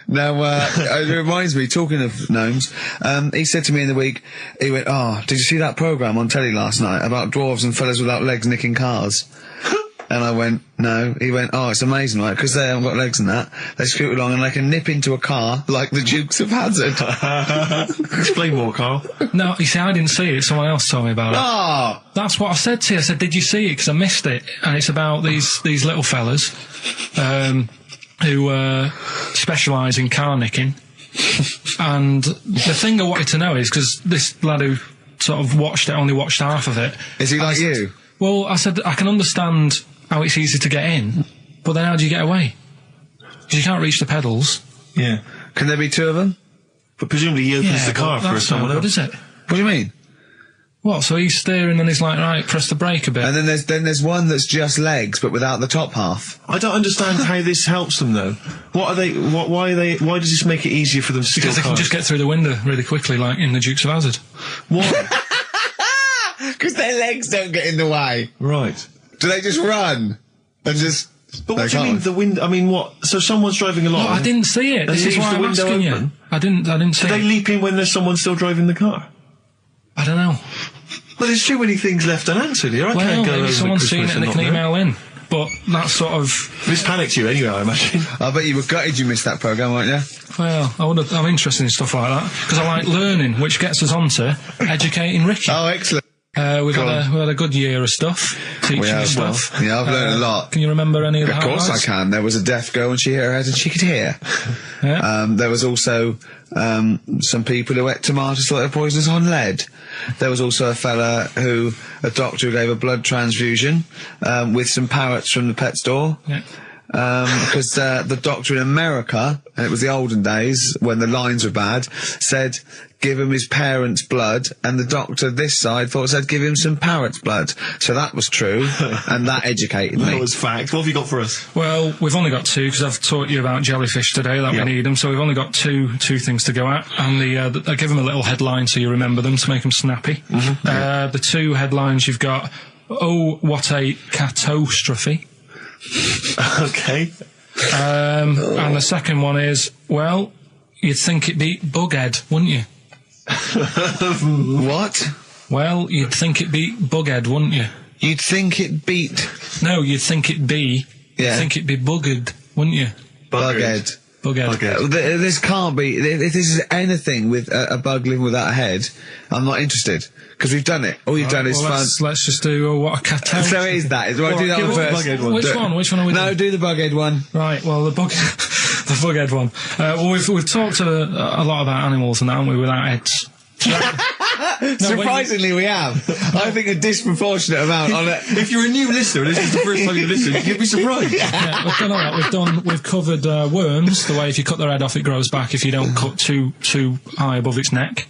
Now, it reminds me, talking of gnomes, he said to me in the week, he went, did you see that programme on telly last night about dwarves and fellas without legs nicking cars? And I went, no. He went, it's amazing, right? Because they haven't got legs and that. They scoot along and they can nip into a car like the Dukes of Hazzard. Explain more, Carl. No, you see, I didn't see it. Someone else told me about it. Oh! That's what I said to you. I said, did you see it? Because I missed it. And it's about these little fellas, who, specialise in car nicking. And the thing I wanted to know is, because this lad who sort of only watched half of it. Is he like you? Well, I said, I can understand how it's easy to get in, but then how do you get away? Because you can't reach the pedals. Yeah. Can there be two of them? But presumably he opens the car for someone else. What is it? What do you mean? What, so he's steering and he's like, right, press the brake a bit. And then there's one that's just legs, but without the top half. I don't understand how this helps them, though. Why does this make it easier for them to steal Because they can just get through the window really quickly, like in the Dukes of Hazzard. What? Because their legs don't get in the way. Right. Do they just run? And just... But what do you mean, the window? I mean, what? So someone's driving along... No, I didn't see it. This is why I'm asking you. I didn't see it. Do they leap in when there's someone still driving the car? I don't know. Well, there's too many things left unanswered here. I can't go over maybe someone's seen it and they can email in. But that's sort of... This panicked you anyway, I imagine. I bet you were gutted you missed that programme, weren't you? Well, I'm interested in stuff like that. Because I like learning, which gets us on to educating Ricky. Oh, excellent. We've had a good year of stuff, teaching stuff. Yeah, I've learned a lot. Can you remember any of the highlights? Of course I can. There was a deaf girl and she hit her head and she could hear. Yeah. There was also some people who ate tomatoes thought they were poisonous on lead. There was also a doctor who gave a blood transfusion with some parrots from the pet store. Yeah. Because the doctor in America, and it was the olden days when the lines were bad, said give him his parents' blood, and the doctor this side thought said give him some parrot's blood. So that was true, and that educated me. That was fact. What have you got for us? Well, we've only got two, because I've taught you about jellyfish today, that we need them, so we've only got two things to go at, and I give them a little headline so you remember them to make them snappy. The two headlines you've got, what a catastrophe. Okay. And the second one is, well, you'd think it beat Bughead, wouldn't you? What? Well, you'd think it beat Bughead, wouldn't you? You'd think it beat... No, you'd think it be... Yeah. You'd think it'd be Buggered, wouldn't you? Bughead. Bughead. This can't be... If this is anything with a bug living without a head, I'm not interested. Because we've done it. All you've done is fun. Let's just do what a catastrophe. So it is that. Do I do that one first? Which one are we doing? No, do the Bughead one. Right, well, the Bughead one. Well, we've talked a lot about animals and that, haven't we, without heads. Surprisingly, we have. I think a disproportionate amount on it. If you're a new listener, and this is the first time you've listened, you'd be surprised. Yeah, we've done all that. We've covered worms. The way if you cut their head off, it grows back. If you don't cut too high above its neck.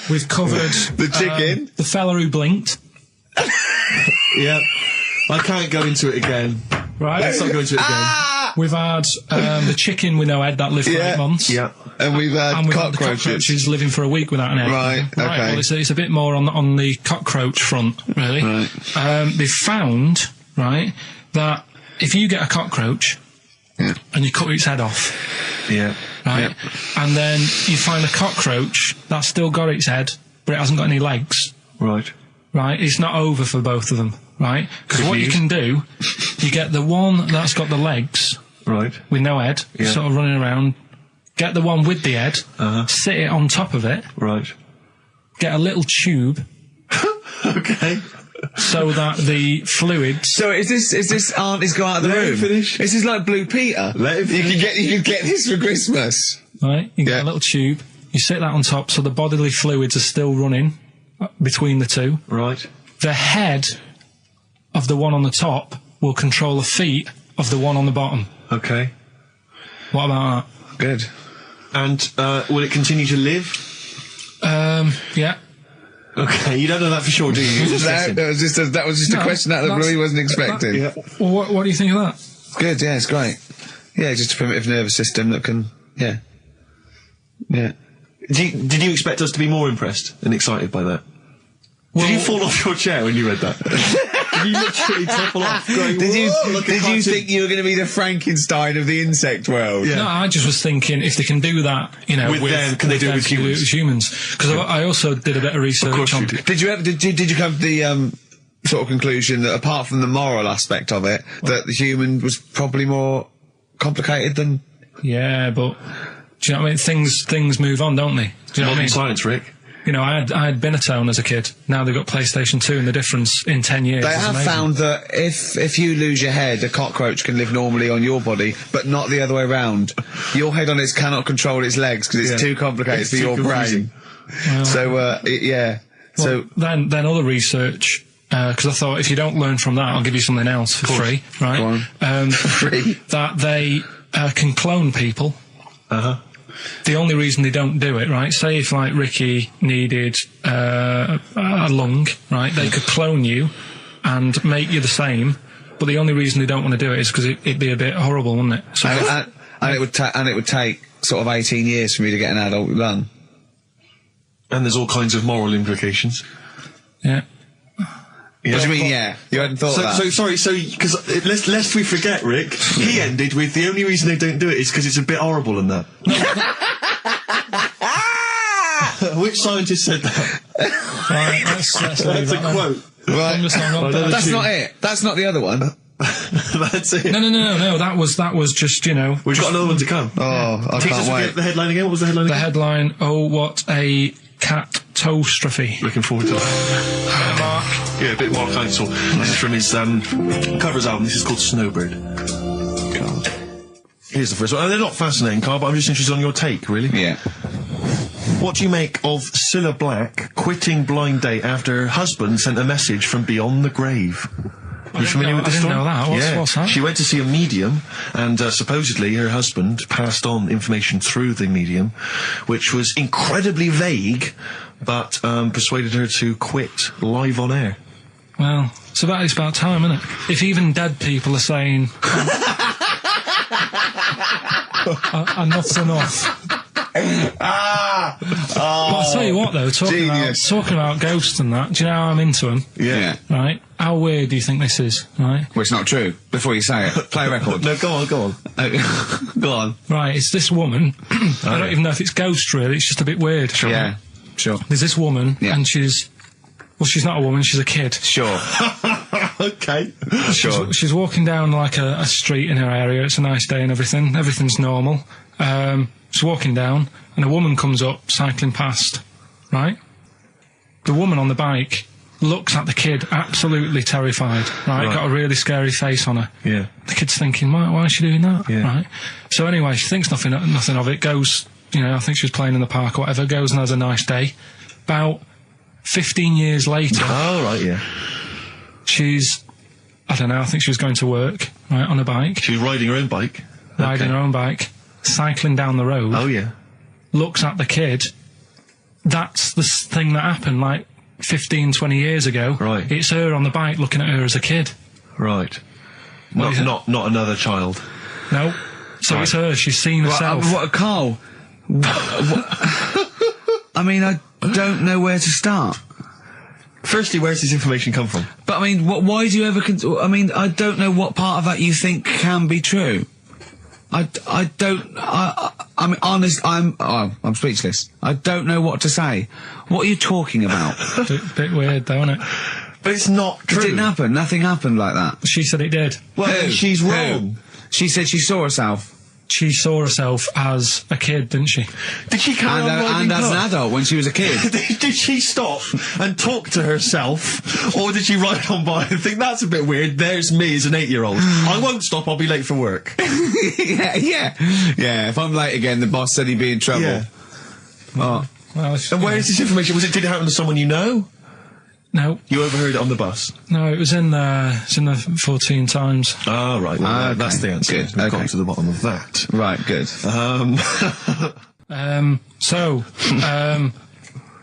We've covered the chicken, the fella who blinked. Yeah, I can't go into it again. Right, let's not go into it again. We've had the chicken with no head that lived for 8 months. Yeah, and we've had cockroaches living for a week without an head. Right, okay. Well, it's a bit more on the cockroach front, really. Right. They've found, right, that if you get a cockroach and you cut its head off, right, and then you find a cockroach that's still got its head, but it hasn't got any legs. Right. Right, it's not over for both of them, right? Because what you can do, you get the one that's got the legs, right, with no head, sort of running around, get the one with the head, sit it on top of it, right, get a little tube, okay, so that the fluids... So is this auntie's go out of the room? Let him finish. This is like Blue Peter. Let him finish. You could get this for Christmas. Right, you get a little tube, you sit that on top so the bodily fluids are still running between the two. Right. The head of the one on the top will control the feet of the one on the bottom. Okay. What about that? Good. And will it continue to live? Yeah. Okay, you don't know that for sure, do you? That was just a question out of the blue he wasn't expecting. Well, what do you think of that? Good, yeah, it's great. Yeah, just a primitive nervous system that can, yeah. Did you expect us to be more impressed and excited by that? Well, did you fall off your chair when you read that? you literally topple off. Going, Did you cartoon. think you were going to be the Frankenstein of the insect world? Yeah. No, I just was thinking if they can do that, you know, With them, can they do it with humans? Because I also did a bit of research on. Did you come to the sort of conclusion that apart from the moral aspect of it, that the human was probably more complicated than? Yeah, but do you know what I mean? Things move on, don't they? Do you know what I mean? Science, Rick. You know, I had Binatone as a kid. Now they've got PlayStation 2, and the difference in 10 years. They is have amazing. found that if you lose your head, a cockroach can live normally on your body, but not the other way around. Your head on its cannot control its legs because it's too complicated for your brain. Well, So yeah. So then other research. Because I thought if you don't learn from that, I'll give you something else for free, right? Go on. Free. That they can clone people. The only reason they don't do it, right? Say if like Ricky needed a lung, right? They could clone you and make you the same. But the only reason they don't want to do it is because it'd be a bit horrible, wouldn't it? So and it would take sort of 18 years for me to get an adult lung. And there's all kinds of moral implications. yeah. What do you mean, yeah? You hadn't thought of that? Because lest we forget, Rick, he ended with the only reason they don't do it is because it's a bit horrible and that. Which scientist said that? Right, let's leave That's a that then. quote. Right. That's That's not it. That's not the other one. That's it. No. That was just, you know. We've got another one to come. Oh, I Teach us can't wait. the headline again. What was the headline The again? headline. Oh, what a catastrophe. Looking forward to that. Mark. Yeah, a bit more Council. This is from his covers album. This is called Snowbird. God. Here's the first one. And they're not fascinating, Carl, but I'm just interested on your take, really. Yeah. What do you make of Cilla Black quitting Blind Date after her husband sent a message from beyond the grave? Are you familiar with this I didn't story? know that. What's that? She went to see a medium, and supposedly her husband passed on information through the medium, which was incredibly vague, but persuaded her to quit live on air. Well, it's about time, isn't it? If even dead people are saying, enough's enough. But I'll tell you what, though, talking about ghosts and that, do you know how I'm into them? Yeah. Right? How weird do you think this is, right? Well, it's not true. Before you say it, play a record. No, go on. Go on. Right, it's this woman. I don't even know if it's ghost, really. It's just a bit weird. Sure. Yeah. Sure. There's this woman, and she's not a woman, she's a kid. Sure. Okay. Sure. She's walking down like a street in her area. It's a nice day and everything. Everything's normal. She's walking down, and a woman comes up, cycling past, right? The woman on the bike looks at the kid, absolutely terrified, right? Got a really scary face on her. Yeah. The kid's thinking, why is she doing that? Yeah. Right? So anyway, she thinks nothing of it, goes, you know, I think she was playing in the park or whatever, goes and has a nice day. About 15 years later... Oh, right, yeah. She's, I don't know, I think she was going to work, right, on a bike. She was riding her own bike. Riding her own bike, cycling down the road. Oh, yeah. Looks at the kid. That's the thing that happened, like, 15, 20 years ago. Right. It's her on the bike looking at her as a kid. Right. What is it? Not another child. No. So it's her, she's seen herself. Carl? I mean, I don't know where to start. Firstly, where's this information come from? But I mean, why do you ever? I mean, I don't know what part of that you think can be true. I mean, honest. I'm speechless. I don't know what to say. What are you talking about? Bit weird, though, isn't it? But it's not true. It didn't happen. Nothing happened like that. She said it did. Well, Who? she's Who? wrong. She said she saw herself. She saw herself as a kid, didn't she? Did she carry on riding And as an cars? adult when she was a kid. Did she stop and talk to herself, or did she ride on by and think, that's a bit weird, there's me as an 8-year-old. I won't stop, I'll be late for work. Yeah. If I'm late again, the boss said he'd be in trouble. Yeah. Oh. Well, And where is this information? Did it happen to someone you know? No. You overheard it on the bus? No, it was in the 14 Times. Ah, right. Well, Okay. that's the answer. Good. We've Okay. got to the bottom of that. Right, good.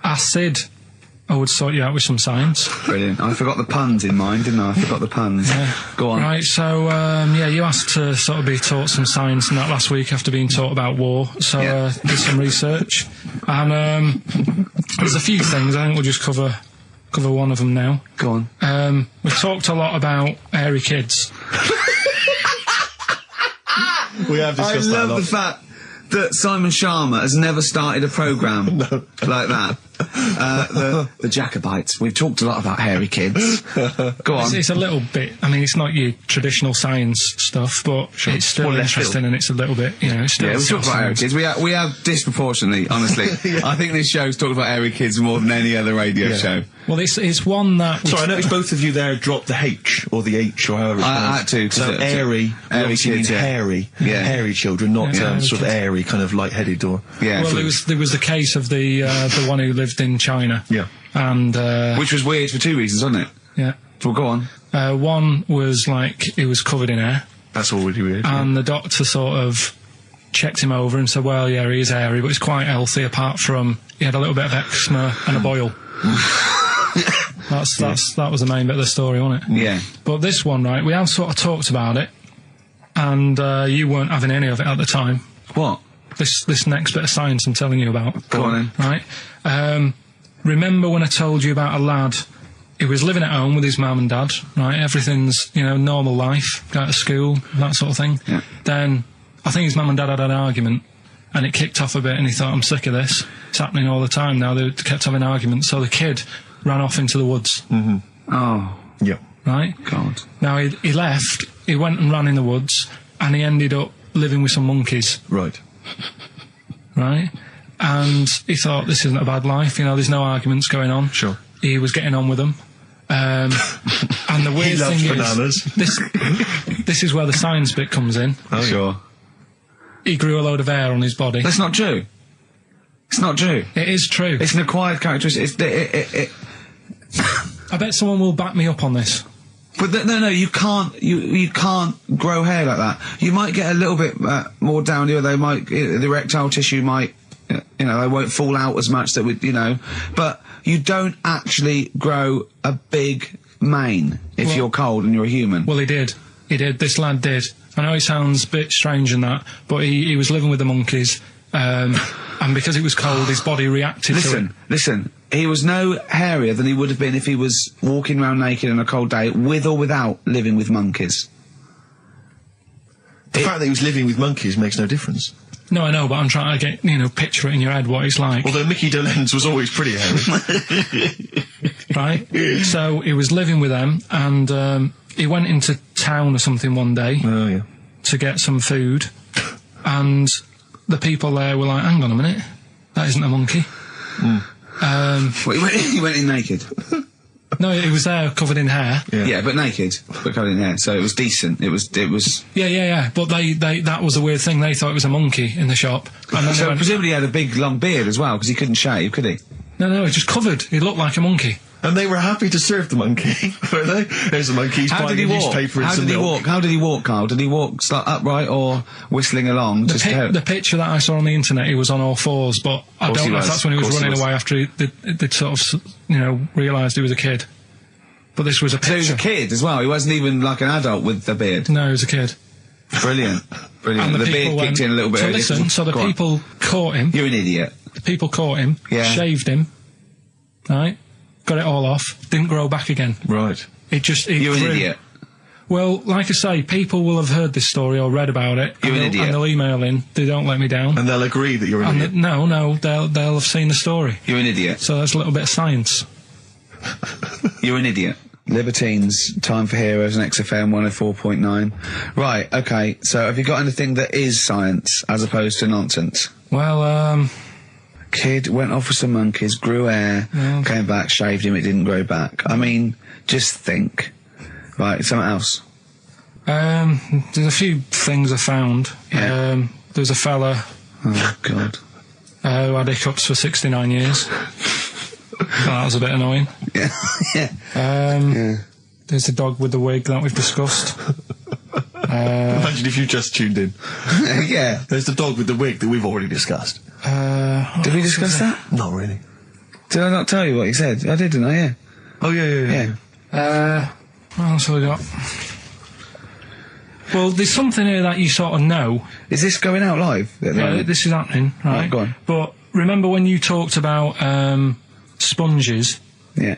Acid. I would sort you out with some science. Brilliant. I forgot the puns in mine, didn't I? I forgot the puns. Go on. Right, so, you asked to sort of be taught some science and that last week after being taught about war, so, did some research. And, there's a few things I think we'll just cover cover one of them now. Go on. We talked a lot about hairy kids. We have discussed that a I love lot. the fact that Simon Sharma has never started a programme like that. The Jacobites. We've talked a lot about hairy kids. Go on. It's a little bit. I mean, it's not your traditional science stuff, but it's still More left interesting, field. and it's a little bit. It's still. Yeah, we talk about hairy kids. We have disproportionately, honestly. I think this show's talked about hairy kids more than any other radio show. Well, it's one that. Sorry, I noticed both of you there dropped the H, or the H, or however it's I had to, 'cause So airy obviously kids, means yeah. hairy. Yeah. Hairy children, not Yeah, sort of kids. airy, kind of light-headed or... Yeah. Well, there was the case of the one who lived in China. Yeah. And Which was weird for two reasons, wasn't it? yeah, Well, go on. one was like he was covered in hair, That's already weird. and the doctor sort of checked him over and said, "Well, yeah, he is hairy, but he's quite healthy. Apart from he had a little bit of eczema and a boil." That was the main bit of the story, wasn't it? Yeah. But this one, right, we have sort of talked about it, and you weren't having any of it at the time. What? This next bit of science I'm telling you about. Go on then. Right? Remember when I told you about a lad who was living at home with his mum and dad, right? Everything's, normal life, go to school, that sort of thing. Yeah. Then I think his mum and dad had an argument, and it kicked off a bit, and he thought, I'm sick of this. It's happening all the time now. They kept having arguments, so the kid ran off into the woods. Mm-hmm. Oh, Yeah. Right? God. Now, he left, he went and ran in the woods, and he ended up living with some monkeys. Right. Right? And he thought, this isn't a bad life, there's no arguments going on. Sure. He was getting on with them. And the weird loves thing bananas. is, this is where the science bit comes in. Oh, sure. He grew a load of hair on his body. That's not true. It's not true. It is true. It's an acquired characteristic. I bet someone will back me up on this. But no, you can't. You can't grow hair like that. You might get a little bit more down here. They might, the erectile tissue might, they won't fall out as much. That would, but you don't actually grow a big mane if you're cold and you're a human. Well, he did. This lad did. I know it sounds a bit strange in that, but he was living with the monkeys, and because it was cold, his body reacted to it. Listen. He was no hairier than he would have been if he was walking around naked on a cold day, with or without living with monkeys. The fact that he was living with monkeys makes no difference. No, I know, but I'm trying to get, picture it in your head what it's like. Although Mickey Dolenz was always pretty hairy. Right? So he was living with them, and he went into town or something one day Oh, yeah. to get some food, and the people there were like, hang on a minute, that isn't a monkey. Well, he went in naked. No, he was there covered in hair. Yeah, but naked, but covered in hair. So it was decent. It was. Yeah. But they that was the weird thing. They thought it was a monkey in the shop. And then So presumably he had a big long beard as well, because he couldn't shave, could he? No, he was just covered. He looked like a monkey. And they were happy to serve the monkey, were they? There's the monkey, he's How buying did a he walk? newspaper and How some did he milk. walk? How did he walk, Carl? Did he walk upright or whistling along? The picture that I saw on the internet, he was on all fours, but I Course don't he know if was. that's when he was Course he running was. away after they'd sort of, realised he was a kid. But this was a So he was picture. a kid as well. He wasn't even like an adult with the beard. No, he was a kid. Brilliant. And The people beard went, kicked in a little bit. So early. listen, so the Go on. people caught him. You're an idiot. The people caught him, Yeah. shaved him, right? Got it all off, didn't grow back again. Right. It You're an grew. idiot. Well, like I say, people will have heard this story or read about it. You're an idiot. And they'll email in. They don't let me down. And they'll agree that you're an idiot. No, they'll have seen the story. You're an idiot. So that's a little bit of science. You're an idiot. Libertines, Time for Heroes, and XFM 104.9. Right, okay, so have you got anything that is science as opposed to nonsense? Well, Kid went off with some monkeys, grew hair, came back, shaved him, it didn't grow back. I mean, just think. Right, something else. there's a few things I found. Yeah. There's a fella Oh, God. who had hiccups for 69 years. That was a bit annoying. Yeah. Yeah. Yeah. There's the dog with the wig that we've discussed. Imagine if you just tuned in. Yeah. There's the dog with the wig that we've already discussed. Did we discuss that? Not really. Did I not tell you what he said? I did, didn't I? Yeah. Oh, yeah. What else have we got? Well, there's something here that you sort of know. Is this going out live? Yeah, this is happening, right? Right, go on. But remember when you talked about sponges? Yeah.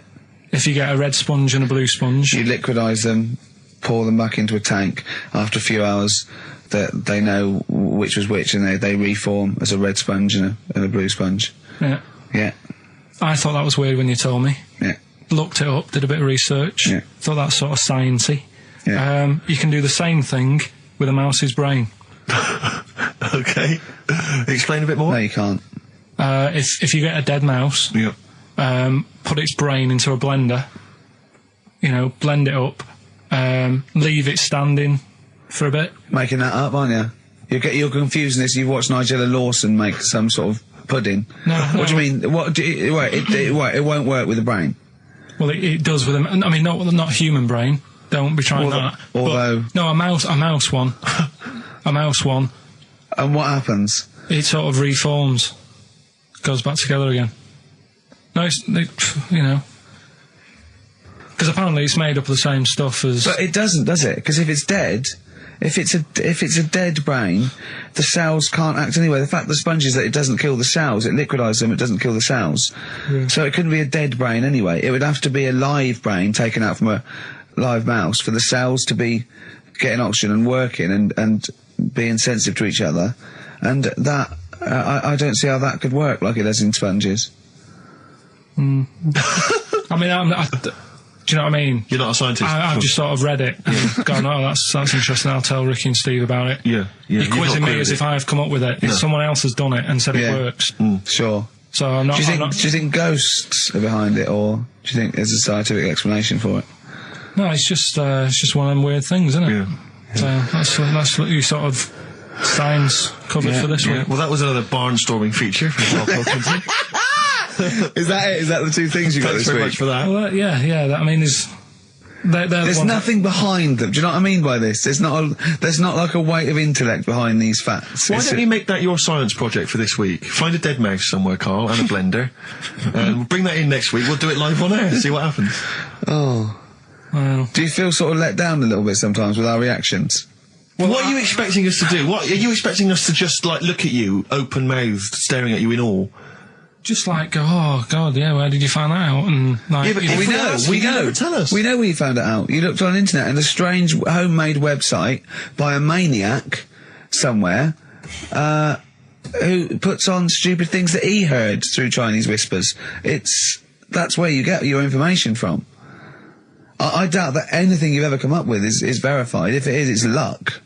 if you get a red sponge and a blue sponge, You liquidise them, pour them back into a tank. After a few hours, they know which was which, and they reform as a red sponge and a blue sponge. yeah. Yeah, I thought that was weird when you told me. yeah, Looked it up, did a bit of research. Yeah. Thought that's sort of sciencey. yeah. You can do the same thing with a mouse's brain. Okay. Explain a bit more. No, you can't. If you get a dead mouse, Yeah. put its brain into a blender, blend it up, leave it standing for a bit. Making that up, aren't you? You're confusing this. You've watched Nigella Lawson make some sort of pudding. No, What do no. you mean? It won't work with the brain. Well, it does with them. I mean, not human brain. Don't be trying that. Although- But, no, a mouse one. A mouse one. And what happens? It sort of reforms, goes back together again. No, because apparently it's made up of the same stuff as. But it doesn't, does it? Because if it's dead, if it's a dead brain, the cells can't act anyway. The fact the sponge is that it doesn't kill the cells, it liquidises them, it doesn't kill the cells. Yeah. So it couldn't be a dead brain anyway. It would have to be a live brain taken out from a live mouse for the cells to be getting oxygen and working and being sensitive to each other. And that, I don't see how that could work like it does in sponges. I mean, do you know what I mean? You're not a scientist. I've just sort of read it and gone, oh, that's interesting. I'll tell Ricky and Steve about it. Yeah. You're quizzing me as if I've come up with it. Someone else has done it and said Yeah. it works. Sure. So I'm not. Do I'm not you think ghosts are behind it, or do you think there's a scientific explanation for it? no, it's just one of them weird things, isn't it? Yeah. So that's what you sort of science covered for this Yeah. week. Well, that was another barnstorming feature from Karl Pilkington. Is that it? Is that the two things you got Thanks this very week? much for that. Well, yeah. I mean, they're There's one- nothing behind them. Do you know what I mean by this? There's not like a weight of intellect behind these facts. Why It's don't you make that your science project for this week? Find a dead mouse somewhere, Carl, and a blender. And we'll bring that in next week. We'll do it live on air, see what happens. Oh. Well, Do you feel sort of let down a little bit sometimes with our reactions? Well, what are you expecting us to do? What are you expecting us to just, like, look at you, open-mouthed, staring at you in awe? just like go, oh God, yeah, where did you find that out? And like, Yeah, but if We know, ask we you, you know. never tell us. We know where you found it out. You looked on the internet and a strange homemade website by a maniac somewhere, who puts on stupid things that he heard through Chinese whispers. That's where you get your information from. I doubt that anything you've ever come up with is verified. If it is, it's luck.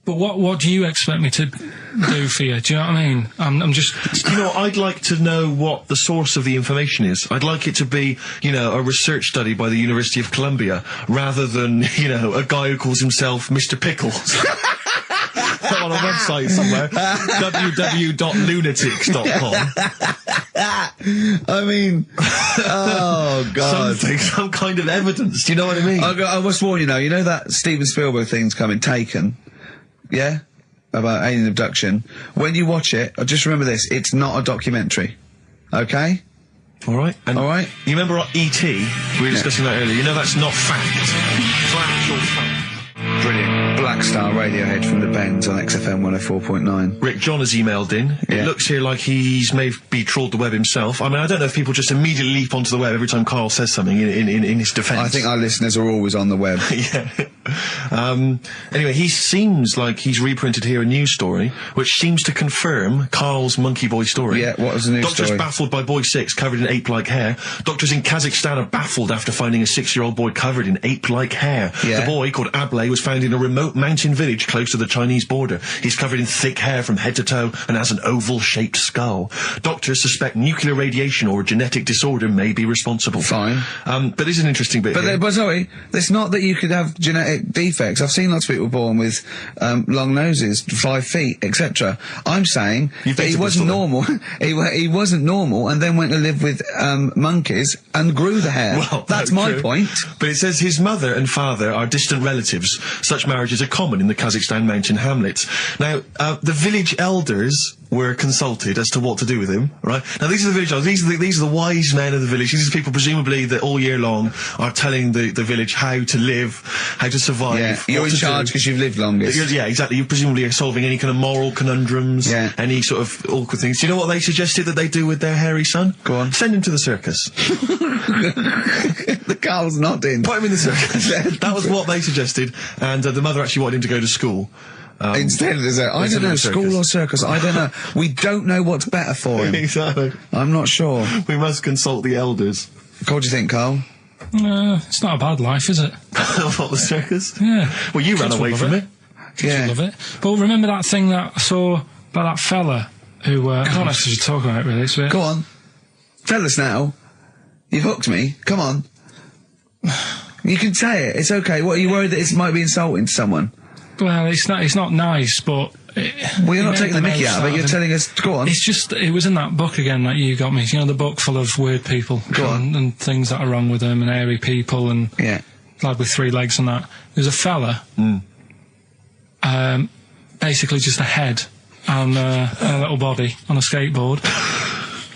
But what do you expect me to do for you? Do you know what I mean? I'm just. You know, I'd like to know what the source of the information is. I'd like it to be, you know, a research study by the University of Columbia, rather than, you know, a guy who calls himself Mr. Pickles. On a website somewhere, www.lunatics.com. I mean, oh God. Some kind of evidence, do you know what I mean? I must warn you now, you know that Steven Spielberg thing's coming, Taken? Yeah? About alien abduction. When you watch it, just remember this, it's not a documentary. Okay? Alright. Alright? You remember E.T.? We were discussing that earlier. You know that's not fact. It's actual fact. Brilliant. Black Star Radiohead from the Bends on XFM 104.9. Rick John has emailed in. Yeah. It looks here like he's maybe trawled the web himself. I mean, I don't know if people just immediately leap onto the web every time Carl says something in his defence. I think our listeners are always on the web. Yeah. Anyway, he seems like he's reprinted here a news story, which seems to confirm Carl's Monkey Boy story. Yeah, what was the news Doctors story? baffled by boy 6 covered in ape-like hair. Doctors in Kazakhstan are baffled after finding a 6-year-old boy covered in ape-like hair. Yeah. The boy, called Ablay, was found in a remote mountain village close to the Chinese border. He's covered in thick hair from head to toe and has an oval-shaped skull. Doctors suspect nuclear radiation or a genetic disorder may be responsible. Fine. But there's an interesting bit here. But sorry, it's not that you could have genetic defects. I've seen lots of people born with long noses, 5 feet, etc. I'm saying You've that he dated wasn't Bristol, normal. he wasn't normal, and then went to live with monkeys and grew the hair. Well, that's no, my true. point. But it says his mother and father are distant relatives. Such marriages are common in the Kazakhstan mountain hamlets. Now, the village elders were consulted as to what to do with him, right? Now, these are the village elders. These are the wise men of the village. These are people, presumably, that all year long are telling the village how to live, how to survive. Yeah, you're in charge because you've lived longest. Yeah, exactly. You presumably are solving any kind of moral conundrums, any sort of awkward things. Do you know what they suggested that they do with their hairy son? Go on. Send him to the circus. The Carl's nodding. Put him in the circus. That was what they suggested, and the mother actually wanted him to go to school. Instead, I don't know, school or circus, I don't know. We don't know what's better for him. Exactly. I'm not sure. We must consult the elders. What do you think, Carl? It's not a bad life, is it? What, the circus? Yeah. Well, you ran away from it. Yeah. Love it. But remember that thing that I saw about that fella who, I don't know if you should talk about it really, so Go on. Tell us now. You've hooked me. Come on. You can say it. It's okay. What, are you worried that it might be insulting to someone? Well, it's not nice, but... Well, you're not taking the mickey out of it, you're telling us... Go on. It's just, it was in that book again that you got me. You know, the book full of weird people. Go on. And things that are wrong with them, and hairy people, and... Yeah. Lad with 3 legs and that. There's a fella... basically just a head and a little body on a skateboard.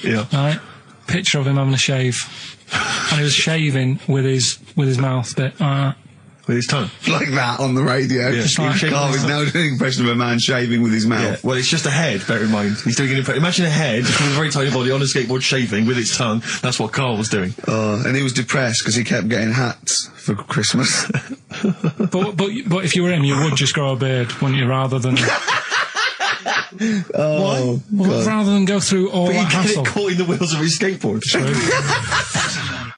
Yeah. Right? Picture of him having a shave. And he was shaving with his mouth bit. With his tongue. Like that on the radio. Yeah. Carl is now doing an impression of a man shaving with his mouth. Yeah. Well, it's just a head, bear in mind. He's doing an impression. Imagine a head with a very tiny body on a skateboard shaving with its tongue. That's what Carl was doing. And he was depressed because he kept getting hats for Christmas. But if you were him, you would just grow a beard, wouldn't you, rather than... Oh, Well, rather than go through all But that you get hassle. it caught in the wheels of his skateboard.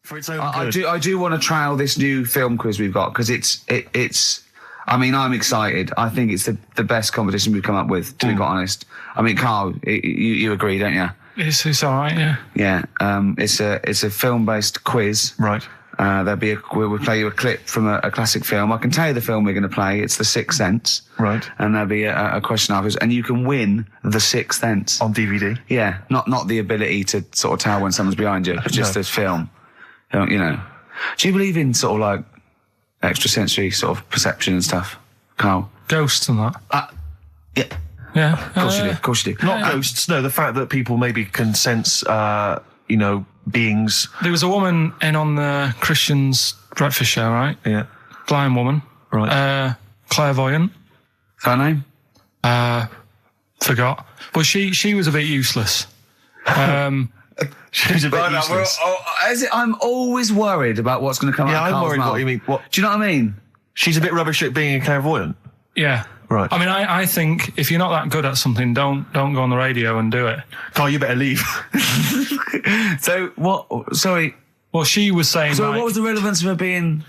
For its own good. I do want to trial this new film quiz we've got because it's. I mean, I'm excited. I think it's the best competition we've come up with. To be quite honest, I mean, Carl, you agree, don't you? It's all right, yeah. Yeah. It's a film-based quiz. Right. We'll play you a clip from a classic film. I can tell you the film we're going to play. It's The Sixth Sense. Right. And there'll be a question afterwards, and you can win The Sixth Sense On DVD. Yeah, not the ability to sort of tell when someone's behind you, just this film. You know. Do you believe in sort of like extrasensory sort of perception and stuff, Carl? Ghosts and that. Yeah. Yeah. Of course you do. Of course you do. Not ghosts, no, the fact that people maybe can sense, beings. There was a woman in on the Christian's breakfast show, right? Yeah. Blind woman. Right. Clairvoyant. Her name? Forgot. But she was a bit useless. She was a bit useless. I'm always worried about what's going to come out of I'm Carl's worried mouth. what you mean. What? Do you know what I mean? She's a bit rubbish at being a clairvoyant. Yeah. Right. I mean, I think if you're not that good at something, don't go on the radio and do it. Carl, you better leave. So, what... Sorry. Well, she was saying, So like, what was the relevance of her being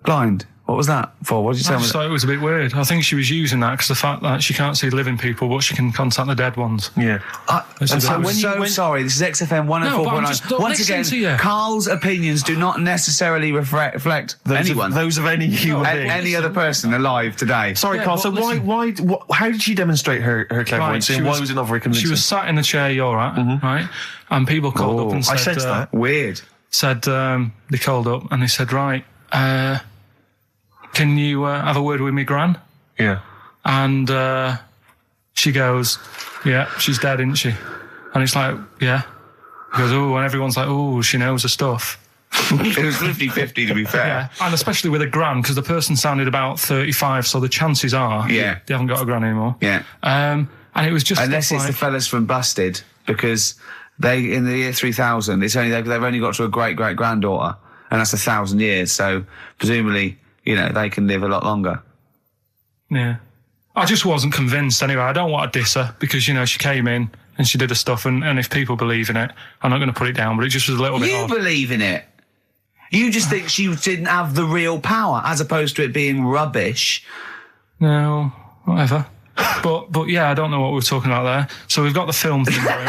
blind? What was that for? What did you I tell me? just thought it was a bit weird. I think she was using that because the fact that she can't see living people, but she can contact the dead ones. Yeah. I'm when sorry, this is XFM 104.9. don't Once listen to again, you. Carl's opinions do not necessarily reflect anyone. Those of any human being. Any other person alive today. Sorry, Yeah, Carl, but so listen. how did she demonstrate her clairvoyance, and why was it not very convincing? She was sat in the chair you're at, right? And people called up and said... I sensed that. Weird. They called up and they said, right, can you have a word with me, Gran? Yeah. And she goes, yeah, she's dead, isn't she? And it's like, yeah. He goes, oh, and everyone's like, oh, she knows her stuff. It was 50-50 to be fair. Yeah, and especially with a gran, because the person sounded about 35, so the chances are they haven't got a gran anymore. Yeah. And it was just... Unless it's the fellas from Busted, because they, in the year 3000, they've only got to a great-great-granddaughter, and that's 1,000 years, so presumably... they can live a lot longer. Yeah. I just wasn't convinced anyway. I don't want to diss her because, she came in and she did her stuff and if people believe in it, I'm not going to put it down, but it just was a little bit odd. You believe in it? You just think she didn't have the real power as opposed to it being rubbish? No, whatever. but yeah, I don't know what we were talking about there. So we've got the film thing going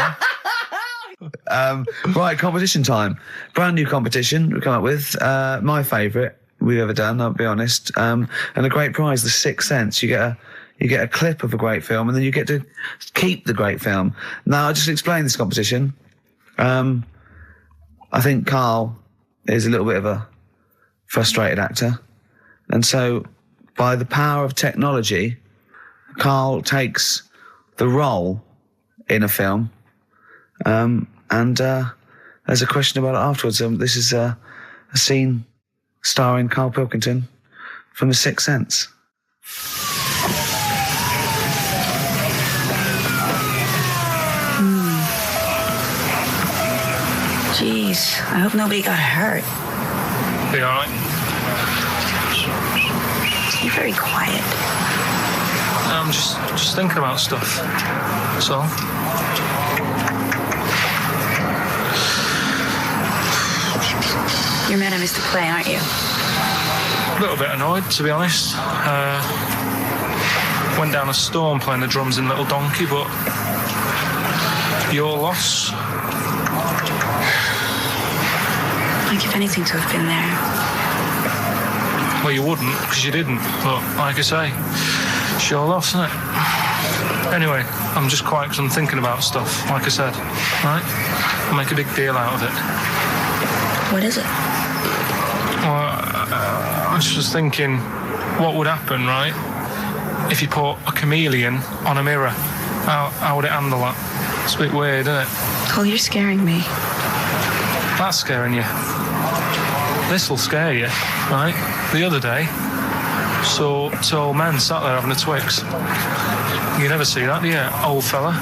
on. Right, competition time. Brand new competition we've come up with. My favourite we've ever done, I'll be honest. And a great prize, The Sixth Sense. You get a clip of a great film, and then you get to keep the great film. Now, I'll just explain this competition. I think Carl is a little bit of a frustrated actor. And so, by the power of technology, Carl takes the role in a film. And there's a question about it afterwards. This is a scene starring Karl Pilkington from The Sixth Sense. Jeez, I hope nobody got hurt. Be alright? You're very quiet. I'm just thinking about stuff. That's all. You're mad I missed the play, aren't you? A little bit annoyed, to be honest. Went down a storm playing the drums in Little Donkey, but your loss. I'd give anything to have been there. Well, you wouldn't, because you didn't. But like I say, it's your loss, isn't it? Anyway, I'm just quiet because I'm thinking about stuff, like I said. Right? I'll make a big deal out of it. What is it? Well, I was just thinking, what would happen, right, if you put a chameleon on a mirror? How would it handle that? It's a bit weird, isn't it? Cole, you're scaring me. That's scaring you. This'll scare you, right? The other day, saw two old men sat there having a Twix. You never see that, do you? Old fella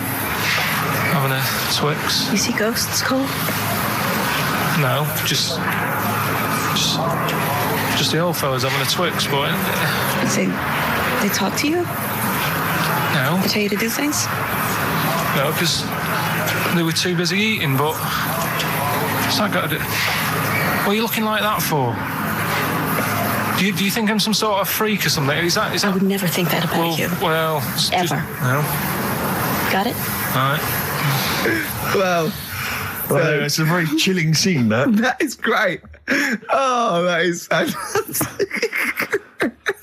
having a Twix. You see ghosts, Cole? No, just the old fellas having a Twix, boy. They talk to you? No. They tell you to do things? No, because they were too busy eating, but what's that got to do? What are you looking like that for? Do you think I'm some sort of freak or something? Is that... I would never think that about you. Well... Ever. No. Got it? All right. Well, it's a very chilling scene, that. That is great. Oh, that is fantastic.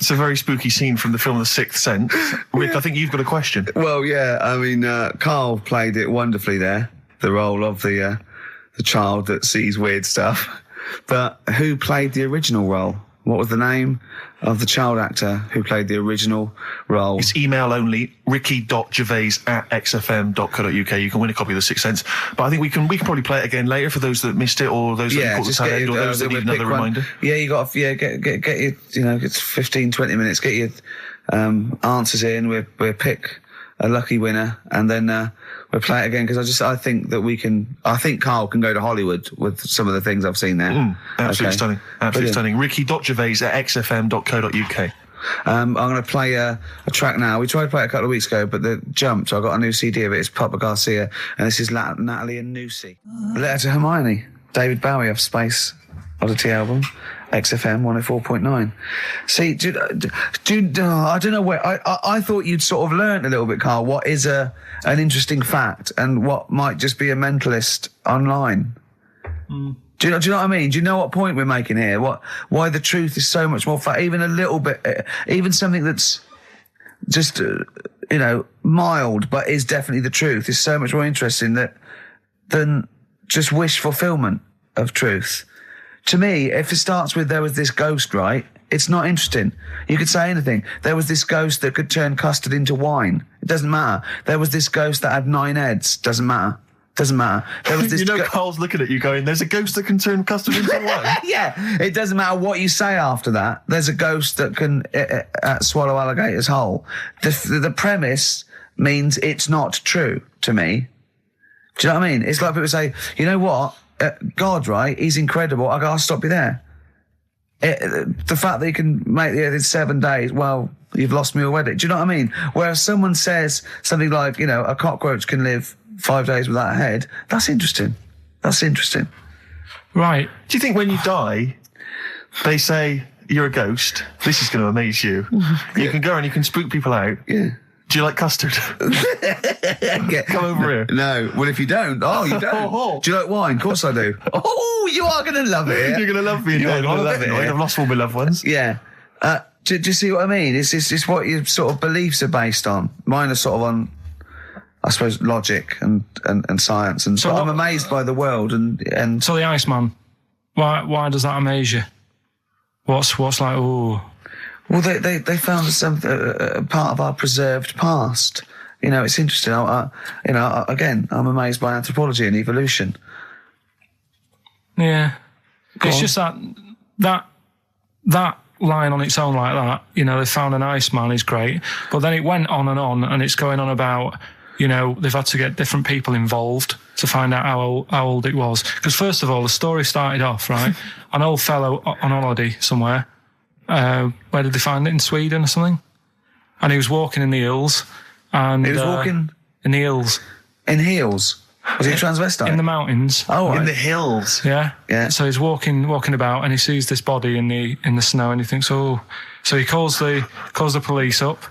It's a very spooky scene from the film The Sixth Sense. Rick, I think you've got a question. Well, yeah, I mean, Karl played it wonderfully there, the role of the child that sees weird stuff. But who played the original role? What was the name of the child actor who played the original role? It's email only, ricky.gervais@xfm.co.uk. You can win a copy of The Sixth Sense. But I think we can probably play it again later for those that missed it, or those that caught the tail end, or those that need another reminder. Yeah, you got to, get your, it's 15, 20 minutes, get your answers in. We'll pick a lucky winner, and then we'll play it again, because I think Karl can go to Hollywood with some of the things I've seen there. Absolutely stunning. Absolutely stunning. ricky.gervais@xfm.co.uk. I'm going to play a track now. We tried to play it a couple of weeks ago, but it jumped. So I got a new CD of it. It's Papa Garcia, and this is Natalie and Nusi. Letter to Hermione, David Bowie off Space Oddity album, XFM 104.9. See, I don't know where. I thought you'd sort of learnt a little bit, Karl, what is an interesting fact and what might just be a mentalist online. Do you know what I mean? Do you know what point we're making here? Why the truth is so much more even a little bit, even something that's just, mild, but is definitely the truth, is so much more interesting than just wish fulfillment of truth. To me, if it starts with there was this ghost, right, it's not interesting. You could say anything. There was this ghost that could turn custard into wine. It doesn't matter. There was this ghost that had 9 heads. Doesn't matter. Doesn't matter. There was this Carl's looking at you going, there's a ghost that can turn custard into wine. Yeah, it doesn't matter what you say after that. There's a ghost that can swallow alligators whole. The premise means it's not true to me. Do you know what I mean? It's like people say, you know what? God, right? He's incredible. I'll stop you there. The fact that he can make the earth in 7 days, well, you've lost me already. Do you know what I mean? Whereas someone says something like, a cockroach can live 5 days without a head, that's interesting. That's interesting. Right. Do you think when you die, they say, you're a ghost, this is going to amaze you. You can go and you can spook people out. Yeah. Do you like custard? Come over here. No. Well, if you don't, you don't. Do you like wine? Of course I do. Oh, you are going to love it. You're going to love me. You're going to love it. I've lost all my loved ones. Yeah. Do you see what I mean? It's what your sort of beliefs are based on. Mine are sort of on, I suppose, logic and science. And so I'm amazed by the world. And so the Iceman, why does that amaze you? What's like, ooh... Well, they found some part of our preserved past You know, it's interesting. Again, I'm amazed by anthropology and evolution. Yeah. It's just that line on its own like that, you know, they found an Iceman is great, but then it went on, and it's going on about, you know, they've had to get different people involved to find out how old it was. Because first of all, the story started off, right, an old fellow on holiday somewhere, where did they find it, in Sweden or something? And he was walking in the hills, and... He was walking? In the hills. In heels? Was he a transvestite? In the mountains. Oh, right. In the hills. Yeah. Yeah. So he's walking about, and he sees this body in the snow, and he thinks, oh. So he calls the police up,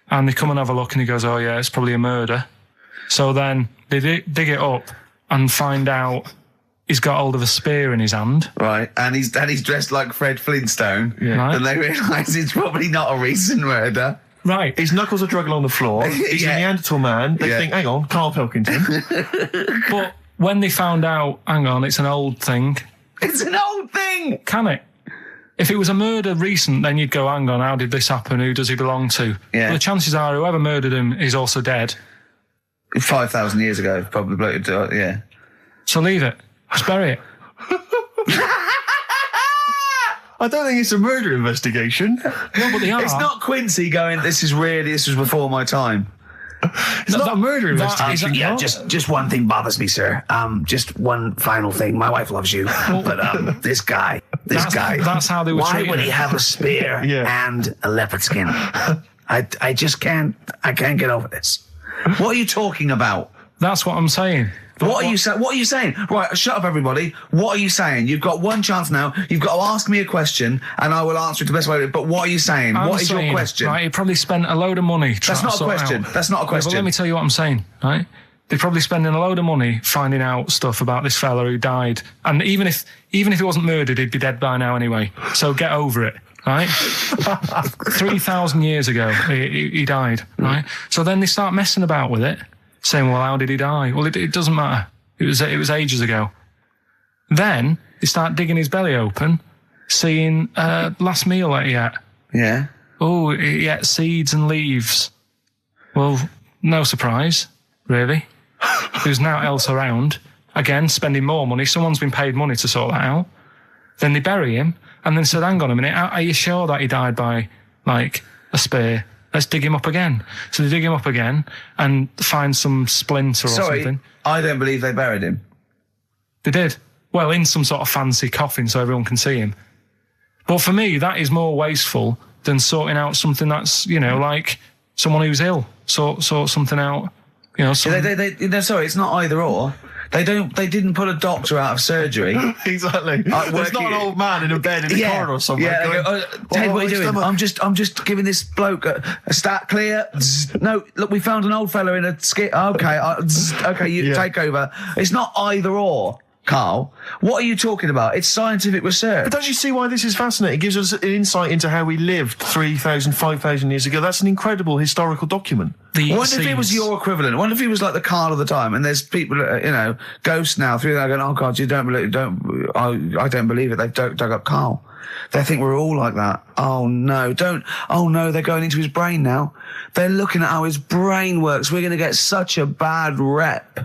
and they come and have a look, and he goes, oh yeah, it's probably a murder. So then they dig it up and find out he's got hold of a spear in his hand. Right, and he's dressed like Fred Flintstone. Yeah. Right. And they realise it's probably not a recent murder. Right. His knuckles are dragging on the floor. He's Yeah. a Neanderthal man. They think, hang on, Karl Pilkington. But when they found out, hang on, it's an old thing. It's an old thing! Can it? If it was a murder recent, then you'd go, hang on, how did this happen? Who does he belong to? Yeah. Well, the chances are whoever murdered him is also dead. 5,000 years ago, probably, yeah. So leave it. Just bury it. I don't think it's a murder investigation. No, but they are. It's not Quincy going, this was before my time. It's not a murder investigation. Yeah, just one thing bothers me, sir. Just one final thing. My wife loves you, but this guy. That's how they were Why treating would he him. have a spear and a leopard skin? I just can't. I can't get over this. What are you talking about? That's what I'm saying. What are you saying? Right, shut up, everybody. What are you saying? You've got one chance now. You've got to ask me a question, and I will answer it the best way. But what are you saying? I'm What is saying, your question? Right, he probably spent a load of money trying That's not to a sort question. out. That's not a Yeah, question. but let me tell you what I'm saying, right? They're probably spending a load of money finding out stuff about this fella who died. And even if he wasn't murdered, he'd be dead by now anyway. So get over it, right? 3,000 years ago, he died, right? So then they start messing about with it, saying, well, how did he die? Well, it doesn't matter. It was ages ago. Then they start digging his belly open, seeing last meal that he ate. Yeah. Oh, he ate seeds and leaves. Well, no surprise, really. There's now else around. Again, spending more money. Someone's been paid money to sort that out. Then they bury him, and then said, hang on a minute, are you sure that he died by, like, a spear? Let's dig him up again. So they dig him up again and find some splinter or something. I don't believe they buried him. They did. Well, in some sort of fancy coffin so everyone can see him. But for me, that is more wasteful than sorting out something that's, you know, like someone who's ill. Sort something out, you know. Sorry, it's not either or. They didn't put a doctor out of surgery. Exactly. There's not an old man in a bed in a corridor somewhere. Yeah, going, they go, Ted, what are you doing? stomach. I'm just giving this bloke a stat clear. No, look, we found an old fella in a skit. Okay, you take over. It's not either or, Carl. What are you talking about? It's scientific research. But don't you see why this is fascinating? It gives us an insight into how we lived 3,000, 5,000 years ago. That's an incredible historical document. I wonder if it was your equivalent. I wonder if he was like the Carl of the time, and there's people, ghosts now through that going, oh God, I don't believe it. They've dug up Carl. They think we're all like that. Oh no, they're going into his brain now. They're looking at how his brain works. We're going to get such a bad rep.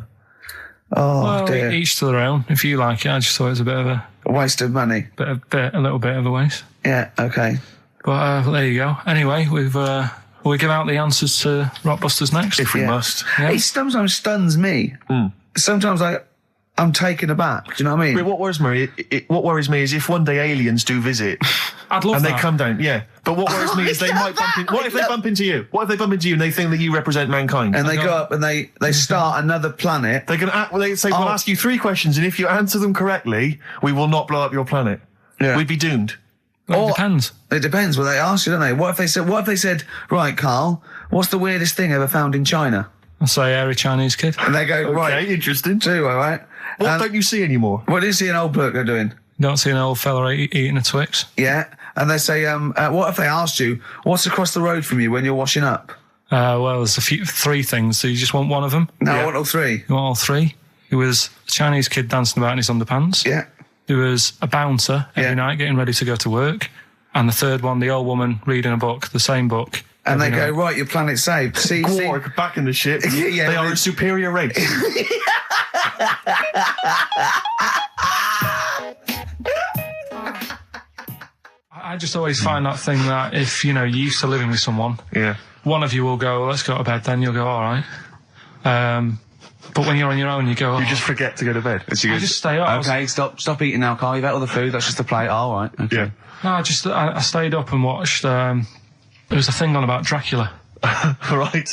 Oh well, dear. Each to their own. If you like it, I just thought it was a bit of a waste of money. a little bit of a waste. Yeah, okay. But there you go. Anyway, we give out the answers to Rockbusters next. If we must. Yeah. It sometimes stuns me. Sometimes I'm taken aback. Do you know what I mean? But what worries me is if one day aliens do visit I'd love and that. they come down, yeah. But what worries me is they might bump in. What if they bump into you? What if they bump into you and they think that you represent mankind? And they go up and they start another planet. They say, we'll ask you 3 questions, and if you answer them correctly, we will not blow up your planet. Yeah. We'd be doomed. Well, it depends. It depends what they ask you, don't they? What if they said, right, Carl, what's the weirdest thing ever found in China? I'll say hairy Chinese kid. And they go, right. Okay, interesting. All right. What don't you see anymore? What do you see an old bloke doing? Don't see an old fella eating a Twix. Yeah. And they say, what if they asked you, what's across the road from you when you're washing up? Well, there's 3 things. So you just want one of them? No, I want all 3. You want all 3? There was a Chinese kid dancing about in his underpants. Yeah. There was a bouncer every night getting ready to go to work. And the third one, the old woman reading a book, the same book, And they Every go, night. right, your planet's saved. See, Quark back in the ship. Yeah, they are they- a superior race. I just always find that thing that if, you know, you're used to living with someone, Yeah. one of you will go, let's go to bed, then you'll go, all right. But when you're on your own, you go, oh, You just forget to go to bed. I just stay up. Okay, stop eating now, Carl. You've ate all the food. That's just the plate. All right. Okay. Yeah. No, I stayed up and watched, there was a thing on about Dracula, Right.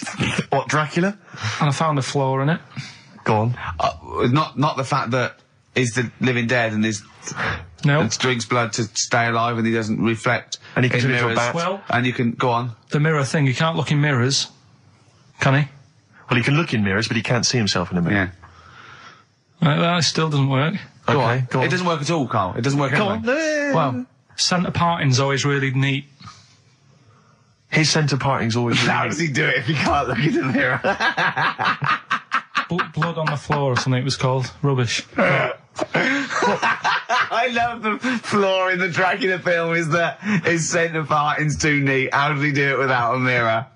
What, Dracula? and I found a flaw in it. Go on. Not the fact that he's the living dead and No. and drinks blood to stay alive and he doesn't reflect. And he can in turn into a mirrors. bat. Well, And you can go on. the mirror thing, you can't look in mirrors, can he? Well, he can look in mirrors, but he can't see himself in a mirror. Yeah. That still doesn't work. Go Okay, on. go on. It doesn't work at all, Carl. It doesn't work Go anyway. on. Well, Centre parting's always really neat. His centre parting's always really how does he do it if he can't look in the mirror? Blood on the floor or something it was called. Rubbish. I love the flaw in the Dracula film is that his centre parting's too neat. How does he do it without a mirror?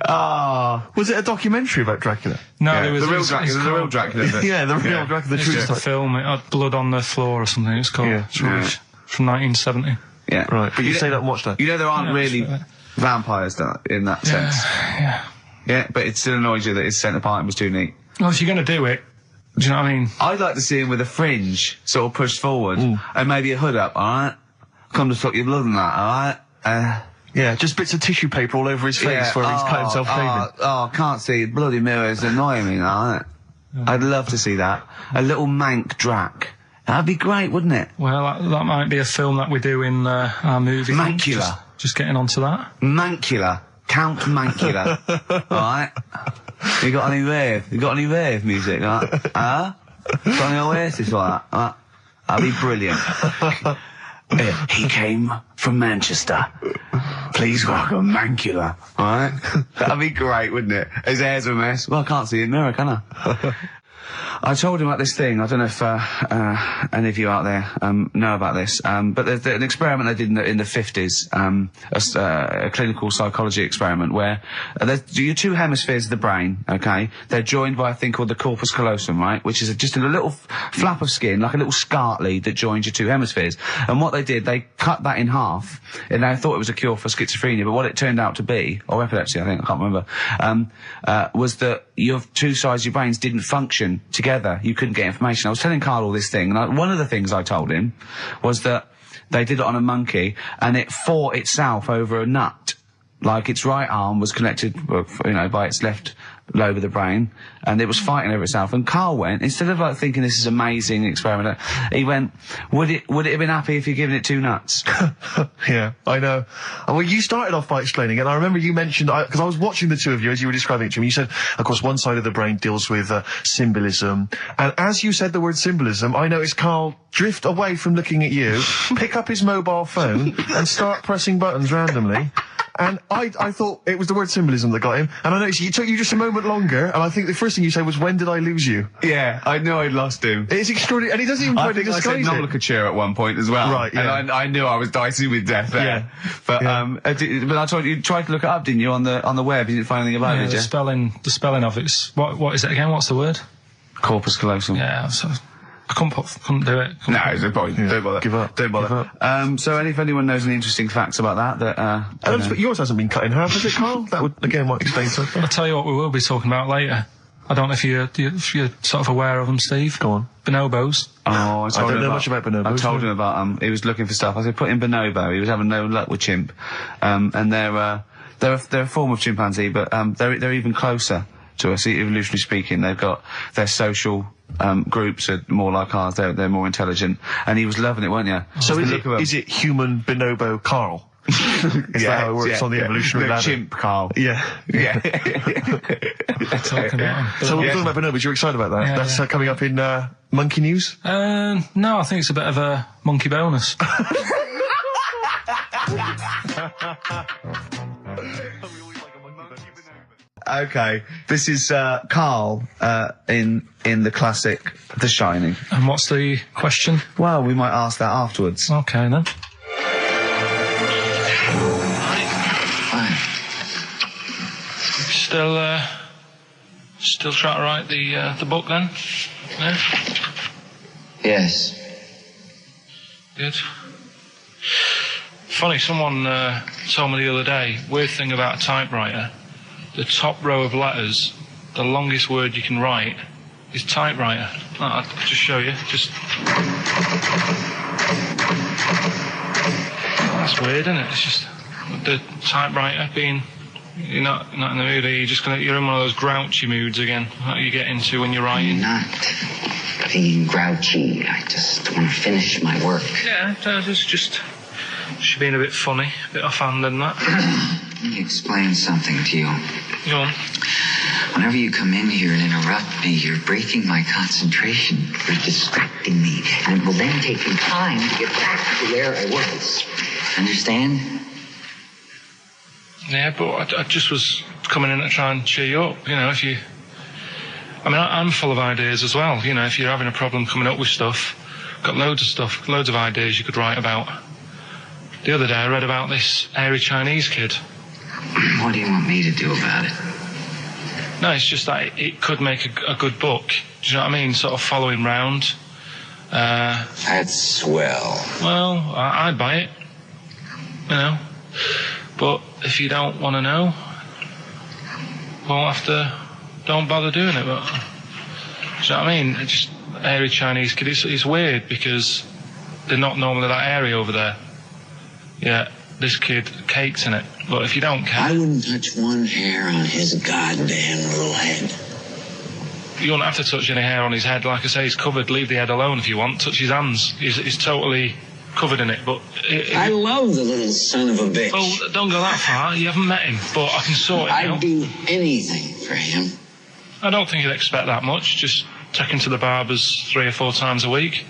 Oh. Was it a documentary about Dracula? No, Yeah, there was the real it's Dracula. The real called- Dracula. bit. Yeah, the real Dracula, the It's true just a story. film. It had blood on the floor or something. It's called. Yeah. It's rubbish. From 1970. Yeah. Right, but you know- stayed up and watched that. You know there aren't Yeah, really sure. vampires in that sense. Yeah. Yeah, but it still annoys you that his centre parting was too neat. Well, if you're going to do it, do you know what I mean? I'd like to see him with a fringe sort of pushed forward and maybe a hood up, alright? Come to stop your blood and that, alright? Yeah, just bits of tissue paper all over his face where he's cut himself shaving. Can't see. Bloody mirrors annoying me, alright? I'd love to see that. A little mank Drac. That'd be great, wouldn't it? Well, that might be a film that we do in our movie. Mancula. Just getting onto that. Mancula. Count Mancula. Alright? You got any rave? You got any rave music? Huh? Got any Oasis like that? That'd be brilliant. He came from Manchester. Please welcome Mancula. Alright? That'd be great, wouldn't it? His hair's a mess. Well, I can't see in the mirror, can I? I told him about this thing. I don't know if any of you out there know about this, but there's an experiment they did in the 50s, a clinical psychology experiment where there's your two hemispheres of the brain, okay? They're joined by a thing called the corpus callosum, right? Which is just a little flap of skin, like a little scarlet lead that joins your two hemispheres. And what they did, they cut that in half, and they thought it was a cure for schizophrenia, but what it turned out to be, or epilepsy, I think, I can't remember, was that your two sides of your brains didn't function together. You couldn't get information. I was telling Karl all this thing, and one of the things I told him was that they did it on a monkey, and it fought itself over a nut. Like its right arm was connected, by its left lobe of the brain, and it was fighting over itself. And Karl went, instead of like thinking this is amazing experiment, he went, would it have been happy if you'd given it two nuts? Yeah, I know. Well, you started off by explaining it, and I remember you mentioned, because I was watching the two of you as you were describing it to me, you said, of course, one side of the brain deals with symbolism, and as you said the word symbolism, I noticed Karl drift away from looking at you, pick up his mobile phone, and start pressing buttons randomly. And I thought it was the word symbolism that got him, and I noticed it took you just a moment longer, and I think the first thing you said was, when did I lose you? Yeah, I knew I'd lost him. It's extraordinary, and he doesn't even try I to think I said disguise it. nomenclature at one point as well. Right, yeah. And I knew I was dicing with death there. Yeah. But, Yeah. but I told you tried to look it up, didn't you, on the web? You didn't find anything about Yeah, it, did the you? spelling of it's what is it again? What's the word? Corpus callosum. Yeah, so I couldn't do it. No, it's a point. Yeah. Don't bother. Give up. Don't bother. Give up. So if anyone knows any interesting facts about that, But yours hasn't been cut in half, has it, Karl? That would, again, might explain something. I'll tell you what we will be talking about later. I don't know if you're sort of aware of them, Steve. Go on. Bonobos. Oh, I told don't him know much about bonobos, I told no. him about he was looking for stuff. I said put in bonobo. He was having no luck with chimp, and they're a form of chimpanzee, but they're even closer to us, evolutionarily speaking. They've got their social groups are more like ours. They're more intelligent, and he was loving it, weren't you? So Just the look of 'em. is it human bonobo Karl? Is that how it works on the evolutionary ladder? Chimp, Karl. Yeah. Yeah. Talking about 'em. So we're talking about bonobos, you're excited about that? Yeah, That's yeah. coming up in Monkey News? No, I think it's a bit of a monkey bonus. Okay, this is Karl in the classic The Shining. And what's the question? Well, we might ask that afterwards. Okay then. Still trying to write the book then? Yeah? Yes. Good. Funny, someone told me the other day, weird thing about a typewriter, the top row of letters, the longest word you can write is typewriter. I'll just show you. That's weird, isn't it? It's just the typewriter being... You're not in the mood, are you? You're in one of those grouchy moods again, that you get into when you're writing. I'm not being grouchy. I just want to finish my work. Yeah, it's just... She's been a bit funny, a bit offhand and that. Let me explain something to you. Go on. Whenever you come in here and interrupt me, you're breaking my concentration. You're distracting me. And it will then take me time to get back to where I was. Understand? Yeah, but I just was coming in to try and cheer you up. You know, if you... I mean, I'm full of ideas as well. You know, if you're having a problem coming up with stuff, got loads of ideas you could write about. The other day I read about this hairy Chinese kid. What do you want me to do about it? No, it's just that it could make a good book. Do you know what I mean? Sort of following round. That's swell. Well, I'd buy it. You know. But if you don't want to know, don't bother doing it. But, do you know what I mean? It's just hairy Chinese kid. It's weird because they're not normally that hairy over there. Yeah, this kid cakes in it. But if you don't care... I wouldn't touch one hair on his goddamn little head. You won't have to touch any hair on his head. Like I say, he's covered. Leave the head alone if you want. Touch his hands. He's totally covered in it. But I love the little son of a bitch. Well, don't go that far. You haven't met him. But I can sort it out. I'd do anything for him. I don't think you'd expect that much. Just take him to the barbers 3 or 4 times a week.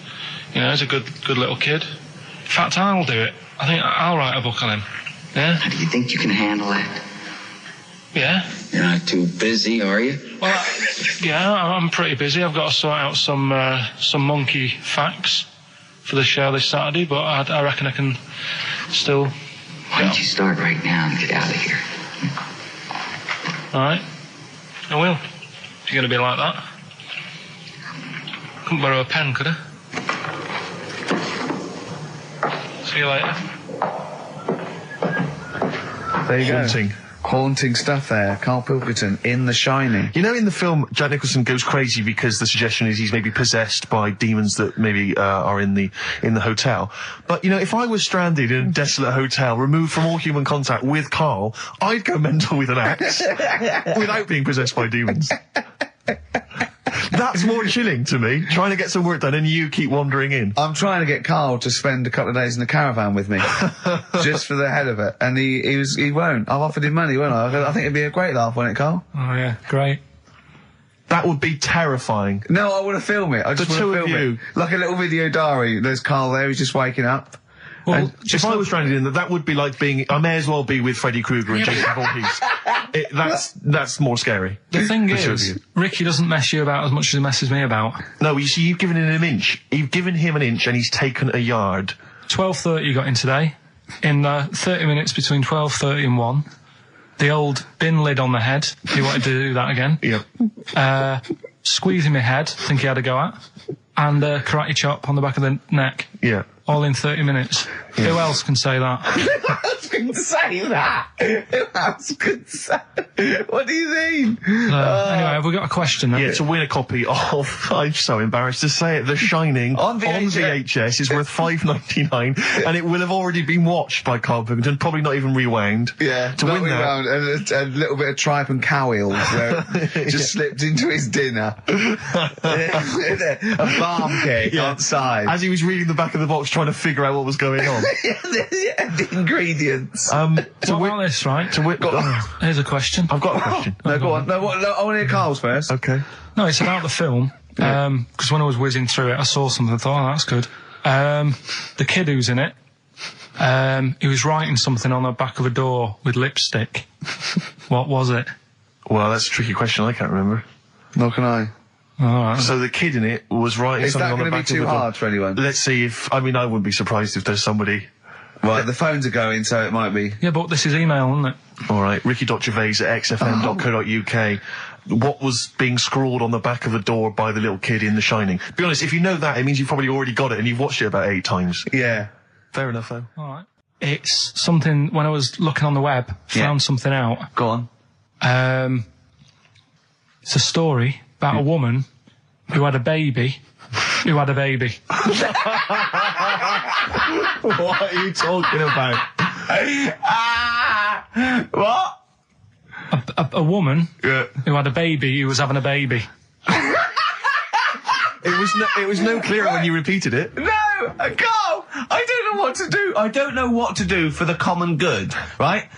You know, he's a good little kid. In fact, I'll do it. I think I'll write a book on him. Yeah? How do you think you can handle that? Yeah. You're not too busy, are you? Well, yeah, I'm pretty busy. I've got to sort out some monkey facts for the show this Saturday, but I reckon I can still... Why don't you start right now and get out of here? All right. I will. If you're going to be like that. Couldn't borrow a pen, could I? See you later. There you Haunting. go. Haunting stuff there. Karl Pilkington in The Shining. You know, in the film, Jack Nicholson goes crazy because the suggestion is he's maybe possessed by demons that maybe are in the hotel. But, you know, if I was stranded in a desolate hotel, removed from all human contact with Karl, I'd go mental with an axe without being possessed by demons. That's more chilling to me, trying to get some work done and you keep wandering in. I'm trying to get Karl to spend a couple of days in the caravan with me, just for the head of it, and he won't. I've offered him money, won't I? I think it'd be a great laugh, wouldn't it, Karl? Oh yeah, great. That would be terrifying. No, I want to film it. I just want to film it. Like a little video diary. There's Karl there, he's just waking up. Well, if I was stranded in that would be like being... I may as well be with Freddy Krueger and Jason Voorhees. That's more scary. The thing is, Ricky doesn't mess you about as much as he messes me about. No, you see, you've given him an inch. You've given him an inch and he's taken a yard. 12:30 you got in today. In 30 minutes between 12:30 and 1. The old bin lid on the head. He wanted to do that again. Yeah. Squeezing my head, think he had a go at. And karate chop on the back of the neck. Yeah. All in 30 minutes. Yeah. Who else can say that? Who else can say that? Who else can say... What do you mean? Anyway, have we got a question then? Yeah, to win a copy of, I'm so embarrassed to say it, The Shining on VHS is worth $5.99 and it will have already been watched by Karl Pilkington, probably not even rewound. Yeah, to win that. And a little bit of tripe and cow eels where it just slipped into his dinner. A barm cake outside. As he was reading the back of the box trying to figure out what was going on. The ingredients. What about this, right? Here's a question. I've got a question. No, go on. No, I want to hear Karl's first. Okay. No, it's about the film. Because when I was whizzing through it, I saw something and thought, oh, that's good. The kid who's in it, he was writing something on the back of a door with lipstick. What was it? Well, that's a tricky question. I can't remember. Nor can I. All right. So the kid in it was writing something on the back of the door. Is that going to be too hard for anyone? Let's see if... I mean, I wouldn't be surprised if there's somebody Right, the phones are going, so it might be. Yeah, but this is email, isn't it? All right, ricky.gervais@xfm.co.uk. What was being scrawled on the back of the door by the little kid in The Shining? Be honest, if you know that, it means you've probably already got it and you've watched it about 8 times. Yeah. Fair enough, though. All right. It's something, when I was looking on the web, found something out. Go on. It's a story about a woman who had a baby. What are you talking about? What? A woman who had a baby who was having a baby. It was no clearer when you repeated it. No, Carl, I don't know what to do. I don't know what to do for the common good, right?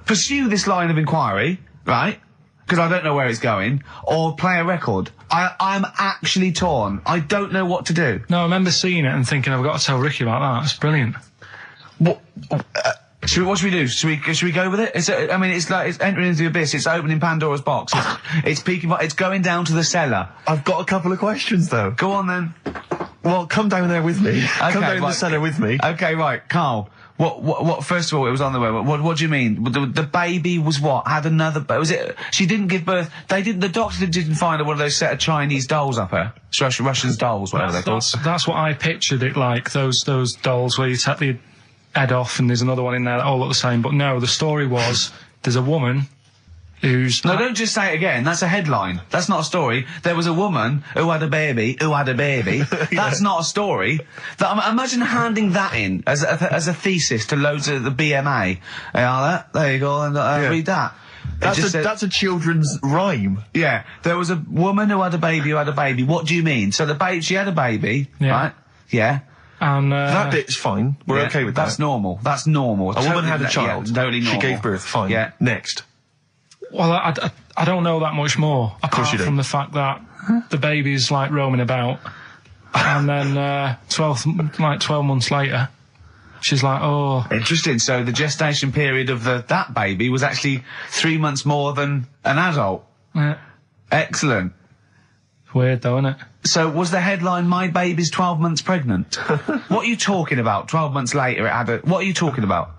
Pursue this line of inquiry, right? Because I don't know where it's going, or play a record. I'm actually torn. I don't know what to do. No, I remember seeing it and thinking, I've got to tell Ricky about that. It's brilliant. What should we do? Should we go with it? It's entering into the abyss. It's opening Pandora's box. It's peeking. It's going down to the cellar. I've got a couple of questions, though. Go on then. Well, come down there with me. Come down the cellar with me. Okay, right, Carl. What? First of all, it was on the way. What do you mean? The baby was what? Had another? Was it? She didn't give birth. They didn't. The doctor didn't find her one of those set of Chinese dolls up her. Russian dolls, whatever they're called. That's what I pictured it like. Those dolls where you take the head off and there's another one in there that all look the same. But no, the story was there's a woman who's... No, don't just say it again. That's a headline. That's not a story. There was a woman who had a baby who had a baby. That's not a story. Imagine handing that in as a thesis to loads of the BMA. There you go, and read that. That's a children's rhyme. Yeah. There was a woman who had a baby who had a baby. What do you mean? So she had a baby, right? Yeah. And that bit's fine. We're okay with that. That's normal. That's normal. A woman had a child. Yeah, totally normal. She gave birth. Fine. Yeah. Next. Well, I don't know that much more, apart from the fact that the baby's like roaming about, and then 12 months later, she's like, oh. Interesting. So the gestation period of that baby was actually 3 months more than an adult. Yeah. Excellent. Weird though, isn't it? So was the headline, "My baby's 12 months pregnant"? What are you talking about? 12 months later, it had a... What are you talking about?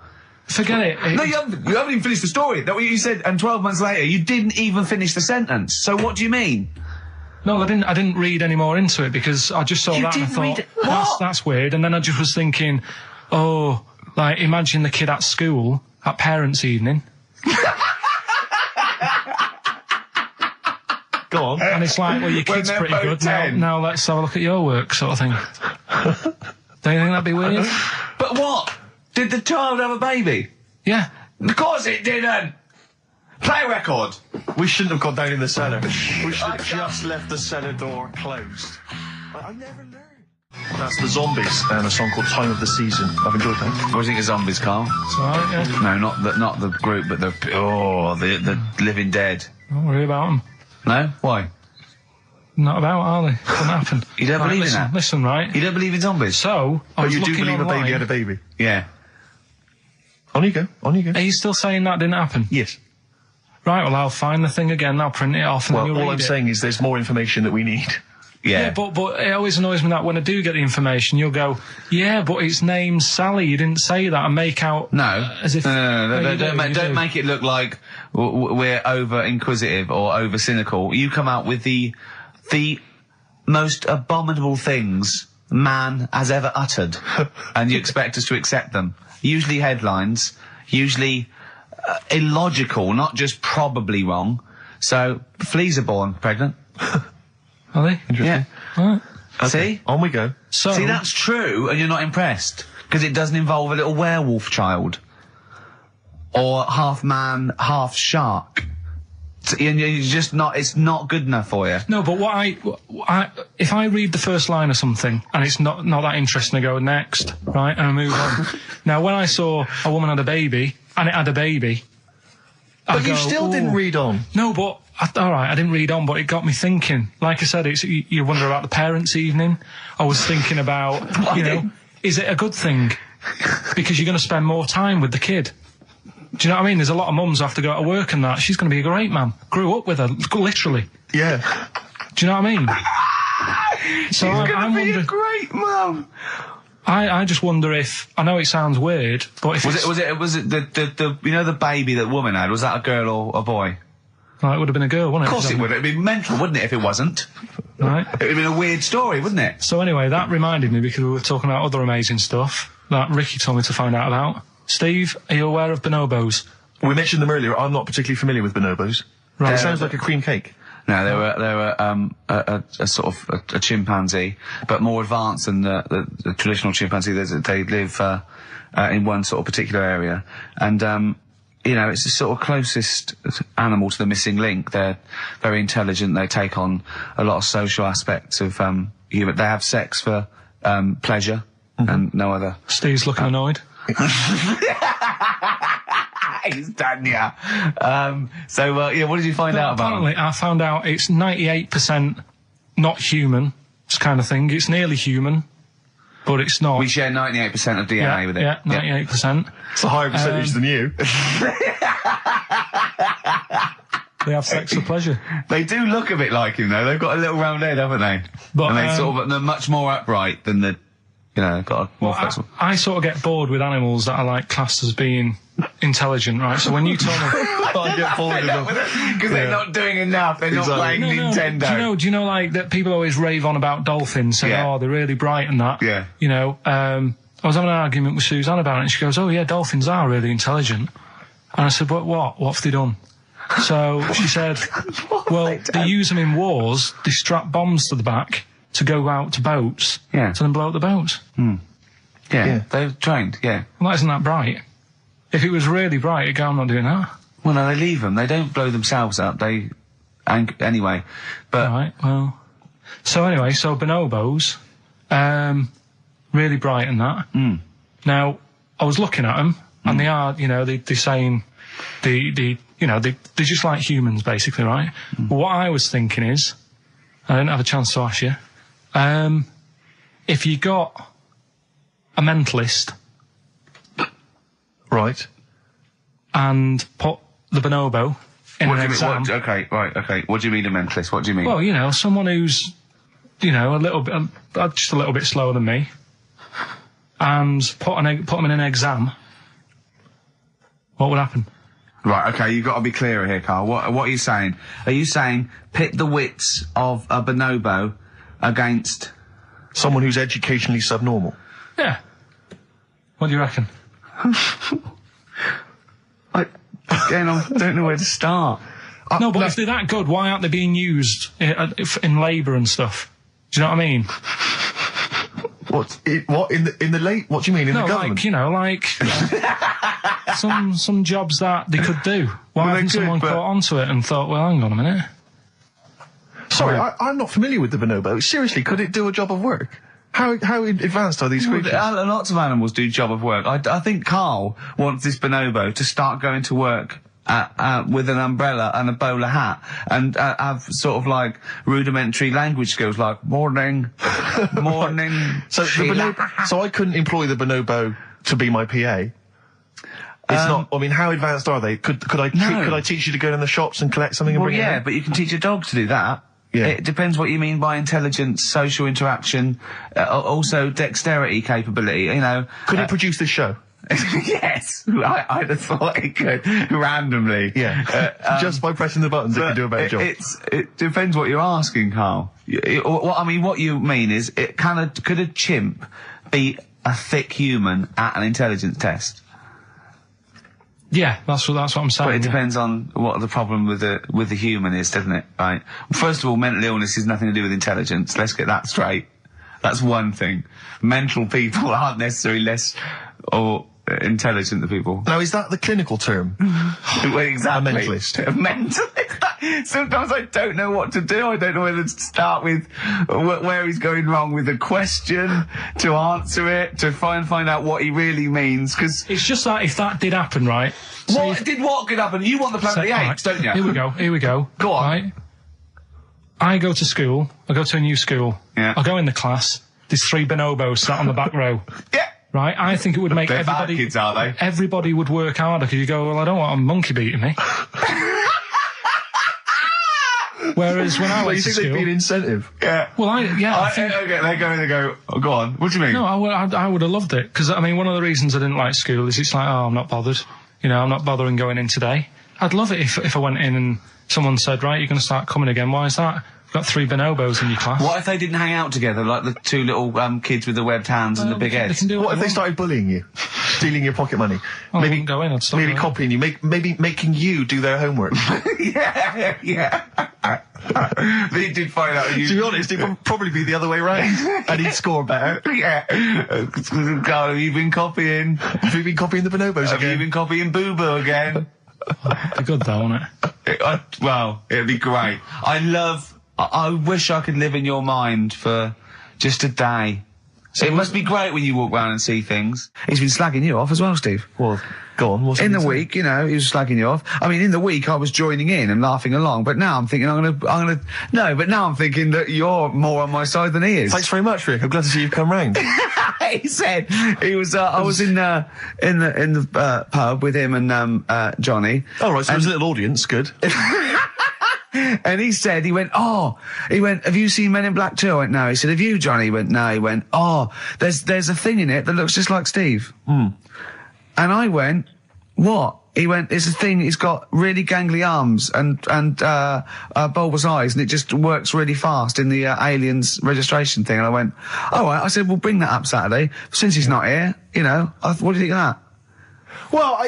Forget it. No, you haven't even finished the story. That's what you said. And 12 months later, you didn't even finish the sentence. So what do you mean? No, I didn't read any more into it because I just saw that and I thought, that's weird. And then I just was thinking, oh, like, imagine the kid at school at parents' evening. Go on. And it's like, well, your kid's pretty good. Now let's have a look at your work, sort of thing. Don't you think that'd be weird? But what? Did the child have a baby? Yeah. Of course it didn't! Play a record! We shouldn't have gone down in the cellar. We should have just left the cellar door closed. I never learned. That's the Zombies and a song called Time of the Season. I've enjoyed that. What do you think of Zombies, Carl? It's alright, yeah. No, not the group, but the Living Dead. Don't worry about them. No? Why? Not about, are they? Doesn't happen. You don't believe in that? Listen, right? You don't believe in zombies? So, I was you do looking believe online. a baby had a baby? Yeah. On you go. On you go. Are you still saying that didn't happen? Yes. Right, well, I'll find the thing again, I'll print it off, and then you'll all read I'm it. saying is there's more information that we need. Yeah, but it always annoys me that when I do get the information, you'll go, yeah, but it's named Sally, you didn't say that, and make out... No. As if... No, don't make it look like we're over-inquisitive or over-cynical. You come out with the most abominable things man has ever uttered, and you expect us to accept them. Usually headlines, usually illogical, not just probably wrong. So, fleas are born pregnant. Are they? Interesting. Yeah. Right. Okay. See? On we go. So, See, that's true, and you're not impressed, because it doesn't involve a little werewolf child. Or half man, half shark. And you're just not, it's not good enough for you. No, but if I read the first line of something and it's not that interesting, I go next, right, and I move on. Now, when I saw a woman had a baby, and it had a baby, But you still didn't read on. No, but, alright, I didn't read on, but it got me thinking. Like I said, you wonder about the parents' evening. I was thinking about, is it a good thing? Because you're going to spend more time with the kid. Do you know what I mean? There's a lot of mums who have to go to work and that. She's going to be a great mum. Grew up with her, literally. Yeah. Do you know what I mean? So She's going to be a great mum. I just wonder if, I know it sounds weird, but if Was it the you know the baby that woman had? Was that a girl or a boy? Well, it would have been a girl, wouldn't it? Of course it would. It'd be mental, wouldn't it, if it wasn't? Right. It would have been a weird story, wouldn't it? So anyway, that reminded me, because we were talking about other amazing stuff that Ricky told me to find out about. Steve, are you aware of bonobos? We mentioned them earlier. I'm not particularly familiar with bonobos. Right. It sounds like a cream cake. No, they were a sort of a chimpanzee, but more advanced than the traditional chimpanzee. They live in one sort of particular area, and it's the sort of closest animal to the missing link. They're very intelligent. They take on a lot of social aspects of human. They have sex for pleasure and no other. Steve's looking annoyed. He's done, yeah. What did you find out about Apparently, I found out it's 98% not human, this kind of thing. It's nearly human, but it's not. We share 98% of DNA with it. Yeah, 98%. It's a higher percentage than you. They have sex for pleasure. They do look a bit like him, though. They've got a little round head, haven't they? But, And they're much more upright than got a more flexible. I sort of get bored with animals that are like classed as being intelligent, right? So when you told me, I get bored of them. Because they're not doing enough. They're not playing Nintendo. Do you know like that people always rave on about dolphins, saying, oh, they're really bright and that. Yeah. I was having an argument with Suzanne about it, and she goes, oh yeah, dolphins are really intelligent. And I said, but what? What have they done? So she said, well, they use them in wars. They strap bombs to the back to go out to boats, to then blow up the boats. Yeah, they're trained, Well, that isn't that bright. If it was really bright, you'd go, I'm not doing that. Well, no, they leave them. They don't blow themselves up. Anyway, but... Right, well... So anyway, bonobos, really bright and that. Now, I was looking at them, and they are, they're saying, they're just like humans, basically, right? But what I was thinking is, I didn't have a chance to ask you, if you got a mentalist... Right. And put the bonobo in an exam... Okay. What do you mean a mentalist? What do you mean? Well, someone who's, a little bit, just a little bit slower than me, and put them in an exam, what would happen? Right, okay, you've got to be clearer here, Carl. What are you saying? Are you saying pit the wits of a bonobo against... someone who's educationally subnormal? Yeah. What do you reckon? I don't know where to start. No, but if they're that good, why aren't they being used in labour and stuff? Do you know what I mean? What in the late? What do you mean in the government? Some jobs that they could do. Why hasn't someone caught onto it and thought, well, hang on a minute? Sorry, I'm not familiar with the bonobo. Seriously, could it do a job of work? How advanced are these creatures? Lots of animals do job of work. I think Carl wants this bonobo to start going to work with an umbrella and a bowler hat and have sort of like rudimentary language skills like morning. So I couldn't employ the bonobo to be my PA. It's not. I mean, how advanced are they? Could I teach you to go in the shops and collect something and bring it in? But you can teach a dog to do that. Yeah. It depends what you mean by intelligence, social interaction, also dexterity capability, Could it produce this show? Yes, I'd have thought it could, randomly. Yeah, just by pressing the buttons it could do a better job. It depends what you're asking, Carl. What you mean is, could a chimp beat a thick human at an intelligence test? Yeah, that's what I'm saying. But it depends on what the problem with the human is, doesn't it? Right. First of all, mental illness has nothing to do with intelligence. Let's get that straight. That's one thing. Mental people aren't necessarily less or intelligent than people. Now, is that the clinical term? Well, exactly. A mentalist. A mentalist. Sometimes I don't know what to do. I don't know whether to start with where he's going wrong with the question, to answer it, to find out what he really means, because... It's just that if that did happen, right... What could happen? You want the Planet of the Apes, don't you? Here we go. Go on. Right? I go to school. I go to a new school. Yeah. I go in the class. There's 3 bonobos sat on the back row. Yeah. Right? I think it would make They're everybody... bad kids, are they? Everybody would work harder, because you go, well, I don't want a monkey beating me. Whereas when I Well, went you to think there'd school, be an incentive? Yeah. well, I think. Okay, they go in and go, oh, go on. What do you mean? No, I would have loved it, because, I mean, one of the reasons I didn't like school is it's like, oh, I'm not bothered. You know, I'm not bothering going in today. I'd love it if I went in and someone said, right, you're going to start coming again. Why is that? You've got 3 bonobos in your class. What if they didn't hang out together, like the 2 little kids with the webbed hands and the big They heads? can do What if they want. started bullying you? Stealing your pocket money? I wouldn't go in, I'd stop maybe going. copying you, maybe making you do their homework. Yeah. They did find out To you. be honest, it would probably be the other way round. And he'd score better. Yeah. Carl, have you been copying? Have you been copying the bonobos Have you again? been copying Boo Boo again? It'd be good though, wouldn't it? Well, it'd be great. I wish I could live in your mind for just a day. It must be great when you walk around and see things. He's been slagging you off as well, Steve. Well, go on. What's In he the saying? week, you know, he was slagging you off. I mean, in the week, I was joining in and laughing along, but now I'm thinking but now I'm thinking that you're more on my side than he is. Thanks very much, Rick. I'm glad to see you've come round. He said he was. I was in the pub with him and Johnny. All right, so there's a little audience. Good. And he went, have you seen Men in Black 2? I went, no. He said, have you, Johnny? He went, no. He went, there's a thing in it that looks just like Steve. And I went, what? He went, it's a thing, he's got really gangly arms and bulbous eyes, and it just works really fast in the Aliens registration thing. And I went, all right. I said, well, bring that up Saturday. Since he's not here, you know, what do you think of that? Well,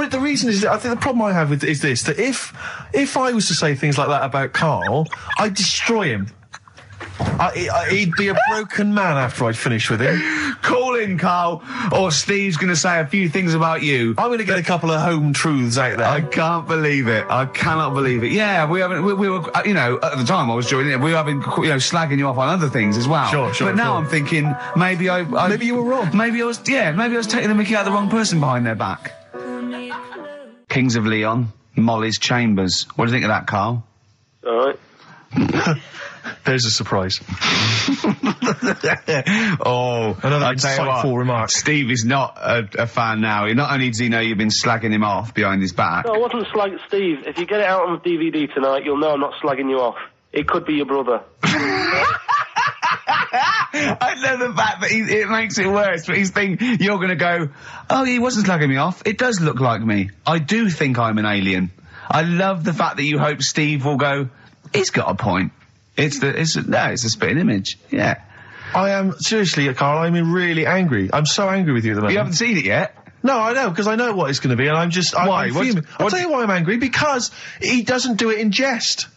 the reason is that I think the problem I have with is this, that if I was to say things like that about Carl, I'd destroy him. He'd be a broken man after I'd finished with him. Call in, Carl, or Steve's going to say a few things about you. I'm going to get a couple of home truths out there. I can't believe it. I cannot believe it. Yeah, we were, you know, at the time I was joining it, we were having, you know, slagging you off on other things as well. Sure, But now sure. I'm thinking, maybe Maybe you were wrong. Maybe I was taking the mickey out of the wrong person behind their back. Kings of Leon, Molly's Chambers. What do you think of that, Carl? All right. There's a surprise. Oh, Another I tell you what, insightful remark. Steve is not a fan now. Not only does he know you've been slagging him off behind his back. No, I wasn't slagging Steve. If you get it out on DVD tonight, you'll know I'm not slagging you off. It could be your brother. I love the fact that it makes it worse, but he's thinking you're going to go, oh, he wasn't slagging me off. It does look like me. I do think I'm an alien. I love the fact that you hope Steve will go, he's got a point. It's a spitting image. Yeah. I am, seriously, Carl, I'm really angry. I'm so angry with you at the moment. You haven't seen it yet? No, I know, because I know what it's going to be, and I'm just... Why? I'm fuming. I'll tell you why I'm angry, because he doesn't do it in jest.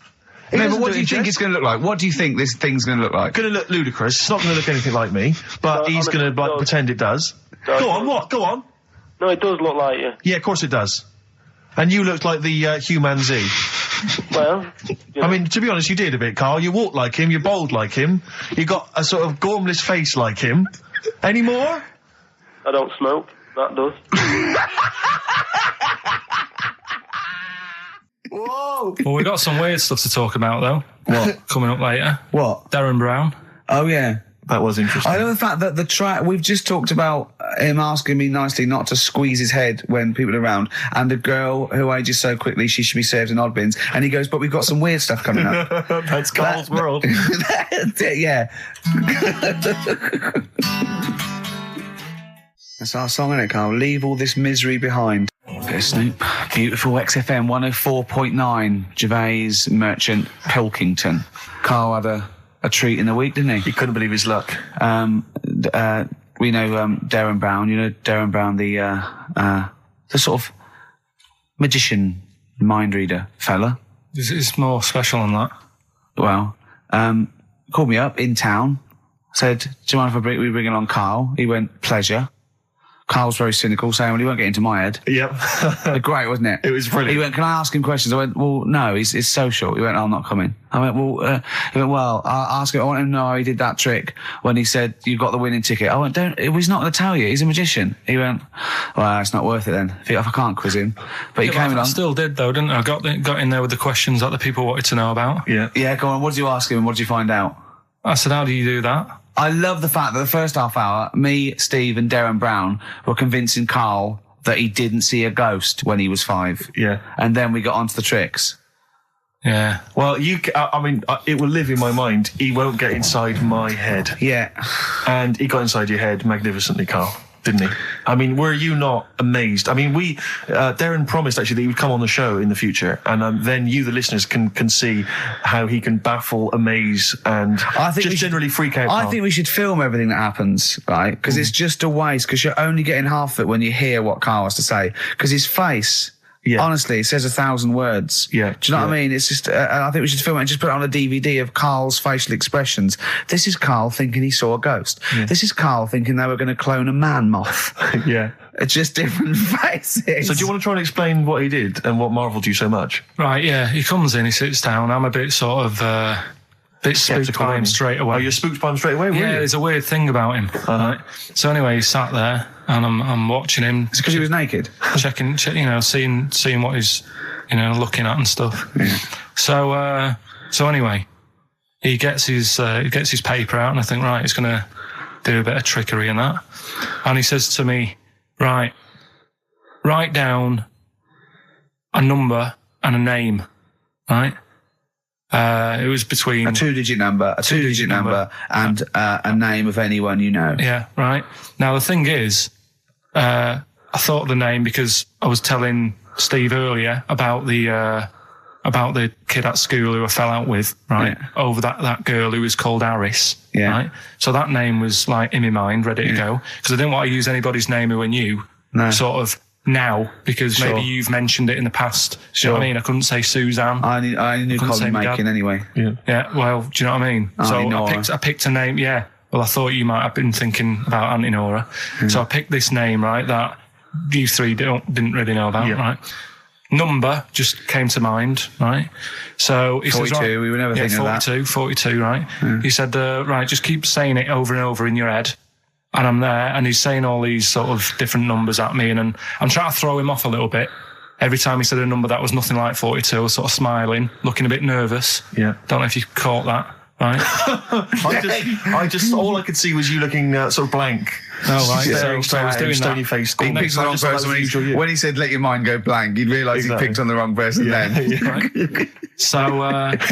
No, but what do you think it's going to look like? What do you think this thing's going to look like? Going to look ludicrous. It's not going to look anything like me, but No, he's going to honestly, it does. pretend it does. Does. Go on, what? Go on. No, it does look like you. Yeah, of course it does. And you looked like the Human Z. Well, you know. I mean, to be honest, you did a bit, Carl. You walk like him, you're bold like him, you got a sort of gormless face like him. Any more? I don't smoke. That does. Whoa! Well, we've got some weird stuff to talk about, though. What? Coming up later. What? Darren Brown. Oh, yeah. That was interesting. I know the fact that the track, we've just talked about him asking me nicely not to squeeze his head when people are around, and a girl who ages so quickly she should be served in odd bins, and he goes, but we've got some weird stuff coming up. That's Carl's world. Yeah. That's our song, isn't it, Carl? Leave all this misery behind. Bit of Snoop. Beautiful XFM 104.9. Gervais, Merchant, Pilkington. Carl had a treat in the week, didn't he? He couldn't believe his luck. We know Darren Brown. You know Darren Brown, the sort of magician, mind reader fella. It's more special than that. Well, called me up in town, said, do you mind if we bring along Carl? He went, pleasure. Carl's very cynical, saying, well, he won't get into my head. Yep. Great, wasn't it? It was brilliant. He went, can I ask him questions? I went, well, no, it's social. He went, I'm not coming. I went, well, he went, well, I'll ask him. I want him to know how he did that trick when he said, you got the winning ticket. I went, he's not going to tell you. He's a magician. He went, well, it's not worth it then. If I can't quiz him. But he came I along. still did, though, didn't I? Got in there with the questions that the people wanted to know about. Yeah. Yeah, go on. What did you ask him and what did you find out? I said, how do you do that? I love the fact that the first half hour, me, Steve and Darren Brown were convincing Carl that he didn't see a ghost when he was 5. Yeah. And then we got onto the tricks. Yeah. Well, it will live in my mind. He won't get inside my head. Yeah. And he got inside your head magnificently, Carl, didn't he? I mean, were you not amazed? I mean, Darren promised actually that he would come on the show in the future, and then you, the listeners, can see how he can baffle, amaze, and generally freak out. I Carl. think we should film everything that happens, right? Because it's just a waste, because you're only getting half of it when you hear what Carl has to say. Because his face... Yeah. Honestly, it says 1,000 words. Yeah. Do you know what I mean? It's just, I think we should film it and just put it on a DVD of Carl's facial expressions. This is Carl thinking he saw a ghost. Yeah. This is Carl thinking they were going to clone a man moth. Yeah. It's just different faces. So do you want to try and explain what he did and what marvelled you so much? Right, yeah. He comes in, he sits down. I'm a bit sort of... bit spooked by him straight away. Oh, you're spooked by him straight away, yeah, there's a weird thing about him. Right? So anyway, he sat there, and I'm watching him. It's because he was naked? Checking, seeing what he's, looking at and stuff. Yeah. So anyway, he gets his paper out, and I think, right, he's going to do a bit of trickery and that. And he says to me, right, write down a number and a name, right? It was between a two-digit number, and a name of anyone you know. Yeah, right. Now the thing is, I thought of the name because I was telling Steve earlier about the kid at school who I fell out with, right? Yeah. Over that girl who was called Aris, right? So that name was like in my mind, ready to go, because I didn't want to use anybody's name who I knew, sort of. Now, because maybe you've mentioned it in the past. Sure. You know what I mean? I couldn't say Suzanne. I knew Colin Makin anyway. Yeah, well, do you know what I mean? So I picked a name, yeah. Well, I thought you might have been thinking about Auntie Nora. So I picked this name, right, that you three didn't really know about, right? Number just came to mind, right? So he 42, says, right, we were never thinking of that. 42, right? Yeah. He said, right, just keep saying it over and over in your head. And I'm there, and he's saying all these sort of different numbers at me, and I'm trying to throw him off a little bit. Every time he said a number that was nothing like 42, I was sort of smiling, looking a bit nervous. Yeah. Don't know if you caught that, right? I just, all I could see was you looking sort of blank. Oh, right. So I was doing stony faced. He picked the wrong person when he said, let your mind go blank, you'd realise he picked on the wrong person then. Yeah. Right. So,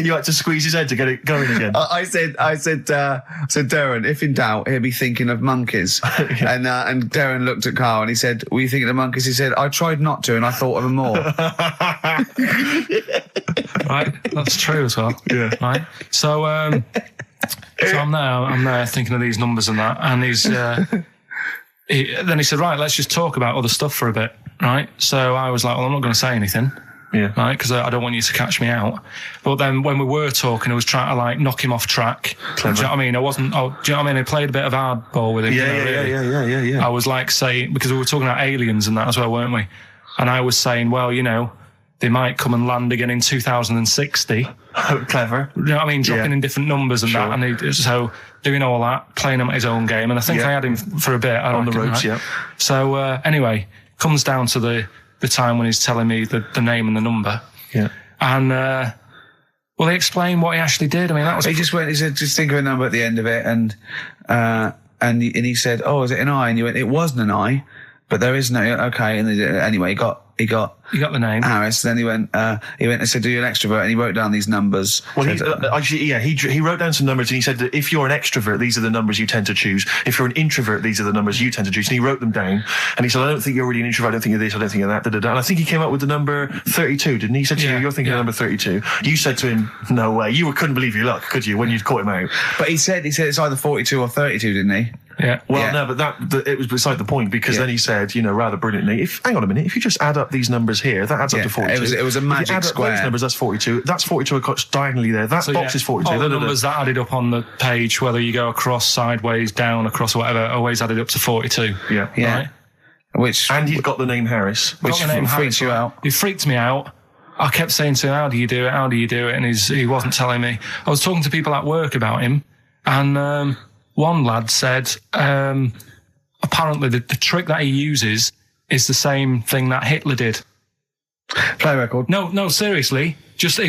you had to squeeze his head to get it going again. I said, Darren, if in doubt, he'll be thinking of monkeys. And Darren looked at Carl and he said, were you thinking of monkeys? He said, I tried not to and I thought of them more. Right, that's true as well. Yeah. Right. So I'm there thinking of these numbers and that, and then he said, right, let's just talk about other stuff for a bit, right? So I was like, well, I'm not going to say anything, right, because I don't want you to catch me out. But then when we were talking, I was trying to like knock him off track. Clever. Do you know what I mean? Do you know what I mean? I played a bit of hardball with him. Yeah. I was like saying, because we were talking about aliens and that as well, weren't we? And I was saying, well, they might come and land again in 2060. Clever. You know what I mean? Dropping in different numbers and that. And so doing all that, playing him at his own game. And I think I had him for a bit. On the ropes, right? So anyway, comes down to the time when he's telling me the name and the number. Yeah. And, well, he explained what he actually did. I mean, that was... He said, just think of a number at the end of it. And he said, oh, is it an I? And you went, it wasn't an I, but there is no... Okay. And anyway, he got the name. Harris. Then he went and said, "Do you an extrovert?" And he wrote down these numbers. Well, he wrote down some numbers and he said that if you're an extrovert, these are the numbers you tend to choose. If you're an introvert, these are the numbers you tend to choose. And he wrote them down. And he said, "I don't think you're really an introvert. I don't think you're this. I don't think you're that." Da, da, da. And I think he came up with the number 32, didn't he? He said to you, "You're thinking of number 32." You said to him, "No way." You couldn't believe your luck, could you, when you'd caught him out? But he said it's either 42 or 32, didn't he? Yeah. Well, no, but it was beside the point, because then he said, rather brilliantly, hang on a minute, if you just add up these numbers here, that adds up to 42. It was a magic if you add square. Up those numbers, that's 42. That's 42 across diagonally there. That box is 42. All the numbers that added up on the page, whether you go across, sideways, down, across, or whatever, always added up to 42. Yeah. Right? And you've got the name Harris, which freaks you out. It freaked me out. I kept saying to him, how do you do it? How do you do it? And he wasn't telling me. I was talking to people at work about him, and one lad said, apparently the trick that he uses is the same thing that Hitler did. Play record. No, seriously.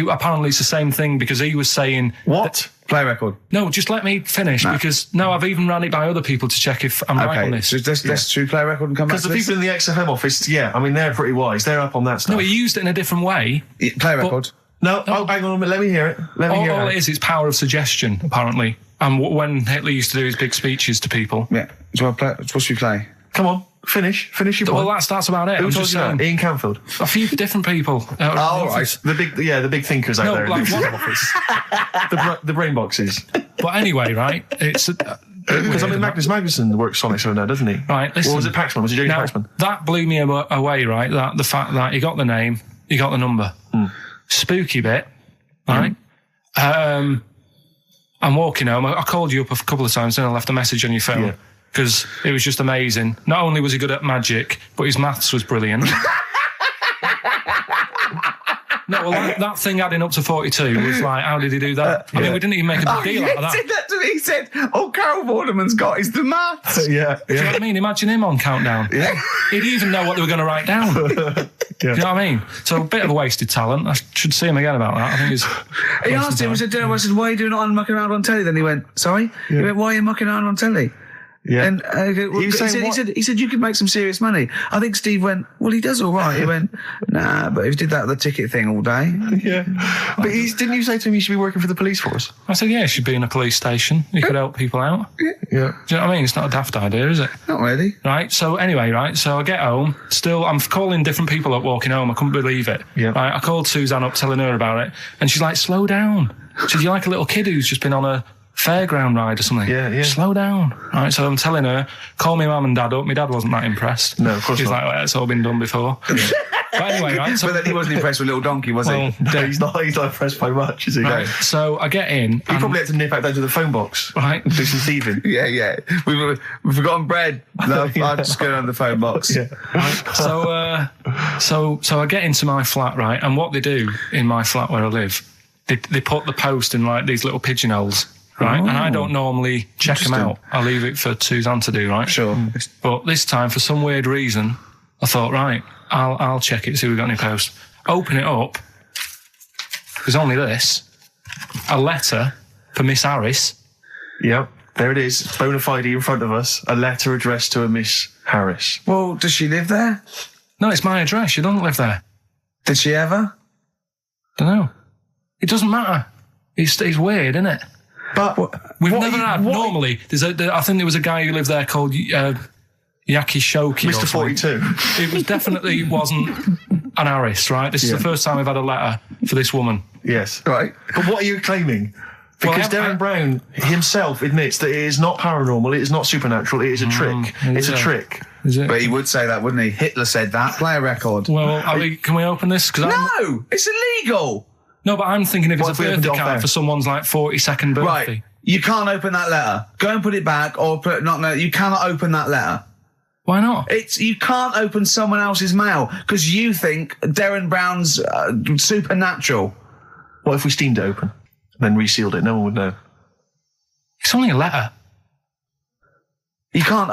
Apparently it's the same thing, because he was saying... What? Play record. No, just let me finish because I've even ran it by other people to check if I'm right on this. So let's do play record and come back to Because the people in the XFM office, they're pretty wise. They're up on that stuff. No, he used it in a different way. Play record. No, hang on a minute. Let me hear it. All it is, it's power of suggestion, apparently. And when Hitler used to do his big speeches to people. Yeah. What should we play? Come on, finish your point. Well, that's about it. Who told you that? Ian Canfield. A few different people. Right. The big thinkers out there. Like in the office. the brain boxes. But anyway, right? It's because Magnus Magnuson works Sonic so now, doesn't he? Right. Listen. Or was it Paxman? Was it James Paxman? That blew me away, right? That the fact that he got the name, he got the number. Spooky bit, right? I'm walking home. I called you up a couple of times and I left a message on your phone because it was just amazing. Not only was he good at magic, but his maths was brilliant. No, well, that thing adding up to 42 was like, how did he do that? I mean, we didn't even make a big deal out of that. He said that to me. He said, Carol Vorderman's got is the maths. Do you know what I mean? Imagine him on Countdown. Yeah. He'd even know what they were going to write down. Do you know what I mean? So a bit of a wasted talent. I should see him again about that. I think he's... He asked him, I said, why are you doing it on mucking around on telly? Then he went, sorry? He went, why are you mucking around on telly? Yeah. And he said you could make some serious money. I think Steve went, well, he does all right. He went, nah, but if he did that the ticket thing all day. Yeah. But didn't you say to him you should be working for the police force? I said, yeah, he should be in a police station. He could help people out. Yeah. Do you know what I mean? It's not a daft idea, is it? Not really. Right, so anyway, so I get home. Still, I'm calling different people up walking home. I couldn't believe it. Yeah. Right, I called Suzanne up telling her about it. And she's like, slow down. She said, you're like a little kid who's just been on a fairground ride or something. Yeah. Slow down. Right, so I'm telling her, call me mum and dad up. My dad wasn't that impressed. No, of course He's not. like, well, it's all been done before. But anyway, right. So, But then he wasn't impressed with Little Donkey, was he? No, he's not impressed by much, is he? Right, so I get in. He probably had to nip out down to the phone box. Right. Do some thieving. Yeah. We've forgotten bread. No, I'll just go down the phone box. Yeah. Right, so I get into my flat, right, and what they do in my flat where I live, they put the post in like these little pigeonholes. Right, and I don't normally check them out. I leave it for Suzanne to do, right? Sure. But this time, for some weird reason, I thought, right, I'll check it, see if we've got any post. Open it up. There's only this. A letter for Miss Harris. Yep, there it is. Bona fide in front of us. A letter addressed to a Miss Harris. Well, does she live there? No, it's my address. She doesn't live there. Did she ever? Don't know. It doesn't matter. It's weird, isn't it? But we've never had. Normally, I think there was a guy who lived there called Yaki Shoki. Mr. 42. It was definitely wasn't an Harris, right? This is the first time we've had a letter for this woman. Yes. Right. But what are you claiming? Because Darren Brown himself admits that it is not paranormal, it is not supernatural, it is a trick. It's a trick. Is it? But he would say that, wouldn't he? Hitler said that. Play a record. Well, can we open this? No! It's illegal! No, but I'm thinking if What it's a if we opened birthday it off card there? for someone's like 42nd birthday. Right. You can't open that letter. Go and put it back or put you cannot open that letter. Why not? You can't open someone else's mail because you think Darren Brown's supernatural. What if we steamed it open, then resealed it? No one would know. It's only a letter. You can't.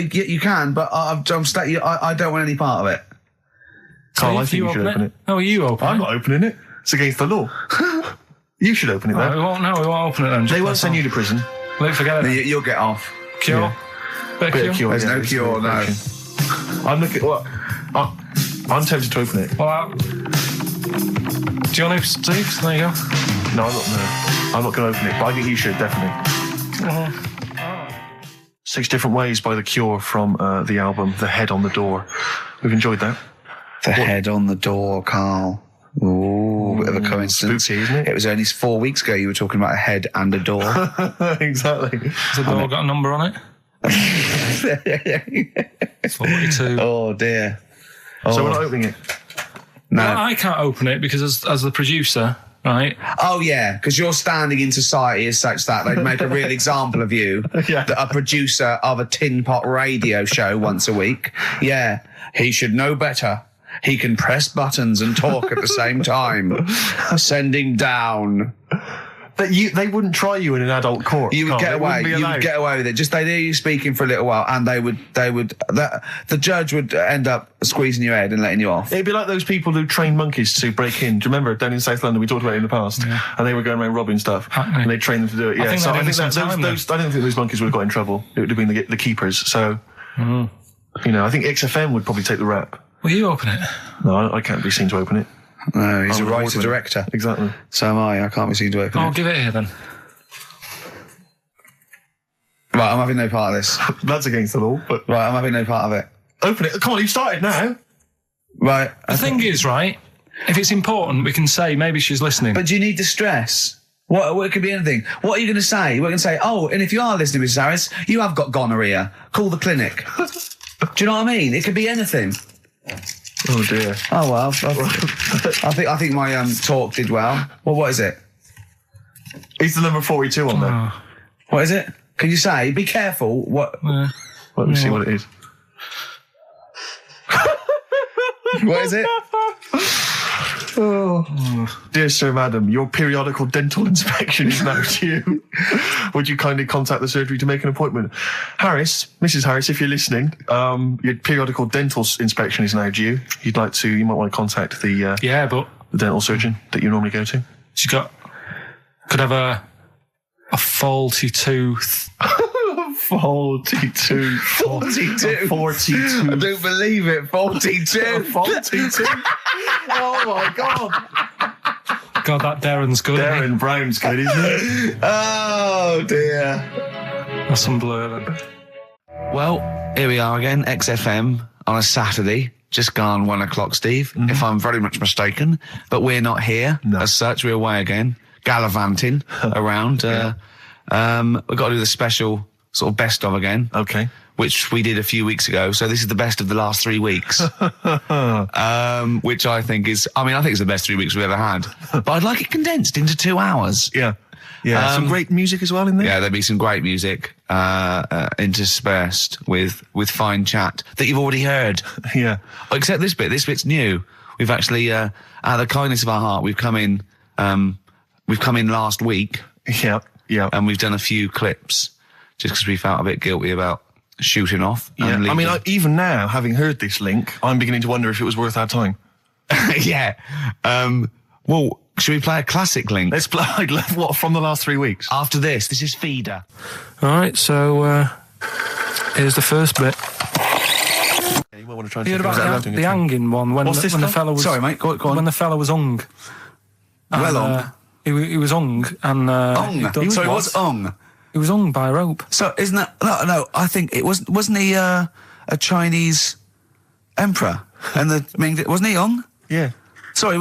You can, but I don't want any part of it. Carl, I think you should open it. No, you open it. I'm not opening it. It's against the law. You should open it, Right, then. we won't open it then. They won't send you to prison. Forget it. You'll get off. Cure? Yeah. Bit of cure? There's no cure, no. I'm looking. What? I'm tempted to open it. Well, do you want to, Steve? There you go. No, I'm not going to open it. But I think you should, definitely. 6 Different Ways by The Cure from the album The Head on the Door. We've enjoyed that. The head on the door, Carl. Ooh, bit of a coincidence. Spooky, isn't it? It was only 4 weeks ago you were talking about a head and a door. Exactly. Has the door got a number on it? 42. Oh, dear. So we're not opening it? No. Well, I can't open it because as the producer, right? Oh, yeah, because your standing in society is such that they'd make a real example of you. Yeah. A producer of a tin pot radio show once a week. Yeah, he should know better. He can press buttons and talk at the same time. Sending down. That they wouldn't try you in an adult court. You would Carl. get They away. wouldn't be You would allowed. get away with it. Just they'd hear you speaking for a little while, and the judge would end up squeezing your head and letting you off. It'd be like those people who train monkeys to break in. Do you remember down in South London? We talked about it in the past, and they were going around robbing stuff, Hackney. and they trained them to do it. Yeah, I think so they I did think it some time, those I don't think those monkeys would have got in trouble. It would have been the keepers. So, I think XFM would probably take the rap. Will you open it? No, I can't be seen to open it. No, he's I'm a an writer award-winner. director. Exactly. So am I. I can't be seen to open I'll it. give it here then. Right, I'm having no part of this. That's against the law, but Right, I'm having no part of it. open it. Come on, you've started now. Right. The thing is, right, if it's important, we can say maybe she's listening. But do you need the stress? What it could be anything. What are you going to say? We're going to say, oh, and if you are listening, Mrs. Harris, you have got gonorrhea. Call the clinic. Do you know what I mean? It could be anything. Oh dear. Oh well, I think my talk did well. Well, what is it? He's the number 42 on there. What is it? Can you say? Be careful. What? Let me see what it is. What is it? Dear Sir, Madam, your periodical dental inspection is now due. Would you kindly contact the surgery to make an appointment? Harris, Mrs. Harris, if you're listening, your periodical dental inspection is now due. You might want to contact the the dental surgeon that you normally go to. She could have a faulty tooth. 42. 42. 42. I don't believe it. 42. 42. Oh my God. God, that Darren's good. Darren Brown's good, isn't it? Oh dear. That's some blur then. Well, here we are again, XFM on a Saturday. Just gone 1 o'clock, Steve, if I'm very much mistaken. But we're not here as such. We're away again, gallivanting around. We've got to do the special sort of best of again. Okay. Which we did a few weeks ago. So this is the best of the last 3 weeks. Which I think is the best 3 weeks we've ever had. But I'd like it condensed into 2 hours. Yeah. Yeah. Some great music as well in there. Yeah, there'll be some great music, interspersed with fine chat that you've already heard. Yeah. Except this bit. This bit's new. We've actually, out of the kindness of our heart, we've come in last week. Yeah. Yeah. And we've done a few clips just because we felt a bit guilty about shooting off. Yeah. And I mean, even now, having heard this link, I'm beginning to wonder if it was worth our time. Yeah. Well, should we play a classic link? Let's play, what, from the last 3 weeks? After this is Feeder. Alright, so, here's the first bit. Yeah, you might want to try and You heard about the hanging one when What's this the called? fella was... Sorry, mate, go on. When the fella was hung. Well hung? He was hung and... Hung? Sorry, what's hung? He was hung by a rope. So, isn't that... No, I think it wasn't he a Chinese emperor? And wasn't he hung? Yeah. He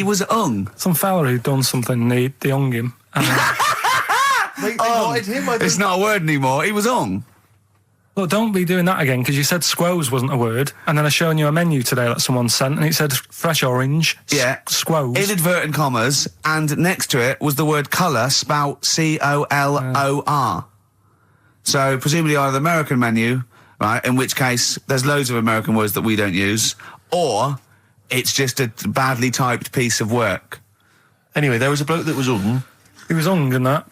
was hung. Some fella who'd done something, they hung him. And, They wanted him, I It's not a word anymore. He was hung. look, don't be doing that again, because you said squoze wasn't a word, and then I shown you a menu today that someone sent, and it said fresh orange, Yeah. squoze. Inadvertent commas, and next to it was the word colour, spelt COLOR. So, presumably either the American menu, right, in which case there's loads of American words that we don't use, or it's just a badly typed piece of work. Anyway, there was a bloke that was hung. He was hung and that,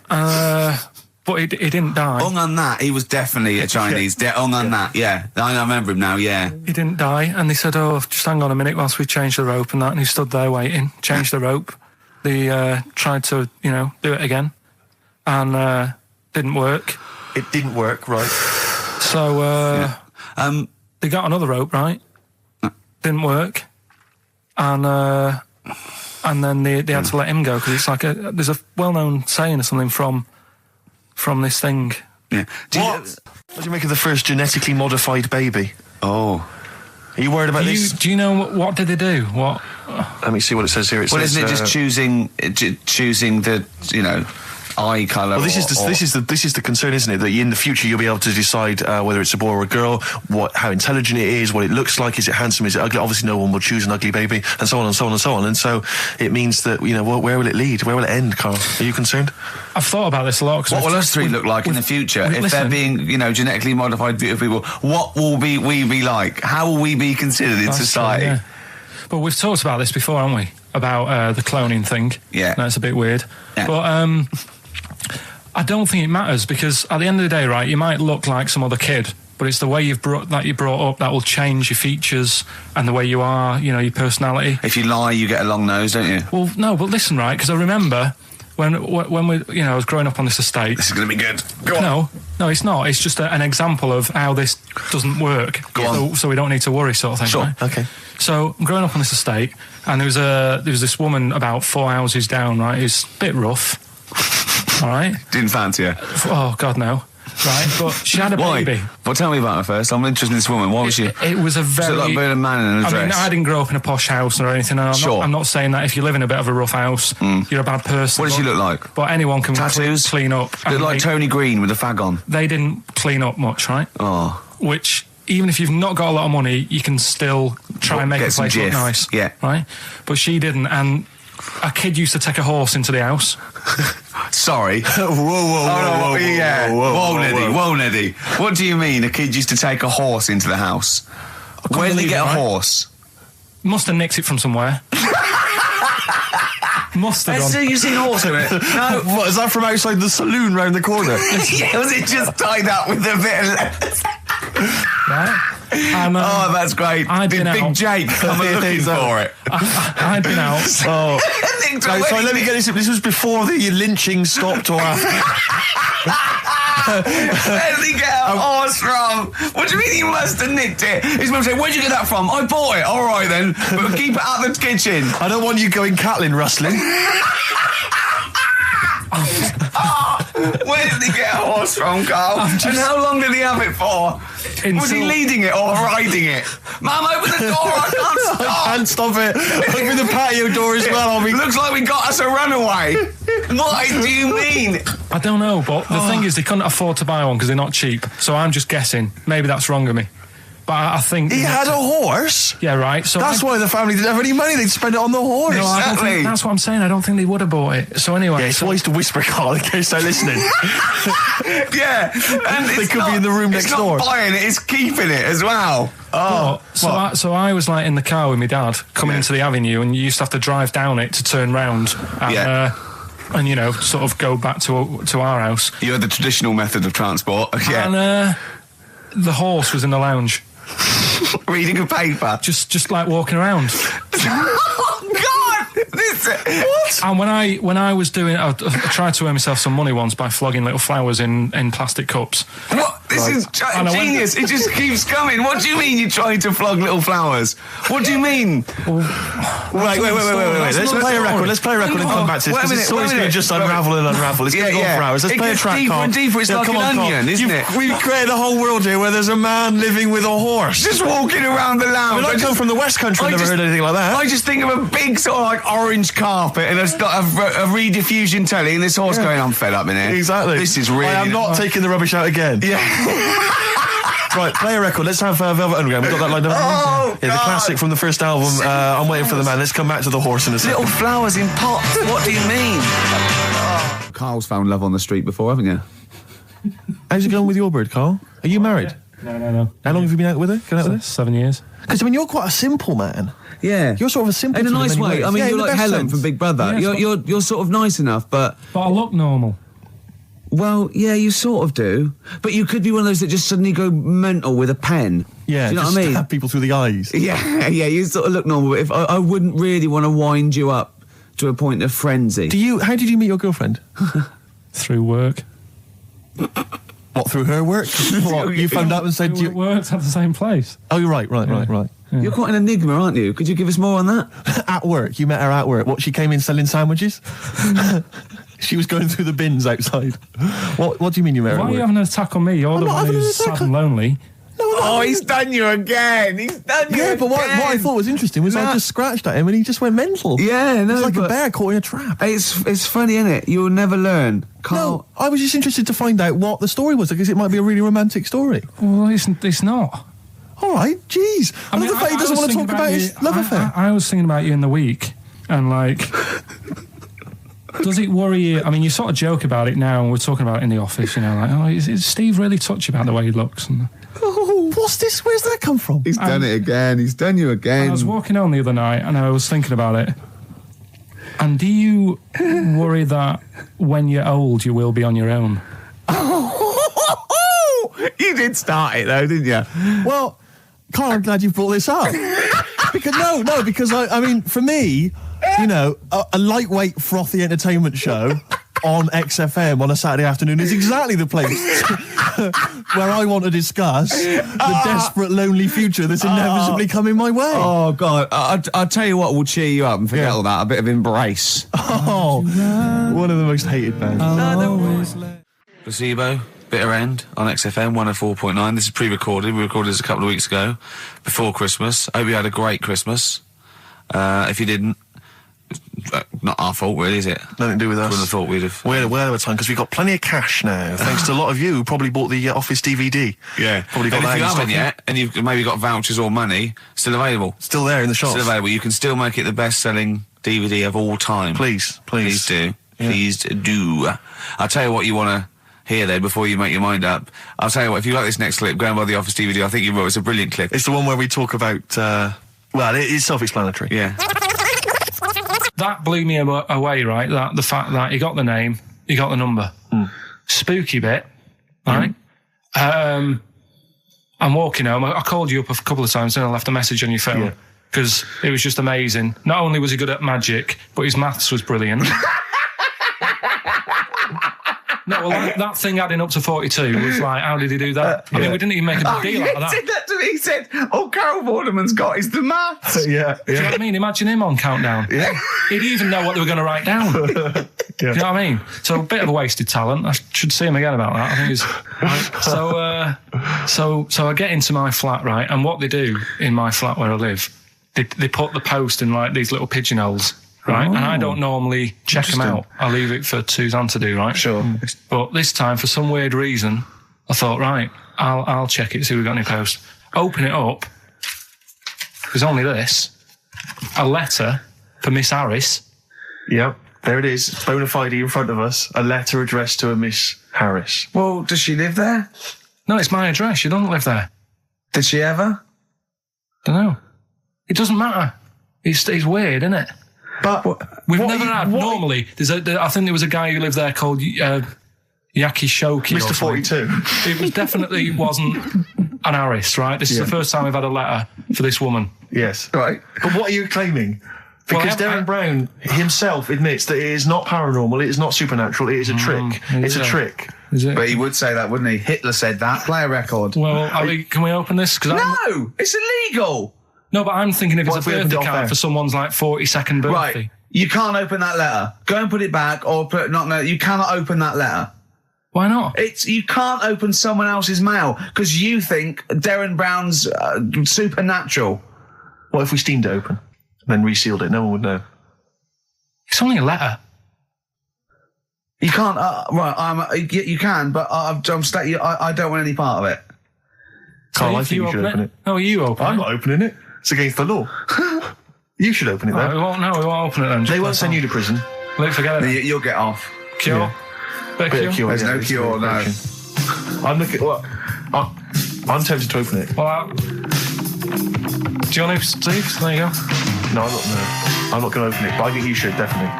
but he didn't die. Hung on that, he was definitely a Chinese. Hung on that, yeah. I remember him now, yeah. He didn't die, and they said, oh, just hang on a minute whilst we change the rope and that, and he stood there waiting, changed the rope. They tried to, do it again, and didn't work. It didn't work, right. So, they got another rope, right? Didn't work. And then they had to let him go, because it's like there's a well-known saying or something from this thing. Yeah. What do you make of the first genetically modified baby? Oh. Are you worried about this? Do you know what did they do? What? Let me see what it says here. It says, Isn't it just choosing the, eye colour? Well, this is the concern, isn't it? That in the future you'll be able to decide whether it's a boy or a girl, how intelligent it is, what it looks like, is it handsome, is it ugly? Obviously, no one will choose an ugly baby, and so on and so on and so on. And so it means that where will it lead? Where will it end, Carl? Are you concerned? I've thought about this a lot. What will us three look like in the future if they're being, genetically modified beautiful people? What will we be like? How will we be considered in society? True, yeah. But we've talked about this before, haven't we? about the cloning thing. Yeah. That's a bit weird. Yeah. But I don't think it matters, because at the end of the day, right, you might look like some other kid, but it's the way you're brought up that will change your features and the way you are, you know, your personality. If you lie, you get a long nose, don't you? Well, no, but listen, right, because I remember when we, you know, I was growing up on this estate. This is going to be good. Go on. No, it's not. It's just an example of how this doesn't work. Go on. So we don't need to worry, sort of thing. Sure. Right? Okay. So I'm growing up on this estate, and there was this woman about 4 houses down. Right, who's a bit rough. All right. Didn't fancy her. Oh God, no. Right, but she had a Why? baby. Well, tell me about her first. I'm interested in this woman. Why was she? It was a very. Was it like being a man in a dress? I mean, I didn't grow up in a posh house or anything. And I'm not saying that if you live in a bit of a rough house, you're a bad person. What does she look like? But anyone can Tattoos? clean up. Look like Tony Green with a fag on. They didn't clean up much, right? Oh. Which, even if you've not got a lot of money, you can still try and make Get the some place look jiff. nice. Yeah. Right? But she didn't, and a kid used to take a horse into the house. Sorry. Whoa, Neddy. What do you mean a kid used to take a horse into the house? Where did he get a horse? Must have nicked it from somewhere. Must have done. You seen a horse in it? No. What, is that from outside the saloon round the corner? Yeah, was it just tied up with a bit of leather? Right? And, Oh, that's great. I'd Did been Big out. Jake come looking for it? I'd been out. Oh. Sorry, let me get this. This was before the lynching stopped or after. Where did he get a horse from? What do you mean he must have nicked it? His mum said, where'd you get that from? I bought it. All right then, but keep it out of the kitchen. I don't want you going Catlin rustling. Where did he get a horse from, Carl? And how long did he have it for? Was he leading it or riding it? Mum, open the door, I can't stop. I can't stop it. Open the patio door as well. Looks like we got us a runaway. What do you mean? I don't know, but the thing is, they couldn't afford to buy one because they're not cheap. So I'm just guessing. Maybe that's wrong of me. But I think... He had a horse? Yeah, right. So that's why the family didn't have any money. They'd spend it on the horse. No, I don't think, that's what I'm saying. I don't think they would have bought it. So anyway... Yeah, it's wise to whisper, Carl, in case they're listening. Yeah. And they could be in the room next door. It's not buying it, it's keeping it as well. Oh. So I was like in the car with my dad coming into the avenue, and you used to have to drive down it to turn round. And, and you know, sort of go back to our house. You had the traditional method of transport. Yeah. And the horse was in the lounge. Reading a paper. Just like walking around. Oh God! What? And when I was doing, I tried to earn myself some money once by flogging little flowers in plastic cups. What? This is genius. It just keeps coming. What do you mean you're trying to flog little flowers? What do you mean? Wait. Let's play a record. Let's play a record and come back to this. This story's going to just unravel and unravel. It's going to go for hours. Let's play a track, deeper and deeper. It's like an onion, isn't it? We've created a whole world here where there's a man living with a horse. Just walking around the lounge. I come from the West Country. I've never heard anything like that. I just think of a big sort of like orange carpet and it's got a rediffusion telly and this horse going, I'm fed up in here. Exactly. This is really... I am not taking the rubbish out again. Yeah. Right, play a record. Let's have Velvet Underground. We've got that lined up. Oh, yeah, the classic from the first album, I'm Waiting for the Man. Let's come back to the horse in a second. Little flowers in pots. What do you mean? Carl's found love on the street before, haven't you? How's it going with your bird, Carl? Are you married? No. How long have you been out with her? 7 years. Because, I mean, you're quite a simple man. Yeah. You're sort of a simple in a nice way. I mean, you're like Helen from Big Brother. Yeah, you're sort of nice enough, but I look normal. Well, yeah, you sort of do. But you could be one of those that just suddenly go mental with a pen. Yeah, do you know just what I mean? Stab people through the eyes. Yeah, you sort of look normal. But if I wouldn't really want to wind you up to a point of frenzy. How did you meet your girlfriend? Through work. What, through her work? What, you phoned up and said you worked at the same place. Oh, you're right. Yeah. You're quite an enigma, aren't you? Could you give us more on that? At work, you met her at work. What, she came in selling sandwiches? She was going through the bins outside. What do you mean you met her Why at are work? you having an attack on me? You're the one who's sad and lonely. Oh, he's done you again. Yeah, but what I thought was interesting was I just scratched at him and he just went mental. Yeah, no, it's like a bear caught in a trap. It's funny, isn't it? You'll never learn. No, I was just interested to find out what the story was because it might be a really romantic story. Well, it's not. All right, jeez. I mean, the fact he doesn't want to talk about his love affair. I was thinking about you in the week, and like, does it worry you? I mean, you sort of joke about it now, and we're talking about it in the office, you know, like, oh, is Steve really touchy about the way he looks? And, what's this? Where's that come from? He's done it again. He's done you again. I was walking home the other night, and I was thinking about it, And do you worry that when you're old you will be on your own? You did start it though, didn't you? Well, Carl, I'm glad you brought this up. because I mean, for me, you know, a lightweight, frothy entertainment show on XFM on a Saturday afternoon is exactly the place where I want to discuss the desperate, lonely future that's inevitably coming my way. Oh, God. I'll tell you what will cheer you up and forget all that. A bit of Embrace. Oh, one of the most hated bands. Placebo, Bitter End on XFM 104.9. This is pre-recorded. We recorded this a couple of weeks ago, before Christmas. I hope you had a great Christmas. If you didn't, not our fault, really, is it? Nothing to do with us. Wouldn't have thought we'd have. We're of time because we've got plenty of cash now, thanks to a lot of you who probably bought the Office DVD. Yeah. Probably got And that if you in haven't stock. yet, and you've maybe got vouchers or money, still available. Still there in the shops. Still available. You can still make it the best-selling DVD of all time. Please. Please do. Yeah. Please do. I'll tell you what you want to hear then before you make your mind up. I'll tell you what, if you like this next clip, go and buy the Office DVD. I think you will. It's a brilliant clip. It's the one where we talk about, well, it is self-explanatory. Yeah. That blew me away, right? That the fact that he got the name, he got the number. Spooky bit, right? I'm walking home. I called you up a couple of times and I left a message on your phone because it was just amazing. Not only was he good at magic, but his maths was brilliant. No, well, that thing adding up to 42 was like, how did he do that? I mean, we didn't even make a big deal out of He that. said that to me. He said, all Carol Vorderman's got is the maths. Yeah. Do you know what I mean? Imagine him on Countdown. Yeah. He'd even know what they were going to write down. Do you know what I mean? So a bit of a wasted talent. I should see him again about that. I think he's... So I get into my flat, right? And what they do in my flat where I live, they put the post in like these little pigeonholes, right? And I don't normally check them out. I leave it for Suzanne to do, right? Sure. But this time, for some weird reason, I thought, right, I'll check it, see if we've got any post. Open it up. There's only this. A letter for Miss Harris. Yep. There it is. Bona fide in front of us. A letter addressed to a Miss Harris. Well, does she live there? No, it's my address. She doesn't live there. Did she ever? Don't know. It doesn't matter. It's weird, isn't it? But We've never had. Normally, I think there was a guy who lived there called Yaki Shoki. Mr. 42. It was definitely wasn't an Harris, right? This is the first time we've had a letter for this woman. Yes. Right. But what are you claiming? Because Darren Brown himself admits that it is not paranormal, it is not supernatural, it is a trick. It's a trick. Is it? But he would say that, wouldn't he? Hitler said that. Play a record. Well, can we open this? No! It's illegal! No, but I'm thinking if What it's if a we opened it birthday off card air? for someone's like 42nd birthday. Right. You can't open that letter. Go and put it back, or you cannot open that letter. Why not? You can't open someone else's mail because you think Darren Brown's supernatural. What if we steamed it open, then resealed it? No one would know. It's only a letter. You can't. You can, but I don't want any part of it. Carl, I if think you should open it. No, you open I'm it. not opening it. It's against the law. You should open it, Right, though. we won't open it then. They won't send you to prison. Forget it. You'll get off. Cure. Yeah. Bit of cure. There's no it's cure, no. approaching. I'm looking. Well, I'm tempted to open it. Well, do you want to, Steve? There you go. No, I'm not going to open it. But I think you should definitely.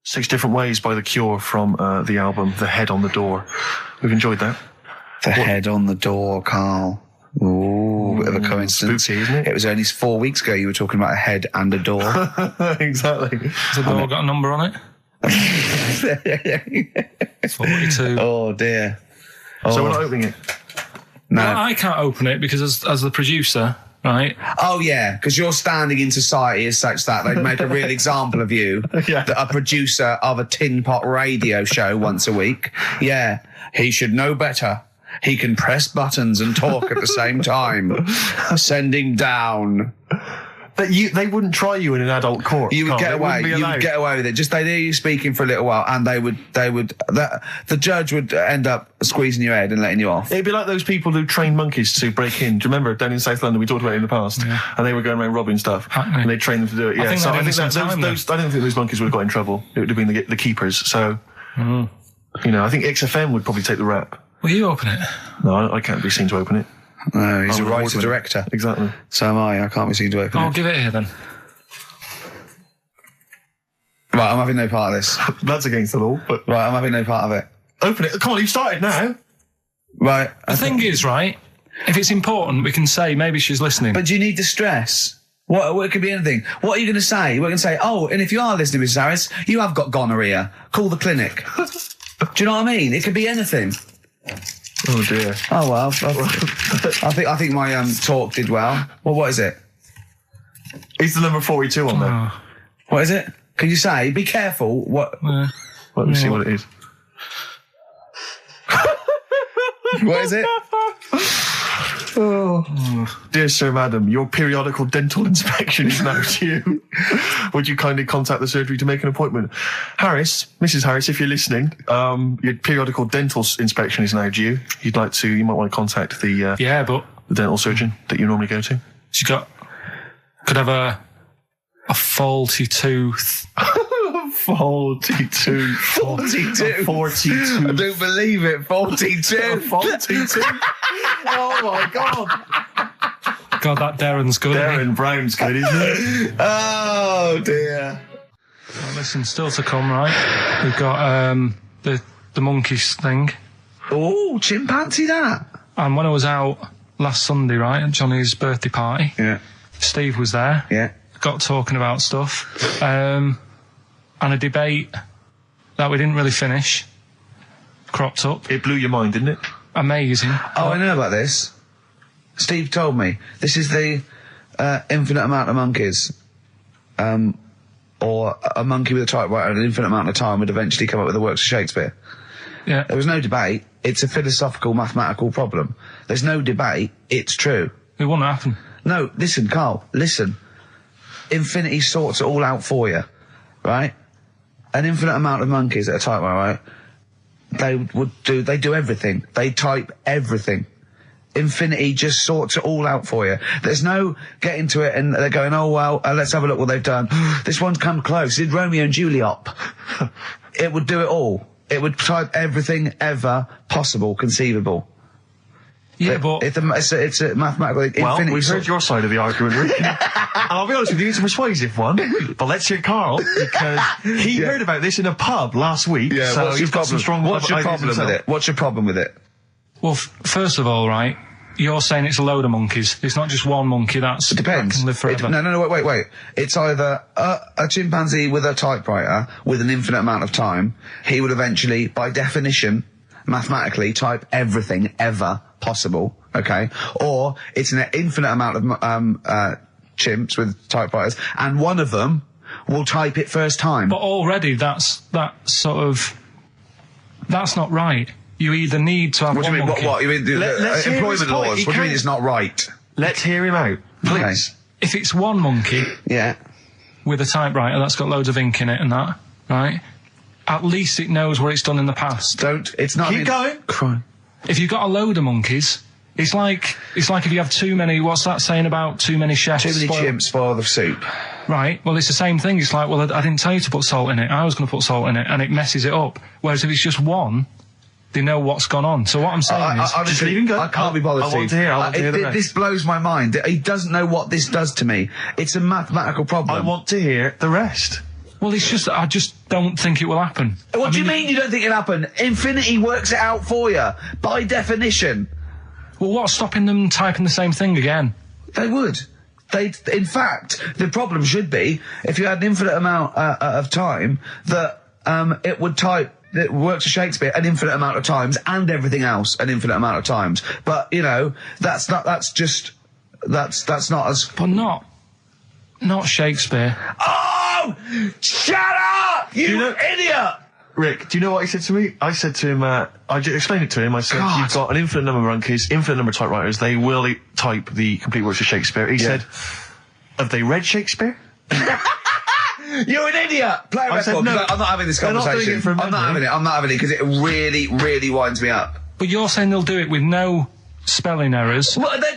6 Different Ways by The Cure from the album The Head on the Door. We've enjoyed that. The head on the door, Carl. Ooh, bit of a coincidence. Spooky, isn't it? It was only 4 weeks ago you were talking about a head and a door. Exactly. Has the door got a number on it? 42. Oh, dear. So we're not opening it. No. Well, I can't open it because as the producer, right? Oh, yeah, because your standing in society is such that they'd make a real example of you. Yeah. A producer of a tin pot radio show once a week. Yeah, he should know better. He can press buttons and talk at the same time. Sending down. But they wouldn't try you in an adult court. You would Carl. get They away. wouldn't be You allowed. would get away with it. Just they hear you speaking for a little while, and the judge would end up squeezing your head and letting you off. It'd be like those people who train monkeys to break in. Do you remember down in South London? We talked about it in the past, and they were going around robbing stuff, Hackney. and they trained them to do it. Yeah, think so they I did think some time those I don't think those monkeys would have got in trouble. It would have been the keepers. So, you know, I think XFM would probably take the rap. Will you open it? No, I can't be seen to open it. No, he's I'm a an writer-director. Exactly. So am I. I can't be seen to open Oh, it. give it here then. Right, I'm having no part of this. That's against the law, but... Right, I'm having no part of it. Open it. Come on, you've started now. Right. The thing is, right, if it's important, we can say maybe she's listening. But do you need the stress? What it could be anything. What are you going to say? We're going to say, oh, and if you are listening, Mrs. Harris, you have got gonorrhea. Call the clinic. Do you know what I mean? It could be anything. Oh dear. Oh well. I think my talk did well. Well, what is it? It's the number 42 on there. What is it? Can you say? Be careful. What? Let me see what it is. What is it? Dear Sir, Madam, your periodical dental inspection is now due. Would you kindly contact the surgery to make an appointment? Harris, Mrs. Harris, if you're listening, your periodical dental inspection is now due. You might want to contact the the dental surgeon that you normally go to. She could have a faulty tooth. 42. 42. 42. I don't believe it. 42. 42. Oh my God. God, that Darren's good. Darren Brown's good, isn't it? Oh dear. Well, listen, still to come, right? We've got the monkeys thing. Oh, chimpanzee that. And when I was out last Sunday, right, at Johnny's birthday party, Steve was there. Yeah. Got talking about stuff. And a debate that we didn't really finish cropped up. It blew your mind, didn't it? Amazing. Oh, I know about this. Steve told me. This is the infinite amount of monkeys. Or a monkey with a typewriter and an infinite amount of time would eventually come up with the works of Shakespeare. Yeah. There was no debate. It's a philosophical, mathematical problem. There's no debate. It's true. It won't happen. No, listen, Carl, listen. Infinity sorts it all out for you, right? An infinite amount of monkeys at a typewriter, right? They do everything. They type everything. Infinity just sorts it all out for you. There's no getting to it and they're going, oh, well, let's have a look what they've done. This one's come close. Did Romeo and Juliet. It would do it all. It would type everything ever possible, conceivable. Yeah, but... It's a mathematical... Well, we've heard your side of the argument, Rick. And I'll be honest with you, it's a persuasive one. But let's hear Carl, because he heard about this in a pub last week, so he's got some strong What's your ideas problem with himself. it? What's your problem with it? Well, first of all, right, you're saying it's a load of monkeys. It's not just one monkey that Depends. can live forever. No, wait. It's either a chimpanzee with a typewriter with an infinite amount of time. He would eventually, by definition, mathematically, type everything ever possible, okay? Or it's an infinite amount of chimps with typewriters, and one of them will type it first time. But already that's not right. You either need to have What do one you mean? monkey. What? You mean Let's hear employment his point. laws? He What do you mean can't- it's not right? Let's hear him out, please. Okay. If it's one monkey Yeah. with a typewriter that's got loads of ink in it and that, right? At least it knows what it's done in the past. It's not... Keep going. Crime. If you've got a load of monkeys, it's like if you have too many. What's that saying about too many chefs? Too many chimps spoil the soup. Right. Well, it's the same thing. It's like, well, I didn't tell you to put salt in it. I was going to put salt in it, and it messes it up. Whereas if it's just one, they know what's gone on. So what I'm saying is, honestly, just leave him go. I can't be bothered. I want to hear. I want to hear the rest. This blows my mind. He doesn't know what this does to me. It's a mathematical problem. I want to hear the rest. well, it's just I just don't think it will happen. What do you mean you don't think it'll happen? Infinity works it out for you by definition. Well, what's stopping them typing the same thing again? They would. In fact, the problem should be if you had an infinite amount of time that it would type. It works for Shakespeare an infinite amount of times and everything else an infinite amount of times. But you know, that's not as. But not Shakespeare. Oh, shut up, you idiot! Rick, do you know what he said to me? I said to him, I just explained it to him. I said, God. you've got an infinite number of monkeys, infinite number of typewriters. They will type the complete works of Shakespeare. He said, have they read Shakespeare? You're an idiot! Play a I said record. no. I'm not having this They're not doing conversation. it from I'm not having memory. it. I'm not having it because it really, really winds me up. But you're saying they'll do it with no spelling errors. Well, they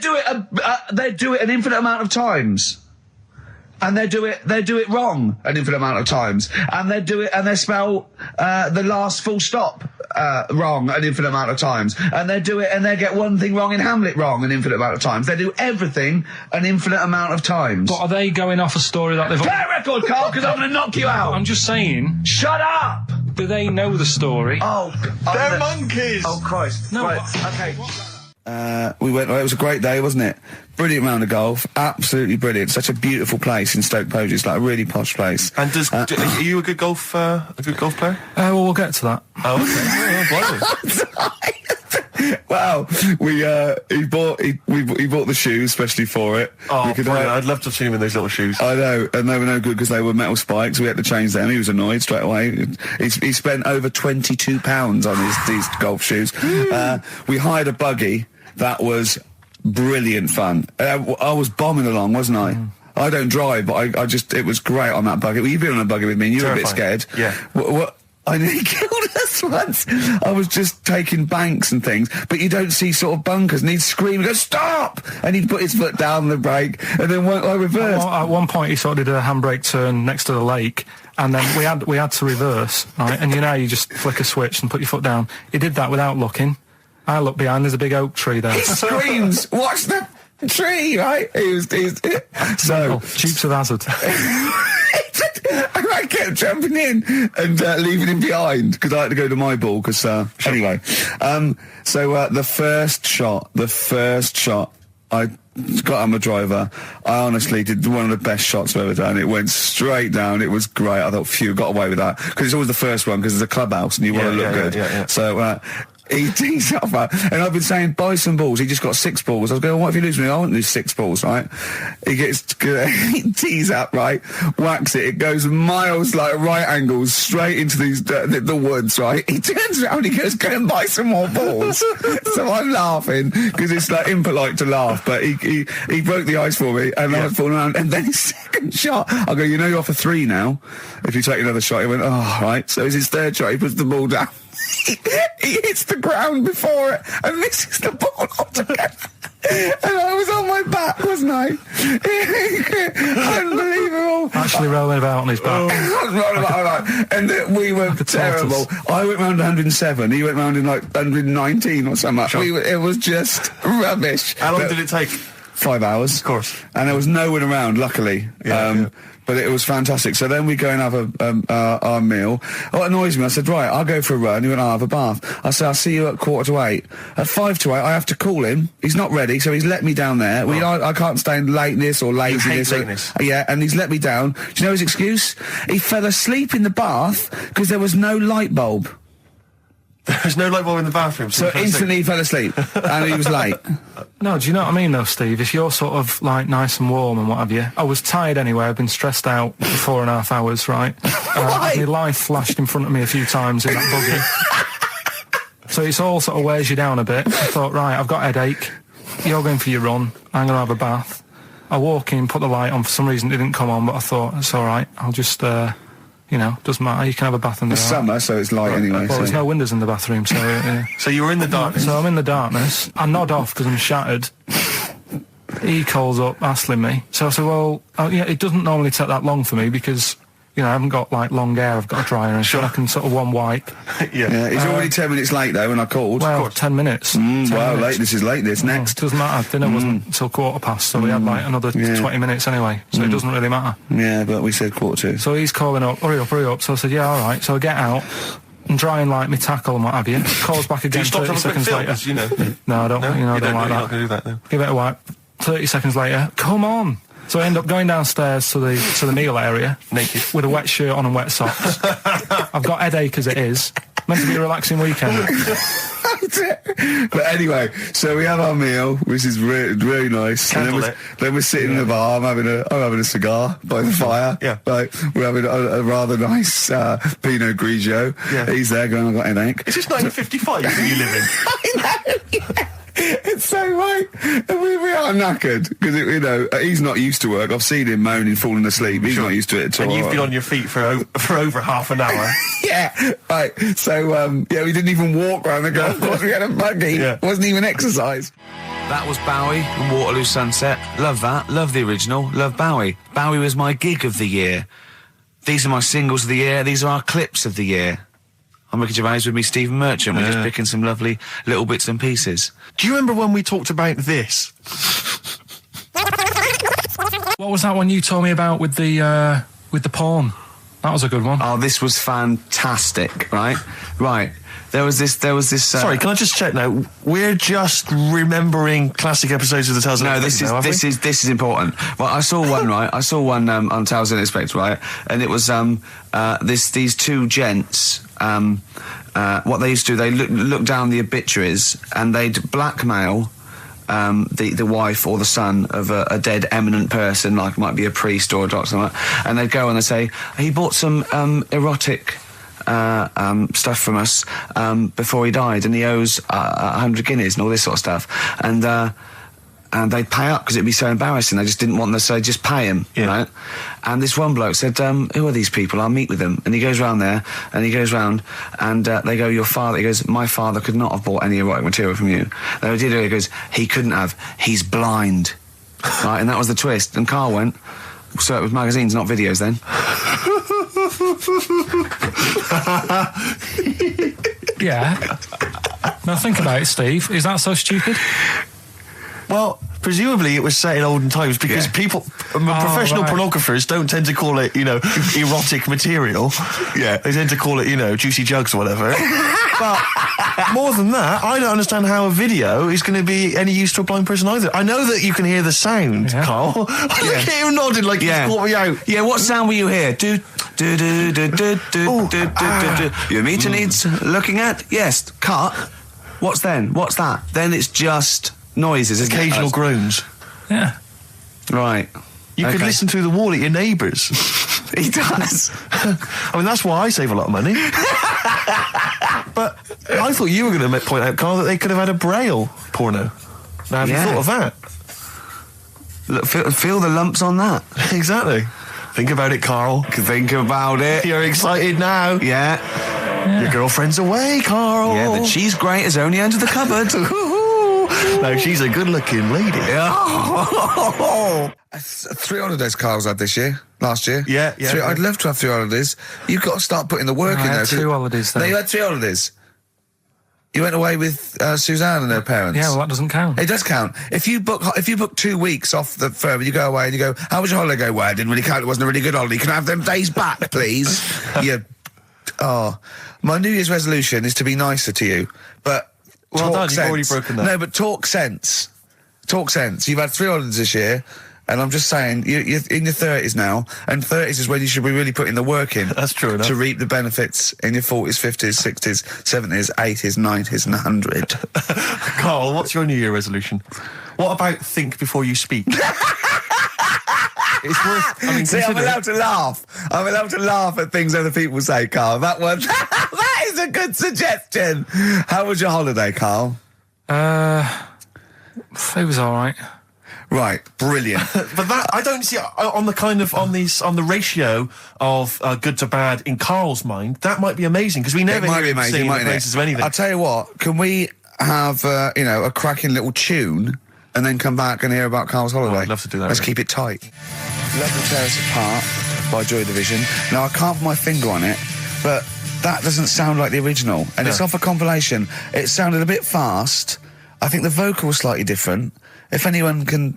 do it an infinite amount of times. and they do it wrong an infinite amount of times, and they spell the last full stop wrong an infinite amount of times, and they get one thing wrong in Hamlet wrong an infinite amount of times. They do everything an infinite amount of times. But are they going off a story that they've... Play a record, Carl, because I'm going to knock you out. I'm just saying... Shut up! Do they know the story? They're monkeys! Oh, Christ. No, right, but- okay. We went. It was a great day, wasn't it? Brilliant round of golf. Absolutely brilliant. Such a beautiful place in Stoke Poges. It's like a really posh place. And are you a good golf player? Well, we'll get to that. Oh, okay. Wow, he bought the shoes especially for it. Oh, brilliant. I'd love to have seen him in those little shoes. I know, and they were no good because they were metal spikes. We had to change them. He was annoyed straight away. He spent over £22 on these golf shoes. We hired a buggy that was brilliant fun. I was bombing along, wasn't I? I don't drive, but it was great on that buggy. Well, you've been on a buggy with me, and you were a bit scared. Yeah. What? I nearly killed us once. I was just taking banks and things, but you don't see sort of bunkers, and he'd scream and go, "Stop!" And he'd put his foot down the brake, and then I reversed. At one point, he sort of did a handbrake turn next to the lake, and then we had to reverse, right? And you just flick a switch and put your foot down. He did that without looking. I looked behind, there's a big oak tree there. He screams, "Watch the tree!" Right? So Dukes of Hazzard. I kept jumping in and leaving him behind because I had to go to my ball. Anyway, so the first shot, I got on the driver. I honestly did one of the best shots I've ever done. It went straight down. It was great. I thought, phew, got away with that because it's always the first one because it's a clubhouse and you want to look good. Yeah. So. He tees up, and I've been saying, buy some balls. He just got 6 balls. I was going, what if you lose me? I won't lose 6 balls, right? He tees up, right? Whacks it. It goes miles, like right angles, straight into the woods, right? He turns around, he goes, go and buy some more balls. So I'm laughing, because it's like impolite to laugh, but he broke the ice for me, and I was falling around, and then his second shot, I go, you're off a 3 now. If you take another shot, he went, oh, right. So it's his third shot, he puts the ball down. He hits the ground before it and misses the ball altogether. And I was on my back, wasn't I? Unbelievable. Actually rolling about on his back. I was rolling about, and we were terrible. I went round 107, he went round in like 119 or something. Sure. It was just rubbish. How long did it take? 5 hours. Of course. And there was no one around, luckily. But it was fantastic. So then we go and have our meal. What annoys me, I said, right, I'll go for a run. He went, I'll have a bath. I said, I'll see you at 7:45. At 7:55, I have to call him. He's not ready, so he's let me down there. I can't stand lateness or laziness. You hate lateness. Yeah, and he's let me down. Do you know his excuse? He fell asleep in the bath because there was no light bulb. There's no light bulb in the bathroom. So instantly he fell asleep, and he was late. No, do you know what I mean though, Steve? If you're sort of like nice and warm and what have you, I was tired anyway, I've been stressed out for 4.5 hours, right? My life flashed in front of me a few times in that buggy. So it's all sort of wears you down a bit. I thought, right, I've got a headache, you're going for your run, I'm going to have a bath. I walk in, put the light on, for some reason it didn't come on, but I thought, it's alright, I'll just, doesn't matter, you can have a bath in It's summer, so it's light anyway. Well, there's no windows in the bathroom, so... So you were in the darkness? So I'm in the darkness. I nod off because I'm shattered. He calls up, hassling me. So I said, well, it doesn't normally take that long for me because, I haven't got, like, long hair. I've got a dryer and so I can sort of one wipe. Yeah, he's already 10 minutes late, though, when I called. Well, 10 minutes. 10 wow, minutes. this is late, next. Doesn't matter. Dinner wasn't till 7:15, so we had, like, another 20 minutes anyway, so it doesn't really matter. Yeah, but we said 7:45. So he's calling up, hurry up. So I said, yeah, all right. So I get out and dry and like my tackle and what have you. Calls back again 30 seconds later. No, I don't. I don't like that. You're not going to do that, though. Give it a wipe. 30 seconds later, come on. So I end up going downstairs to the meal area, naked, with a wet shirt on and wet socks. I've got headache as it is. Meant to be a relaxing weekend. But anyway, so we have our meal, which is really nice. And then we're sitting in the bar. I'm having a cigar by the fire. Yeah. Like, we're having a rather nice Pinot Grigio. Yeah. He's there going, I've got a headache. Is this 1955 that you live in? I know. Yeah. It's so right. We are knackered because he's not used to work. I've seen him moaning, falling asleep. He's not used to it at all. And you've been on your feet for over half an hour. Yeah, right. So we didn't even walk around the golf course. We had a buggy. Yeah. Wasn't even exercise. That was Bowie and Waterloo Sunset. Love that. Love the original. Love Bowie. Bowie was my gig of the year. These are my singles of the year. These are our clips of the year. I'm Ricky Gervais with me, Stephen Merchant. We're just picking some lovely little bits and pieces. Do you remember when we talked about this? What was that one you told me about with the porn? That was a good one. Oh, this was fantastic, right? Right. There was this. Sorry, can I just check now? We're just remembering classic episodes of the Tales. No, this is important. Well, I saw one, right? I saw one on Tales Unexpected, right? And it was these two gents. What they used to do, they look down the obituaries and they'd blackmail the wife or the son of a dead eminent person, like might be a priest or a doctor, something like that, and they'd go and they'd say, he bought some erotic stuff from us before he died, and he owes 100 guineas and all this sort of stuff, and they'd pay up because it'd be so embarrassing. They just didn't want them, so they'd just pay him, right? And this one bloke said, who are these people? I'll meet with them. And he goes round there, and he goes round, and they go, your father. He goes, my father could not have bought any erotic material from you. They did it. He goes, he couldn't have. He's blind. Right? And that was the twist. And Karl went, so it was magazines, not videos then. Yeah. Now think about it, Steve. Is that so stupid? Well, presumably it was set in olden times because professional pornographers don't tend to call it, erotic material. Yeah. They tend to call it, juicy jugs or whatever. But more than that, I don't understand how a video is going to be any use to a blind person either. I know that you can hear the sound, Karl. Look at him nodding like he's caught me out. Yeah, what sound will you hear? Do. Your meter needs looking at? Yes. Cut. What's then? What's that? Then it's just noises, isn't occasional groans. Yeah. Right. You could listen through the wall at your neighbours. He does. I mean, that's why I save a lot of money. But I thought you were going to point out, Karl, that they could have had a Braille porno. Now, have you thought of that? Look, feel the lumps on that. Exactly. Think about it, Karl. Think about it. You're excited now. Yeah. Your girlfriend's away, Karl. Yeah, but she's great as only under the cupboard. No, she's a good-looking lady. Yeah. 3 holidays Karl's had last year. Yeah. I'd love to have 3 holidays. You've got to start putting the work in there. I had 2 holidays then. No, you had 3 holidays. You went away with Suzanne and her parents. Yeah, well, that doesn't count. It does count. If you book 2 weeks off the firm, you go away and you go, how was your holiday? Go, well, it didn't really count. It wasn't a really good holiday. Can I have them days back, please? My New Year's resolution is to be nicer to you, but well done, sense. You've already broken that. No, but talk sense. Talk sense. You've had 3 holidays this year, and I'm just saying, you're in your 30s now, and 30s is when you should be really putting the work in. That's true enough. To reap the benefits in your 40s, 50s, 60s, 70s, 80s, 90s, and 100. Karl, what's your New Year resolution? What about think before you speak? It's worth. See, I'm allowed to laugh. I'm allowed to laugh at things other people say, Karl. That that is a good suggestion. How was your holiday, Karl? It was all right. Right, brilliant. But that I don't see on the ratio of good to bad in Karl's mind. That might be amazing because we never hear him sing the praises of anything. I'll tell you what. Can we have a cracking little tune and then come back and hear about Karl's holiday? I'd love to do that. Let's keep it tight. Love to Tear Us Apart by Joy Division. Now, I can't put my finger on it, but that doesn't sound like the original. And it's off a compilation. It sounded a bit fast. I think the vocal was slightly different. If anyone can,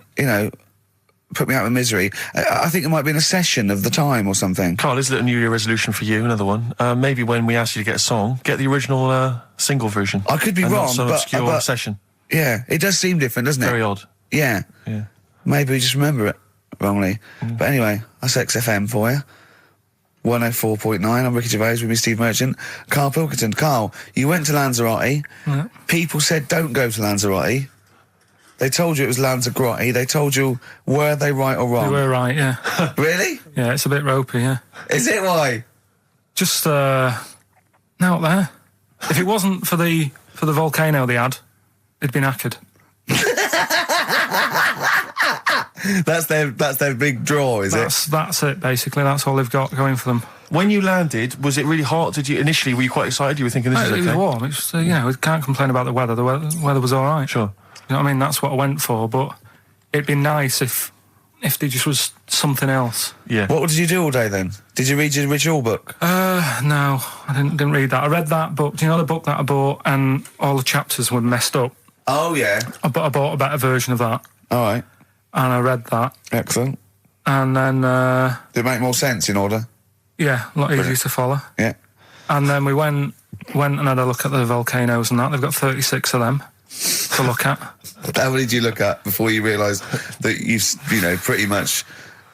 put me out of misery, I think it might be in a session of the time or something. Karl, is it a New Year resolution for you? Another one. Maybe when we ask you to get a song, get the original single version. I could be wrong, not some but obscure session. Yeah, it does seem different, doesn't it? Very odd. Yeah. Maybe we just remember it wrongly. But anyway, that's XFM for you. 104.9. I'm Ricky Gervais with me, Steve Merchant. Karl Pilkington. Karl, you went to Lanzarote. Yeah. People said don't go to Lanzarote. They told you it was Lanzarote. They told you, were they right or wrong? You were right, yeah. Really? Yeah, it's a bit ropey, yeah. Is it? Why? Just, out there. If it wasn't for the volcano they had, it'd been knackered. That's their big draw, is it? That's it, basically. That's all they've got going for them. When you landed, was it really hot? Were you quite excited? You were thinking this is okay? It was warm. It's, we can't complain about the weather. The weather was all right. Sure. You know what I mean? That's what I went for, but it'd be nice if there just was something else. Yeah. What did you do all day then? Did you read your ritual book? No, I didn't read that. I read that book. Do you know the book that I bought and all the chapters were messed up? Oh, yeah. I bought a better version of that. All right. And I read that. Excellent. And then... Did it make more sense in order? Yeah, a lot easier to follow. Yeah. And then we went and had a look at the volcanoes and that. They've got 36 of them to look at. How many did you look at before you realised that pretty much,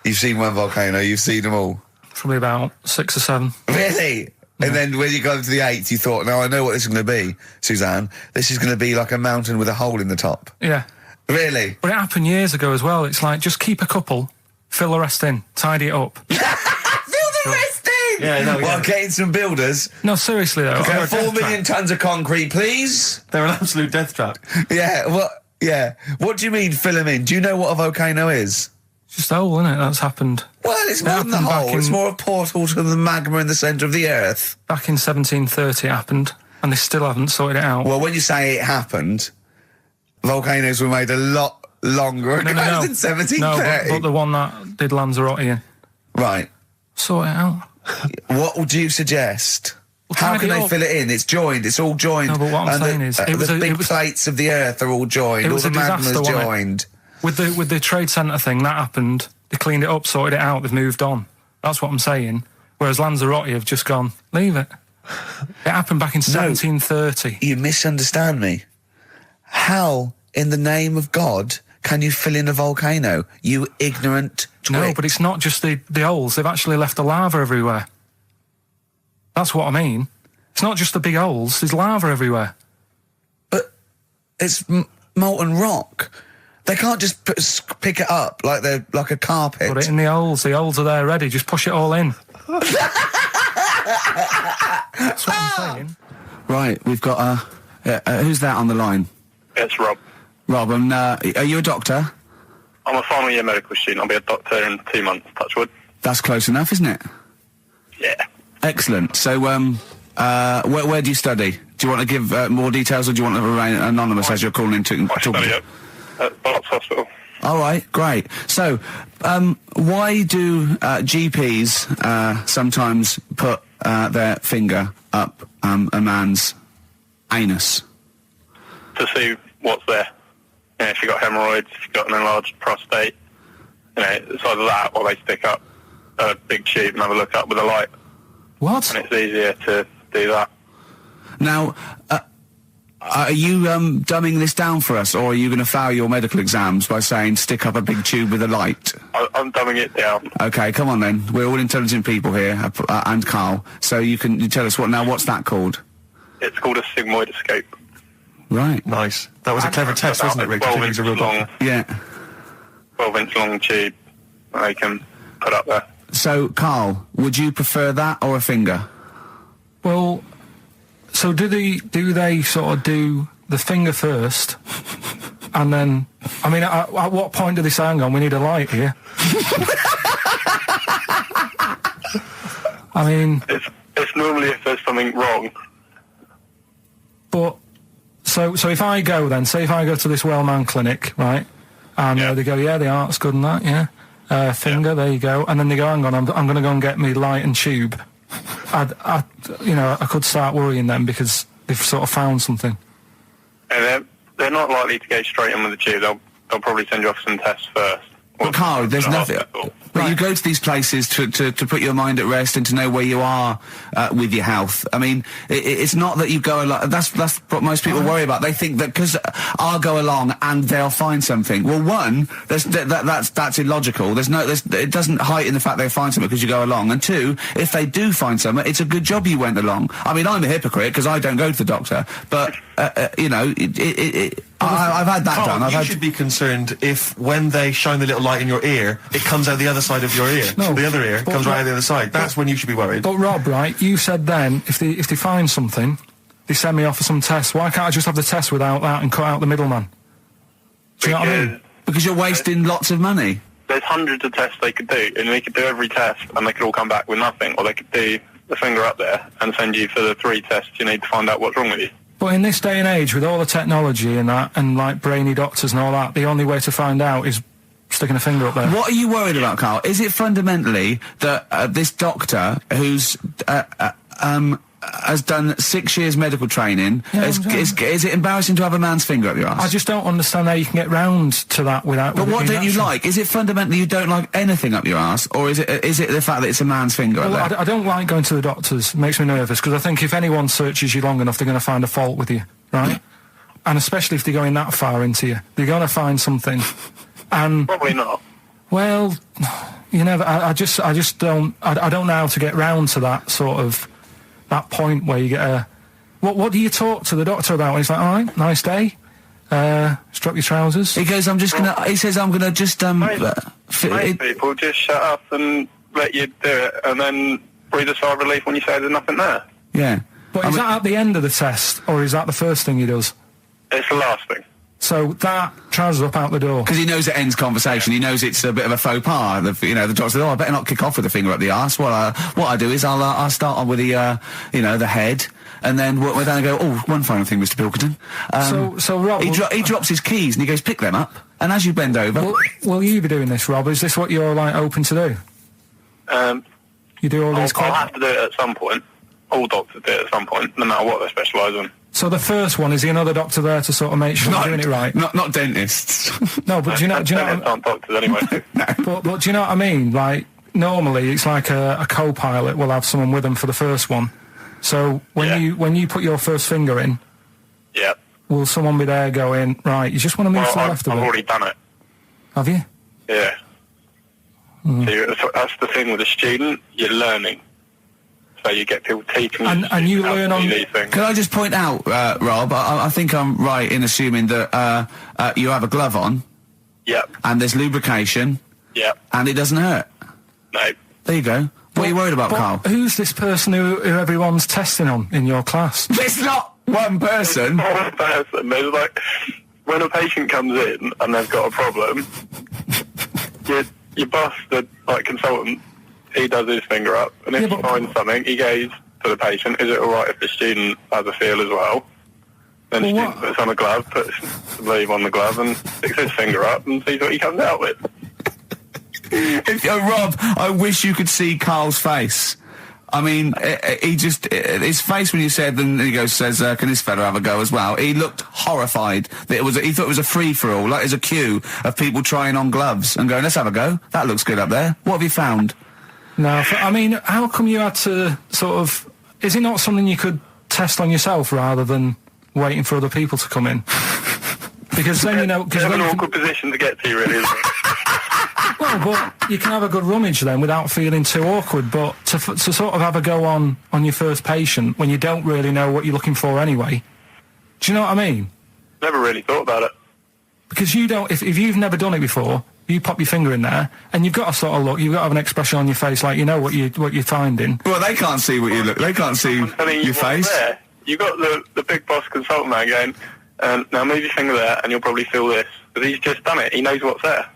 you've seen one volcano, you've seen them all? Probably about 6 or 7. Really? Yeah. And then when you got to the 8th, you thought, now I know what this is going to be, Suzanne. This is going to be like a mountain with a hole in the top. Yeah. Really? But it happened years ago as well. It's like, just keep a couple, fill the rest in, tidy it up. Fill the rest in! Yeah, no, Well, getting some builders. No, seriously though. Okay, 4 million tons of concrete, please. They're an absolute death trap. Yeah, what do you mean fill them in? Do you know what a volcano is? It's just a hole, isn't it? That's happened. Well, it's more than the hole. It's more a portal to the magma in the centre of the earth. Back in 1730 it happened, and they still haven't sorted it out. Well, when you say it happened, volcanoes were made a lot longer ago than 1730. No, but the one that did Lanzarote, right. Sort it out. What would you suggest? Well, How tidy can it they up. fill it in? It's joined. It's all joined. No, but what I'm And saying is, it was the a- big it was- plates of the earth are all joined. It All was the a disaster, magma's wasn't it? joined. With the trade centre thing, that happened. They cleaned it up, sorted it out, they've moved on. That's what I'm saying. Whereas Lanzarote have just gone, leave it. It happened back in 1730. You misunderstand me. How, in the name of God, can you fill in a volcano? You ignorant twit. No, but it's not just the holes. They've actually left the lava everywhere. That's what I mean. It's not just the big holes. There's lava everywhere. But it's molten rock. They can't just pick it up like they're like a carpet. Put it in the holes. The holes are there ready. Just push it all in. That's what I'm saying. Right, we've got who's that on the line? It's Rob. Rob, and are you a doctor? I'm a final year medical student. I'll be a doctor in 2 months, touch wood. That's close enough, isn't it? Yeah. Excellent. So, where do you study? Do you want to give more details, or do you want to remain anonymous as you're calling in to I study at Barts Hospital. All right, great. So, why do GPs sometimes put their finger up a man's anus? To see what's there. If you've got hemorrhoids, if you've got an enlarged prostate, it's either that or they stick up a big tube and have a look up with a light. What? And it's easier to do that. Now, are you dumbing this down for us, or are you going to fail your medical exams by saying stick up a big tube with a light? I'm dumbing it down. Okay, come on then. We're all intelligent people here, and Carl. So you tell us what's that called? It's called a sigmoidoscope. Right. Nice. That was a clever test, wasn't it, Rick? I think he was a real doctor. Yeah. 12-inch long tube that they can put up there. So, Carl, would you prefer that or a finger? Well, so do they sort of do the finger first, and then, I mean, at what point do they say, hang on, we need a light here? I mean... It's normally if there's something wrong. But, so if I go then, say if I go to this well-known clinic, right, and they go, yeah, the art's good and that, yeah, finger, there you go, and then they go, hang on, I'm going to go and get me light and tube. I could start worrying then because they've sort of found something. And they're not likely to go straight in with the tube. They'll probably send you off some tests first. Well, Carl, there's nothing... But you go to these places to put your mind at rest and to know where you are with your health. I mean, it's not that you go along... That's what most people worry about. They think that because I'll go along and they'll find something. Well, one, that's illogical. It doesn't heighten the fact they'll find something because you go along. And two, if they do find something, it's a good job you went along. I mean, I'm a hypocrite because I don't go to the doctor. But, I've had that Carl, done. you should be concerned if when they shine the little light in your ear, it comes out the other side of your ear. No, the other ear comes right out the other side. That's when you should be worried. But Rob, right, you said then, if they find something, they send me off for some tests. Why can't I just have the test without that and cut out the middleman? Do you know what I mean? Because you're wasting lots of money. There's hundreds of tests they could do, and they could do every test, and they could all come back with nothing, or they could do the finger up there and send you for the 3 tests you need to find out what's wrong with you. But in this day and age, with all the technology and that, and like brainy doctors and all that, the only way to find out is sticking a finger up there. What are you worried about, Carl? Is it fundamentally that this doctor who's has done 6 years medical training, is it embarrassing to have a man's finger up your ass? I just don't understand how you can get round to that without... But what don't you like? Is it fundamentally you don't like anything up your ass, or is it the fact that it's a man's finger up there? I don't like going to the doctors. It makes me nervous, because I think if anyone searches you long enough, they're going to find a fault with you, right? And especially if they're going that far into you. They're going to find something. And probably not. Well, you know, I just don't... I don't know how to get round to that sort of... that point where you get a... What do you talk to the doctor about? And he's like, all right, nice day. Strap your trousers. He goes, I'm just gonna... He says, I'm gonna just, Most people just shut up and let you do it, and then breathe a sigh of relief when you say there's nothing there. Yeah. But is that at the end of the test, or is that the first thing he does? It's the last thing. So that trousers up out the door. Because he knows it ends conversation. He knows it's a bit of a faux pas. The doctor says, "Oh, I better not kick off with the finger up the arse." What I do is I'll start on with the the head, and then we're then go. Oh, one final thing, Mr. Pilkington. So Rob, he drops his keys and he goes, "Pick them up." And as you bend over, will you be doing this, Rob? Is this what you're like open to do? You do all these. I'll have to do it at some point. All doctors do it at some point, no matter what they specialise in. So the first one, is he another doctor there to sort of make sure you're doing it right? Not dentists. No, but do you know? Dentists aren't doctors anyway. But do you know what I mean? Like, normally it's like a co-pilot will have someone with them for the first one. So when you put your first finger in, will someone be there going, right, you just want to move to the left of it? I've already done it. Have you? Yeah. So that's the thing with a student, you're learning. So you get people teaching you. And you learn on... Can I just point out, Rob, I think I'm right in assuming that you have a glove on. Yep. And there's lubrication. Yep. And it doesn't hurt. No. There you go. What are you worried about, Carl? Who's this person who everyone's testing on in your class? It's not one person. One person. There's like... When a patient comes in and they've got a problem, your boss, the consultant... He does his finger up, and if he finds something, he goes to the patient, is it alright if the student has a feel as well? Then the student puts on a glove, puts the leave on the glove, and sticks his finger up and sees what he comes out with. Rob, I wish you could see Carl's face. I mean, his face when you said, and he says, can this fella have a go as well? He looked horrified. That he thought it was a free-for-all, like there's a queue of people trying on gloves and going, let's have a go. That looks good up there. What have you found? No, I mean, how come you had to sort of... Is it not something you could test on yourself rather than waiting for other people to come in? Because then, you know... It's an awkward position to get to, really, isn't it? Well, but you can have a good rummage then without feeling too awkward, but to sort of have a go on your first patient when you don't really know what you're looking for anyway. Do you know what I mean? Never really thought about it. Because you don't... If you've never done it before... You pop your finger in there, and you've got to sort of look. You've got to have an expression on your face, like you know what you're finding. Well, they can't see what you look. They can't see your face. There. You got the big boss consultant man going, now move your finger there, and you'll probably feel this. But he's just done it. He knows what's there.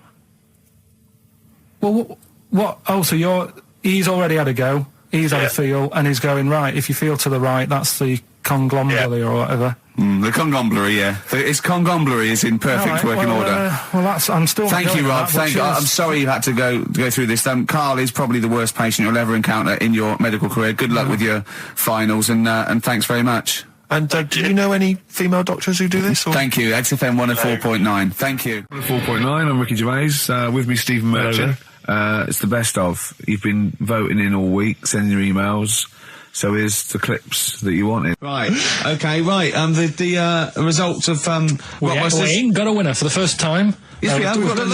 Well, what? Oh, so he's already had a go. He's had a feel, and he's going right. If you feel to the right, that's the conglomerate or whatever. The conglomerate, yeah. Its conglomerate is in perfect working order. I'm still... Thank you, Rob. I'm sorry you had to go through this. Carl is probably the worst patient you'll ever encounter in your medical career. Good luck with your finals, and thanks very much. And do you know any female doctors who do this? Or? Thank you. XFM 104.9. Thank you. 104.9. I'm Ricky Gervais. With me, Stephen Merchant. It's the best of. You've been voting in all week, sending your emails. So here's the clips that you wanted. Right. Okay. Right. The results of we ain't got a winner for the first time. Yes, we have. We've got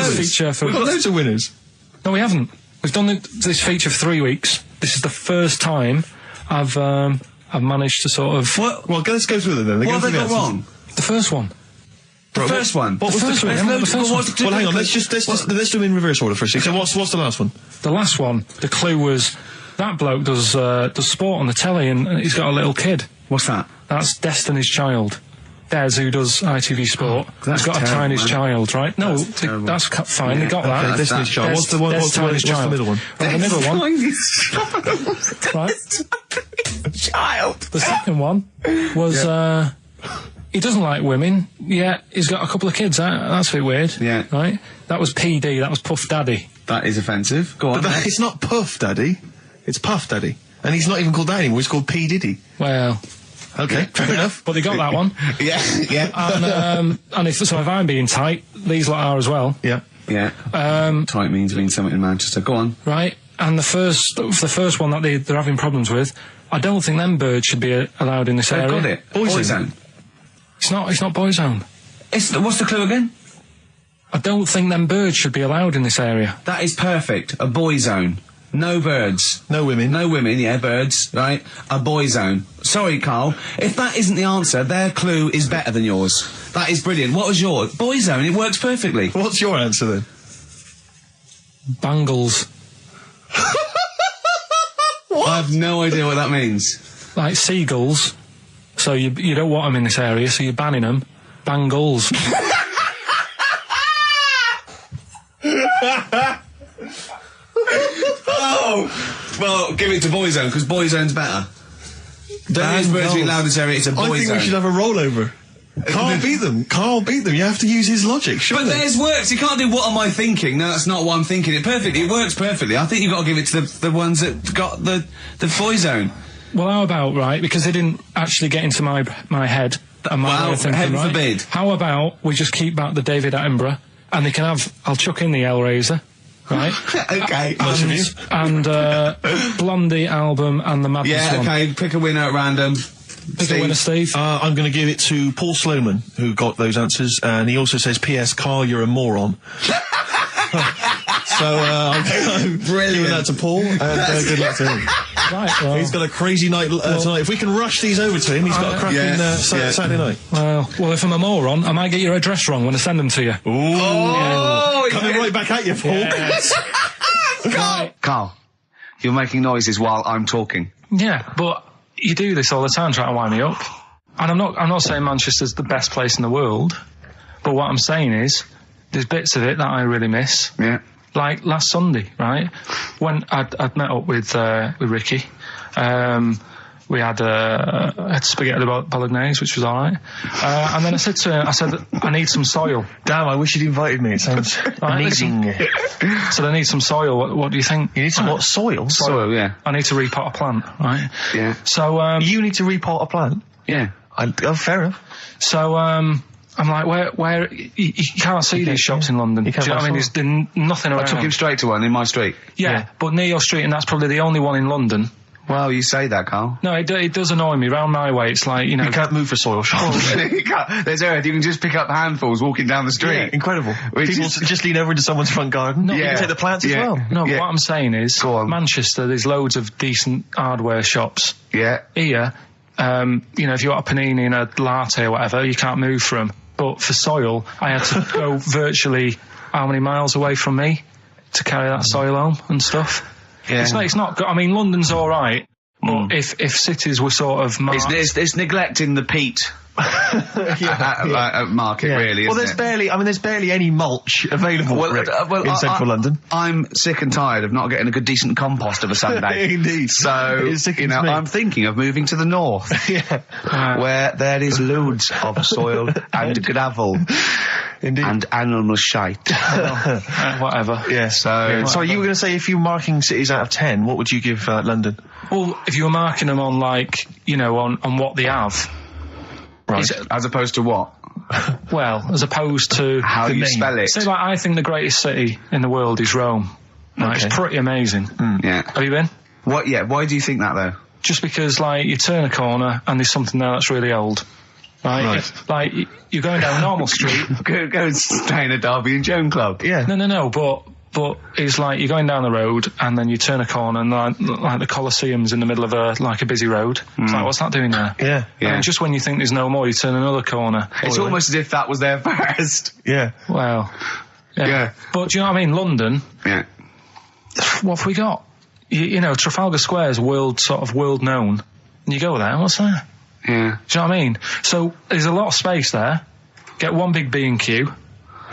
loads of winners. No, we haven't. We've done this feature for 3 weeks. This is the first time I've managed to sort of. What? Well, let's go through them then. What have they got wrong? The first one. The first one. What was the first one? Well, hang on. Let's do them in reverse order for a second. So what's the last one? The last one. The clue was. That bloke does sport on the telly and he's got a little kid. What's that? That's Destiny's Child. Des, who does ITV Sport, that's has got terrible, a Tinish man. child, right? No, terrible. that's fine. They got that. Okay, Destiny's Child. What's the one? Des What's the middle one? Right, the middle one. Right. Child. The second one was he doesn't like women. Yeah, he's got a couple of kids. That's a bit weird. Yeah. Right. That was PD. That was Puff Daddy. That is offensive. Go on. But it's not Puff Daddy. It's Puff Daddy. And he's not even called that anymore. He's called P. Diddy. Well. Okay, fair enough. But they got that one. Yeah. And if I'm being tight, these lot are as well. Yeah. Yeah. Tight means something in Manchester. Go on. Right. And the first one that they're having problems with, I don't think them birds should be allowed in this area. Got it. Boyzone. It's not Boyzone. What's the clue again? I don't think them birds should be allowed in this area. That is perfect. A boy zone. No birds. No women. No women, yeah, birds, right? A boy zone. Sorry, Carl. If that isn't the answer, their clue is better than yours. That is brilliant. What was yours? Boy zone. It works perfectly. What's your answer then? Bangles. I have no idea what that means. Like seagulls. So you don't want them in this area, so you're banning them. Bangles. Oh! Well, give it to Boyzone, because Boyzone's better. Don't use birds being loud in this area, it's a Boyzone. I think we should have a rollover. Can't beat them. Can't beat them. You have to use his logic, surely. But theirs works. You can't do what am I thinking. No, that's not what I'm thinking. It perfectly. It works perfectly. I think you've got to give it to the ones that got the Boyzone. Well, how about, right, because they didn't actually get into my head and my way of thinking, heaven right? forbid. How about we just keep back the David Attenborough, and they can have, I'll chuck in the Hellraiser, right? Okay. And Blondie album and the Madness one. Yeah, okay, pick a winner at random. Pick a winner, Steve. I'm going to give it to Paul Sloman, who got those answers, and he also says, P.S. Carl, you're a moron. So, I'm giving that to Paul, and good luck to him. Right, well, he's got a crazy night tonight. If we can rush these over to him, he's got a cracking Saturday night. Well, if I'm a moron, I might get your address wrong when I send them to you. Ooh. Coming right back at you, Paul. Yes. Carl, you're making noises while I'm talking. Yeah, but you do this all the time trying to wind me up. And I'm not saying Manchester's the best place in the world, but what I'm saying is there's bits of it that I really miss. Yeah. Like last Sunday, right? When I'd met up with Ricky, we had spaghetti bolognese, which was all right. And then I said to him, I need some soil. Damn, I wish you'd invited me. It sounds amazing. So I need some soil. What do you think? You need some what? Soil? Soil, yeah. I need to repot a plant, right? Yeah. So you need to repot a plant? Yeah. Fair enough. So I'm like, where you can't see these shops in London. Do you know what I mean? There's nothing around. I took him straight to one in my street. Yeah, but near your street, and that's probably the only one in London. Well, you say that, Carl. No, it does annoy me. Round my way, it's like, you know... You can't move for soil shops. You can't. There's earth. You can just pick up handfuls walking down the street. Yeah, incredible. People just lean over into someone's front garden. No, you can take the plants as well. No, what I'm saying is, Manchester, there's loads of decent hardware shops. Yeah. Here, you know, if you want a panini and a latte or whatever, you can't move from. But for soil, I had to go virtually how many miles away from me to carry that soil home and stuff. Yeah. It's not good. I mean, London's all right, but if cities were sort of marked... It's neglecting the peat market, really, well, isn't there's barely any mulch available in central London. I'm sick and tired of not getting a good, decent compost of a Sunday. Indeed. So, you know, I'm thinking of moving to the north, where there is loads of soil and gravel. Indeed. And animal shite. Whatever. Yeah. So you were going to say, if you were marking cities out of 10, what would you give London? Well, if you were marking them on, like, you know, on what they have. Right. As opposed to what? Well, as opposed to... How you spell it. Say, like, I think the greatest city in the world is Rome. Right, it's pretty amazing. Yeah. Have you been? What? Yeah. Why do you think that, though? Just because, like, you turn a corner and there's something there that's really old. Right. Like, you're going down Normal Street. Go and stay in a Derby and Joan club. Yeah. No, but it's like you're going down the road and then you turn a corner and like the Colosseum's in the middle of a busy road. It's like, what's that doing there? Yeah. And just when you think there's no more, you turn another corner. It's almost as if that was there first. Yeah. Well. Yeah. But do you know what I mean? London. Yeah. What have we got? You know, Trafalgar Square's world known. And you go there, what's that? Yeah. Do you know what I mean? So there's a lot of space there. Get one big B&Q.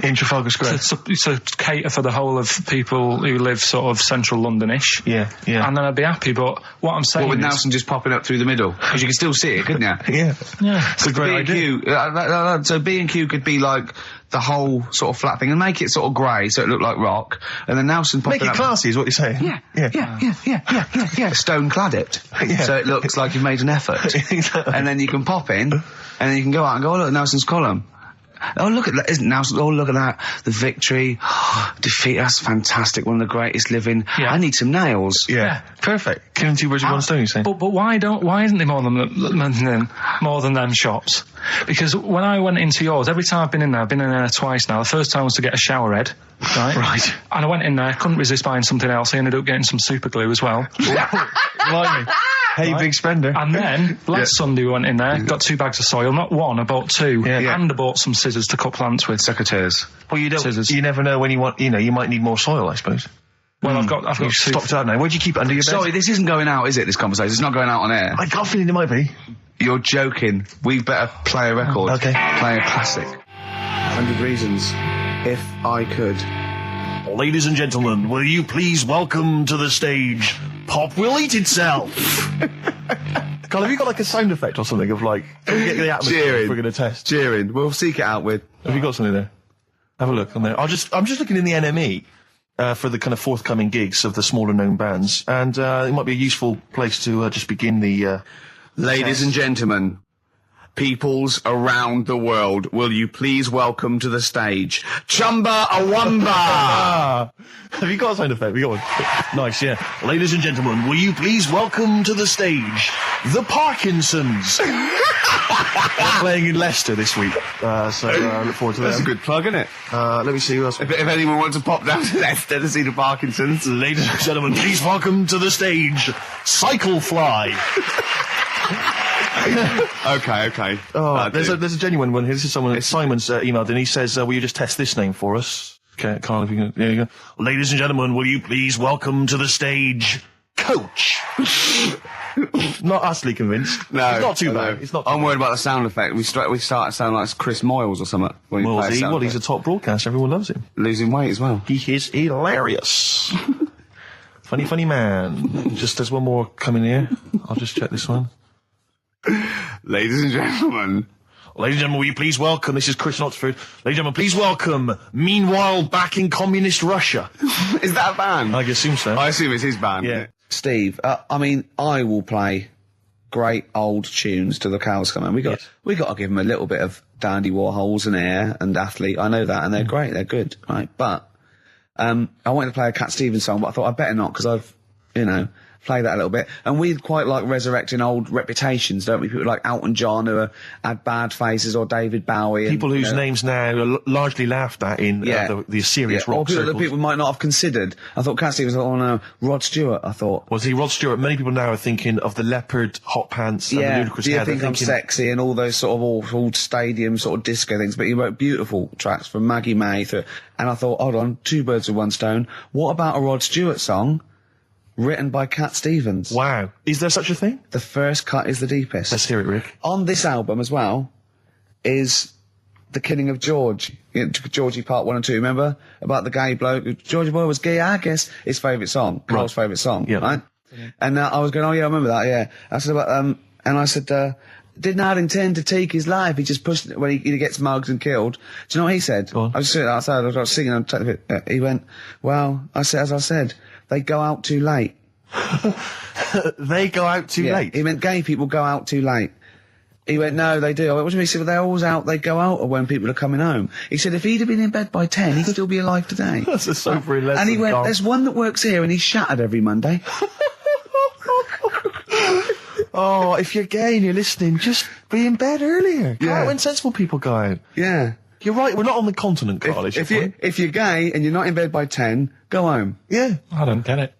In Trafalgar Square. To cater for the whole of people who live sort of central Londonish. Yeah. And then I'd be happy, but what I'm saying with is... Nelson just popping up through the middle? Because you can still see it, couldn't you? Yeah. Yeah. It's a great idea. So B&Q could be like the whole sort of flat thing and make it sort of grey so it looked like rock, and then Nelson popping Make it up... classy is what you're saying. Yeah. Stone clad it. Yeah. So it looks like you've made an effort. Exactly. And then you can pop in, and then you can go out and go, oh, look, Nelson's column. Oh, look at that. Isn't Nelson? Oh, look at that. The victory. Defeat. That's fantastic. One of the greatest living. Yeah. I need some nails. Yeah. Perfect. Killing two birds with one stone, you say? But why isn't there more than them shops? Because when I went into yours, every time I've been in there twice now. The first time was to get a shower head, right? Right. And I went in there, couldn't resist buying something else. I ended up getting some super glue as well. Blimey. Hey, Right. big spender. And then last Sunday we went in there, got 2 bags of soil, not one, I bought 2, and I bought some scissors to cut plants with. Secateurs. Well, you don't. Scissors. You never know when you want. You know, you might need more soil, I suppose. Well, I've got You've 2. stocked out now. Where'd you keep it under your bed? Sorry, this isn't going out, is it, this conversation? It's not going out on air. I got a feeling it might be. You're joking. We better play a record. Okay. Play a classic. 100 Reasons. If I could. Ladies and gentlemen, will you please welcome to the stage Pop Will Eat Itself? Carl, have you got like a sound effect or something of like get the atmosphere Cheering. we're going to test? Cheering. We'll seek it out with. Have you got something there? Have a look on there. I'm just looking in the NME for the kind of forthcoming gigs of the smaller known bands, and it might be a useful place to just begin the. Ladies and gentlemen, peoples around the world, will you please welcome to the stage Chumba Awamba? Have you got a sound effect? Have you got one? Nice, yeah. Ladies and gentlemen, will you please welcome to the stage the Parkinsons? They're playing in Leicester this week, so look forward to that. That's a good plug, isn't it? Let me see who else. If anyone wants to pop down to Leicester to see the Parkinsons. Ladies and gentlemen, please welcome to the stage Cyclefly. Okay. Oh, there's a genuine one here. This is someone. Simon's emailed and he says, "Will you just test this name for us?" Okay, Carl, if you can. There you go. Ladies and gentlemen, will you please welcome to the stage Coach? Not utterly convinced. No, it's not too bad. It's not. I'm worried about the sound effect. We start to sound like Chris Moyles or something. Well, he's a top broadcaster. Everyone loves him. Losing weight as well. He is hilarious. funny man. Just there's one more coming here. I'll just check this one. Ladies and gentlemen, will you please welcome, this is Chris in Oxford, ladies and gentlemen, please welcome, Meanwhile Back in Communist Russia. Is that a band? I assume so. I assume it's his band. Yeah. Steve, I mean, I will play great old tunes till the cows come home. We got to give them a little bit of Dandy Warhols and Air and Athlete. I know that, and they're great, they're good, right? But I wanted to play a Cat Stevens song, but I thought I'd better not because I've, play that a little bit. And we quite like resurrecting old reputations, don't we? People like Elton John who had bad faces, or David Bowie. People whose names now are largely laughed at in the serious rock or people circles. that people might not have considered. I thought Cat Stevens, oh no, Rod Stewart, I thought. Was he Rod Stewart? Many people now are thinking of the leopard hot pants and the ludicrous Do you hair. think I'm sexy and all those sort of awful stadium sort of disco things, but he wrote beautiful tracks from Maggie May through, and I thought, hold on, 2 birds with 1 stone. What about a Rod Stewart song written by Cat Stevens? Wow. Is there such a thing? The first cut is the deepest. Let's hear it, Rick. On this album as well is The Killing of George. Georgie Part 1 and 2, remember? About the gay bloke. Georgie Boy was gay, I guess. His favourite song. Carl's favourite song, right? And I was going, oh yeah, I remember that, yeah. I said about, and I said, did not intend to take his life. He just pushed it when he gets mugged and killed. Do you know what he said? I was sitting outside, I was singing, and he went, well, as I said, they go out too late. They go out too late? He meant gay people go out too late. He went, no, they do. I went, what do you mean? He said, well, they're always out, they go out when people are coming home. He said, if he'd have been in bed by 10, he'd still be alive today. That's a sobering lesson. And he went, there's one that works here and he's shattered every Monday. Oh, if you're gay and you're listening, just be in bed earlier. Go out when sensible people go out. Yeah. You're right, we're not on the continent, Carl. If you're gay and you're not in bed by 10, go home. Yeah. I don't get it.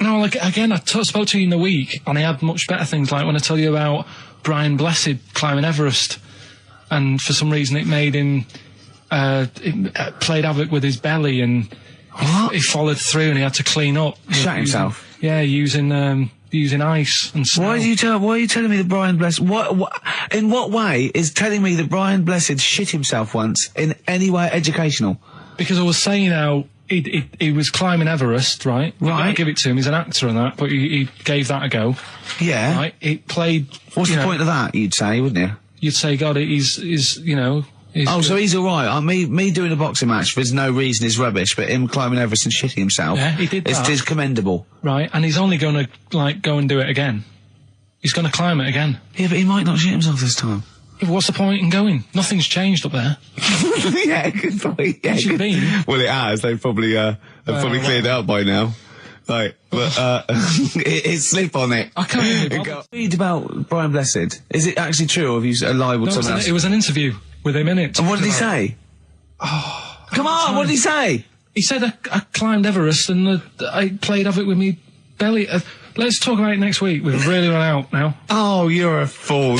No, like, again, I spoke to you in the week, and he had much better things, like when I tell you about Brian Blessed climbing Everest, and for some reason it made him, it played havoc with his belly, and he followed through and he had to clean up. Shut himself? Yeah, using using ice and snow. Why are you telling me that Brian Blessed? In what way is telling me that Brian Blessed shit himself once in any way educational? Because I was saying how he was climbing Everest, right? Right. I give it to him. He's an actor and that, but he gave that a go. Yeah. Right. He played. What's the point of that? You'd say, wouldn't you? You'd say, God, he's you know. So he's all right. Me doing a boxing match, there's no reason is rubbish, but him climbing Everest and shitting himself, yeah, he did that. It's commendable. Right, and he's only going to, like, go and do it again. He's going to climb it again. Yeah, but he might not shit himself this time. Yeah, what's the point in going? Nothing's changed up there. Yeah, good point. Yeah, What's it been? Well, it has. They've probably cleared it out by now. Right, but it's slip on it. I can't even read about Brian Blessed. Is it actually true, or have you lied with someone else? It was an interview with him in it. And what did he say? Oh, come on! What did he say? He said I climbed Everest and I played of it with me belly. Let's talk about it next week. We've really run out now. Oh, you're a fool.